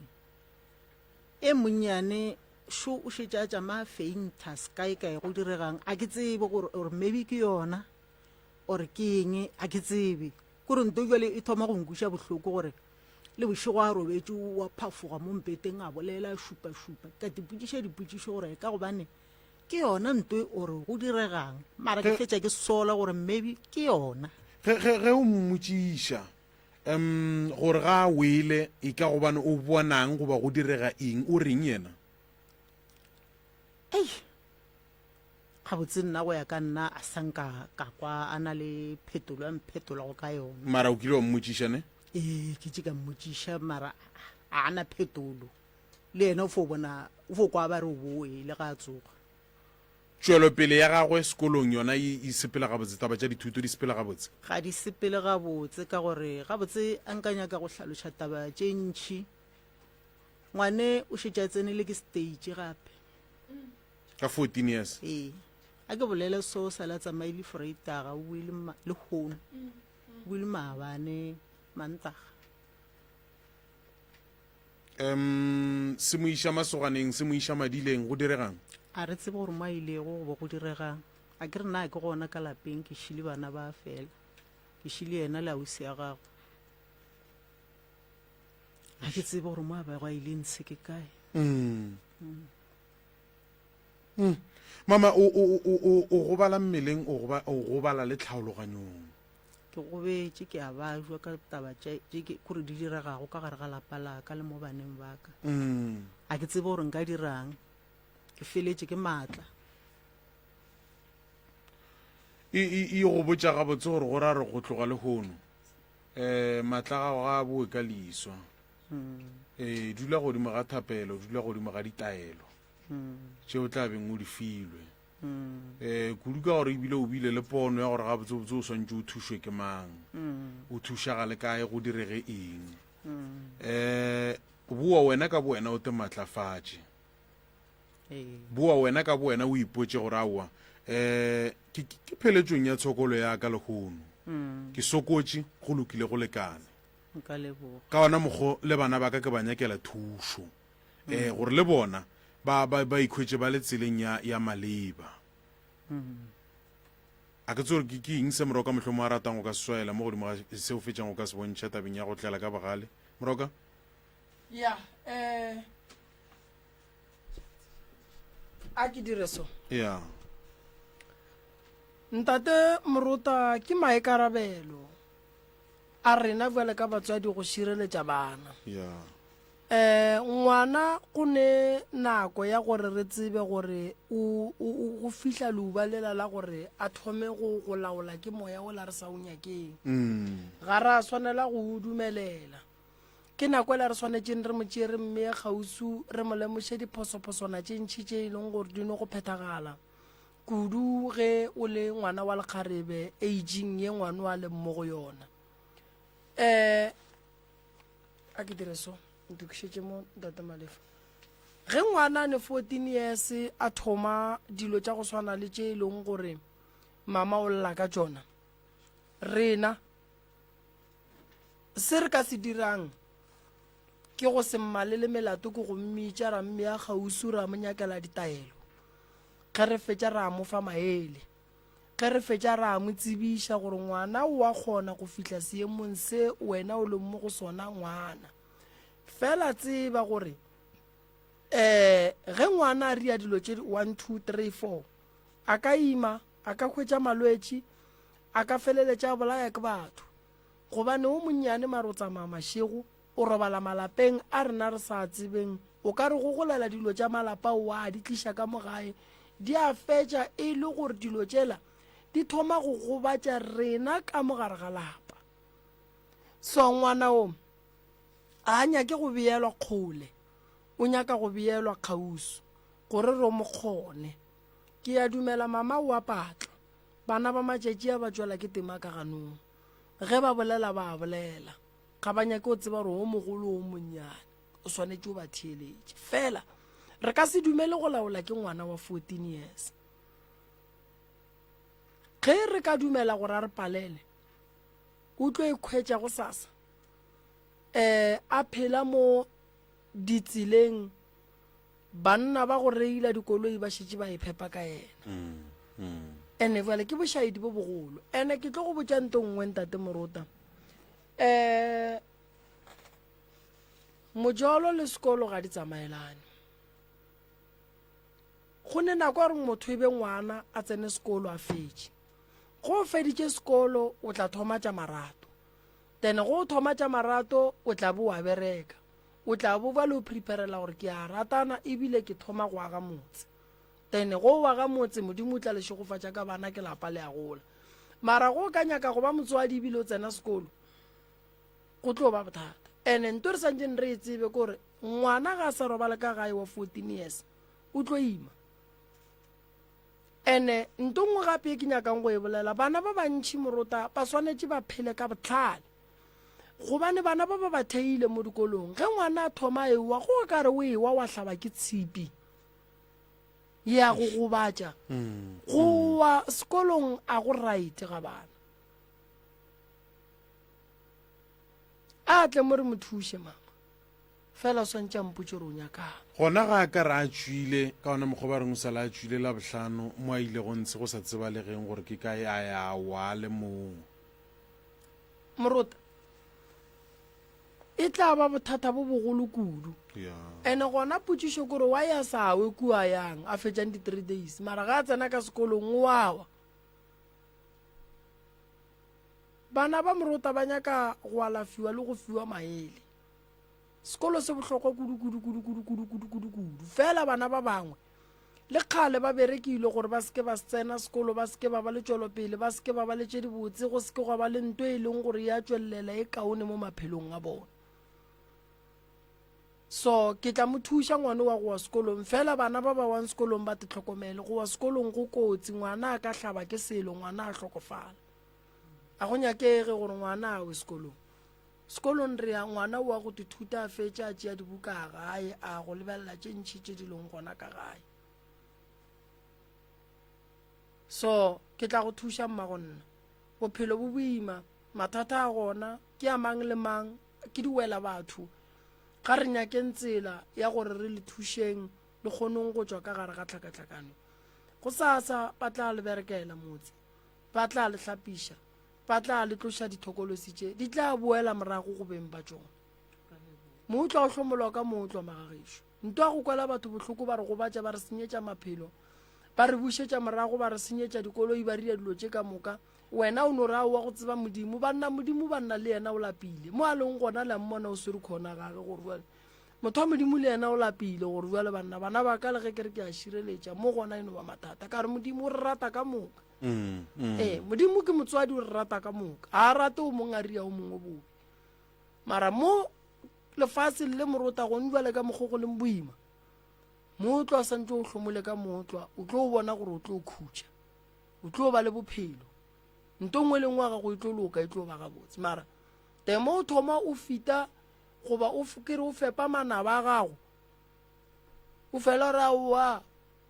e monnyane šo o šetša tšama feinta sky kae go diregang a ke tsebe gore maybe ke yona ore ke eng a ke tsebe kore nto jale e thoma go nkwiša bohloko gore le bošego a robetse wa phafoga mo mpeteng a bolela šupa-šupa ka dipotsiša dipotsišo gore ka gobane ke yona nto ore go diregang mara ke fetša ke sola gore maybe ke yona ge o mmotšiša gore ga a wele e ka gobane o bonang goba go direga eng o reng yena gabotse nna go ya ka nna a sanka ka kwa a na le phetolo a mphetolago ka yona mara o kile wa mmotšišane ke tse ka mmotšiša mara a na phetolo le yena o fo kwa ba re o boe le ga a tsoga tšwelopele ya gagwe sekolong yona e sepela gabotse taba tša dithuto di sepela gabotse ga di sepele gabotse ka gore gabotse a nkanyaka go hlaloša taba tše ntšhi ngwane o šetša tsenele ke stage gape ka 14 years a ke bolele so sa la tsamaile freitaga o buile le kgono o buile maabane mantaga se mo iša masoganeng se mo iša madileng go diregang a re tsebe gore mo a ilego goba go diregang a ke re na ke gona ka lapeng ke šile bana ba fela ke šile yena le ausi ya gago a ke tsebe gore mo a bago a ile ntshe ke kae mama o gobala mmeleng o gobala le tlhaologanyong ke gobetse ke a bajwa ka taba tše kore di diregago ka gare ga lapa laka le mo baneng ba ka a ke tsebe gore nka dirang ke feletše ke maatla e go botša gabotse gore go ra re go tloga le kgono maatla gago ga a boe ka leiswa dula godimo ga thapelo dula godimo ga ditaelo tšeo tla beng o di filwe kudu ka gore ebile o bile le pono ya gore gabotsebotse o swantse o thušwe ke mang o thušaga le kae go direge eng boa wena ka bowena o te maatlafatše boa wena ka bowena o ipotše gore aowa ke pheletsong ya tshokolo ya ka lekgono ke sokotše go lokile go lekane ka ona mokgo le bana ba ka ke ba nyakela thušo gore le bona ba ikhwetse ba le tseleng ya maleba a ke tsore ke eng se moroka mohlomong a ratang go ka seswaela mo godimo ga se o fetšang go ka se bontšha tabeng ya go tlela ka bagale moroka a ke dire so ntate moruta ke maikarabelo a rena bjale ka batswadi go šireletša bana ngwana go ne nako ya gore re tsebe gore go go fihla leubalela la gore a thome go laola ke moya o la re sa o nyakeng ga re a tshwanela go o dumelela ke nako e la re tshwanetseng re mo tšere mme ya kgausu re mo lemoše diphosophosona tše ntšhi tše e leng gore di no go phethagala kudu ge o le ngwana wa lekgarebe aging ye ngwana wa le mo go yona a ke dire so ntukišetše mo ntate Malefa ge ngwana ne 14 years a thoma dilo tša go swana le tše e leng gore mama o lla ka tšona rena se re ka se dirang ke go se mmale le melato ke go mmitša ra mme ya kgausu ra mo nyakela ditaelo ge re fetša ra mo fa maele ge re fetša ra mo tsebiša gore ngwana o a kgona go fihla seemong se wena o leng mo go sona ngwana fela tseba gore ge ngwana a ria dilo tše 1 2 3 4 a ka ima a ka hwetša malwetši a ka feleletša bolaya ke batho gobane o monnyane mare o tsamaya mašego o robala malapeng a rena re sa tsebeng o ka re go golela dilo tša malapa wa di tliša ka mogae di a fetša e le gore dilo tšela di thoma go gobatša rena ka mogare ga lapa so ngwana o a nyake go beelwa kgole o nyaka go beelwa kgausu gore re mo kgone ke ya dumela mama o a patla bana ba matšatši a ba tšwela ke tema ka ganong ge ba bolela ba bolela ga ba nyake o tseba gore o mogolo o monnyane o swanetše o ba theeletše fela re ka se dumele go laola ke ngwana wa 14 years ge re ka dumela gore a re palele o tlo ikhwetša go sasa a phela mo ditseleng banna ba go reila dikoloi ba šetše ba iphepa ka yena ene vale ke bošaedi bo bogolo ene ke tlo go botša nto nngwe ntate Morota mojolo le sekolo ga di tsamaelane go ne nako gore motho e be ngwana a tsene sekolo a fetše go feditše sekolo o tla thoma tša marato then go thoma tša marato o tla bo wa bereka o tla bo ba le o preparela gore ke a ratana ebile ke thoma go aga motse then go aga motse modimo o tla le šegofatša ka bana ke lapa le a gola mara go ka nyaka go ba motswadi ebile o tsena sekolo go tlo ba bothata ene nto re santseng re e tsebe kore ngwana ga a sa robale ka gae wa 14 years o tlo ima ene nto ngwe gape ke nyakang go e bolela bana ba bantšhi Morota ba swanetše ba phele ka botlhale gobane bana ba ba theile mo dikolong ge ngwana a thoma ewa go ka re o ewa wa hlaba ke tshipi ya go gobatša go wa sekolong a go right ga bana a tle mo re mo thuše mama fela swantša mpotše re o nyakang gona ga a ka re a tšwile ka ona mokgwa ba reng o sala a tšwile la bohlano mo a ile go ntshe go sa tsebalegeng gore ke kae a ya wa le moo Morota e tla ba bothata bo bogolo kudu ene gona potšišo kore wa ya sawe kua yang a fetšang di 3 days mara ga a tsena ka sekolong wawa bana ba Morota ba nyaka go alafiwa le go fiwa maele sekolo se bohlokwa kudu fela bana ba bangwe le kgale ba berekile gore ba seke ba tsena sekolo ba seke ba ba le tšwelopele ba seke ba ba le tše dibotse go seke go ba le nto e leng gore ya tšwelela e kaone mo maphelong a bona so ke tla mo thuša ngwane wa go wa sekolong fela bana ba ba wang sekolong ba te tlhokomele go wa sekolong go kotsi ngwana a ka hlaba ke selo ngwana a hlokofala a go nyakege gore ngwana a we sekolong re ya ngwana wa go dithuta a fetša a tšea dibuka a gae a go lebelela tše ntšhi tše di leng gona ka gae so ke tla go thuša mmagonna bophelo bo boima mathata a gona ke a mang le mang ke di wela batho ga re nyakeng tsela ya gore re le thušeng le kgonong go tšwa ka gare ga tlhakatlhakano go sasa ba tla le berekela motse ba tla le hlapiša ba tla le tloša dithokolosi tše di tla boela morago go beng ba tšona mo o tla o hlomolwa ka mo o tlo magagešo nto a go kwela batho bohloko ba re go batša ba re senyetša maphelo ba re bušetša morago ba re senyetša dikoloi ba ria dilo tše ka moka wena o no ra wa go tseba modimo banna le yena o lapile mo a leng gona la mmona o swere khona gage gore motho wa modimo le ena o lapile gore jale bana ba ka le ge ke re ke a šireletša mo gona eno ba mathata ka re modimo o re rata ka moka modimo ke motswadi o re rata ka moka a rate o mongwe a ria o mongwe bobe mara mo lefatsheng le morota gone jale ka mokgogo leng boima motlwa santse o hlomole ka motlwa o tlo o bona gore o tlo o khutša o tlo ba le bophelo nto ngwe le ngwe ga go itlo loka itlo ba gabotse mara temo o thoma o fita goba o kere o fepa manaba a gago o fela re aowa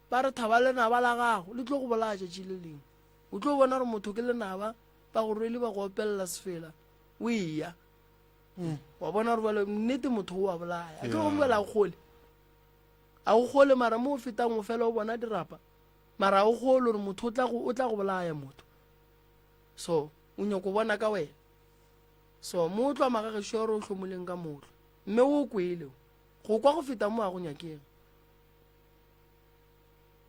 ba re thaba lenaba la gago le tlo go bolaya tšatši le lengwe o tlo bona gore motho ke lenaba ba go rwele ba go opelela sefela o eya wa bona gore bale nnete motho o a bolaya a ke go mbela kgole a go gole mara mo o fetang o fela o bona dirapa mara o gole gore motho o tla go bolaya motho so o nyako bona ka wena so mo o tlwa magagešo gore o hlomoleng ka motlho mme o kwele go kwa go feta mo a go nyakeng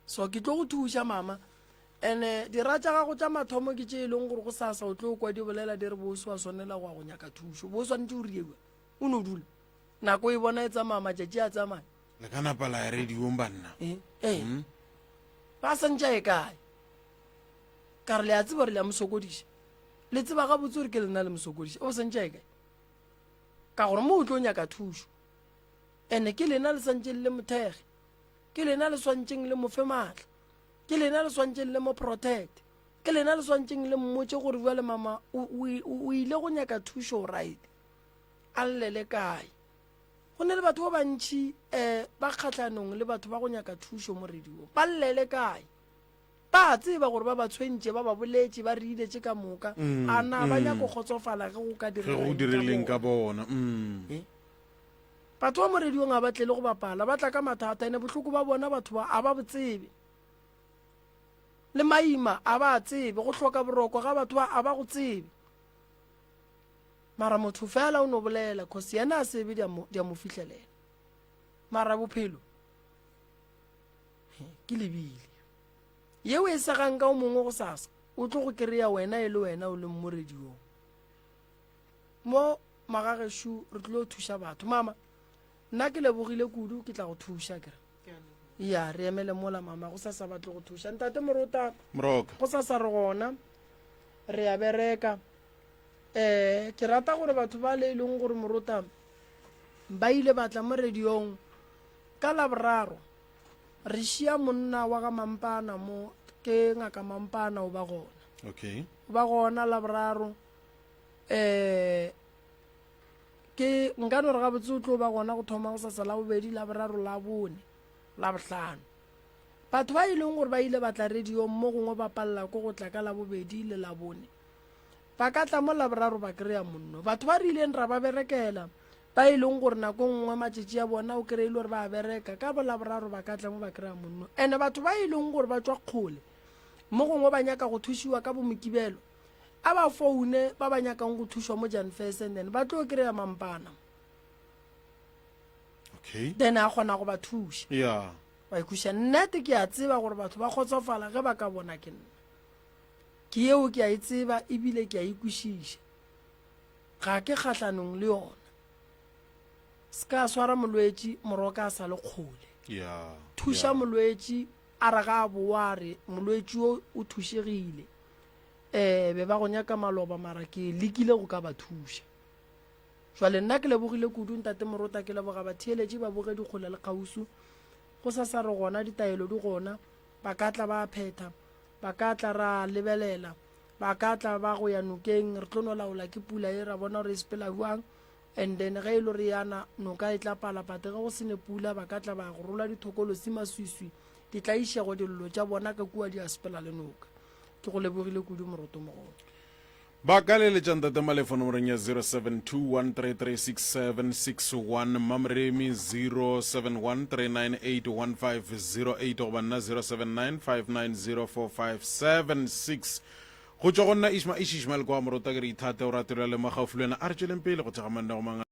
so ke tlo go thuša mama and dira tša gago tša mathomo ke tše e leng gore go sasa o tlo kwa di bolela di re boso wa swanela go a go nyaka thušo bo swanetse o riewa o no dula nako e bona e tsamaya matšatši a tsamaya le ka napala ya radiong banna ba santša e kae ka re le a tseba re le a mosokodiša le tseba gabotse gore ke lena le mosokodiša o santša e kae ka gore mo o tlo nyaka thušo ande ke lena le santše le mothege ke lena le swantšeng le mofe maatla ke lena le swantšeng le mo protect ke lena le swantšeng le mmotse gore jale mama o ile go nyaka thušo right a llele kae go ne le batho ba bantšhi ba kgatlhanong le batho ba go nyaka thušo mo radiong ba llele kae ba tseba gore ba ba tshwentše ba ba boletše ba riiletše ka moka a na ba nyako kgotsofala ge go ka dirileng ka bona batho ba mo radiong a ba tle le go bapala ba tla ka mathata ene bohloko ba bona batho ba a ba botsebe le maima a ba tsebe go hloka boroko ga batho ba a ba go tsebe mara motho fela o no bolela cause yena a sebe di a mo fitlhelela mara bophelo ke lebile yeo e segang ka o mongwe go sasa o tlo go kry-a wena e le wena o leng mo radiong mo magagešo re tlile go thuša batho mama nna ke lebogile kudu ke tla go thuša kere ya re emele mola mama go sa batle go thuša ntate morota go sa re gona re ya bereka ke rata gore batho ba le leng gore morota ba ile batla mo radiong ka laboraro re šia monna wa ga mampana mo ke ngaka mampana o ba gona okay o ba gona laboraro ke nka no re ga botse o tlo ba gona go thoma go sa la bobedi laboraro la bone la bohlano batho ba ile gore ba ile batla radio mo gongwe ba palla go go tla ka la bobedi le la bone ba ka tla mo laboraro ba kry-a monno batho ba rileng ra ba berekela ba ile gore nako nngwe matšatši ya bona o kry-ile gore ba bereka ka bo laboraro ba ka tla mo ba kry-a monno and batho ba ile gore ba tswa kgole mo gongwe ba nyaka go thušiwa ka bomokibelo a ba foune ba ba nyakang go thušwa mo Jan First and then ba tlo kry-a mampana okay then a kgona go ba thuša yeah ba ikuša nnete ke a tseba gore batho ba kgotsofala ge ba ka bona ke nna ke yeo ke a e tseba ebile ke a ikušiša ga ke kgatlhanong le yona se ka swara molwetši moroka a sa le kgole yeah thuša molwetši a re ga a boa re molwetši o thušegile be ba go nyaka maloba mara ke lekile go ka ba thuša jwale nna ke lebogile kudu ntate morota ke leboga batheeletše ba boge dikgole le kgausu go sa re gona ditaelo di gona ba ka tla ba phetha ba ka tla ra lebelela ba ka tla ba go ya nokeng re tlo no laola ke pula e ra bona gore e sepela jwang and then ge e le re yana noka e tla palapate ge go sene pula ba ka tla ba go rola dithokolosi maswiswi di tla išego dillo tša bona ka kua di a sepela le noka ke go lebogile kudu moroto mogolo ba ka leletša ntate malefo nomoreng ya 0721336761 mamremi 0713981508 goba nna 0795904576 go tšwa go nna ismael kwa morota ke re ithate o ratelwa le magaufulwena a re tšweleng pele go thega manna go manga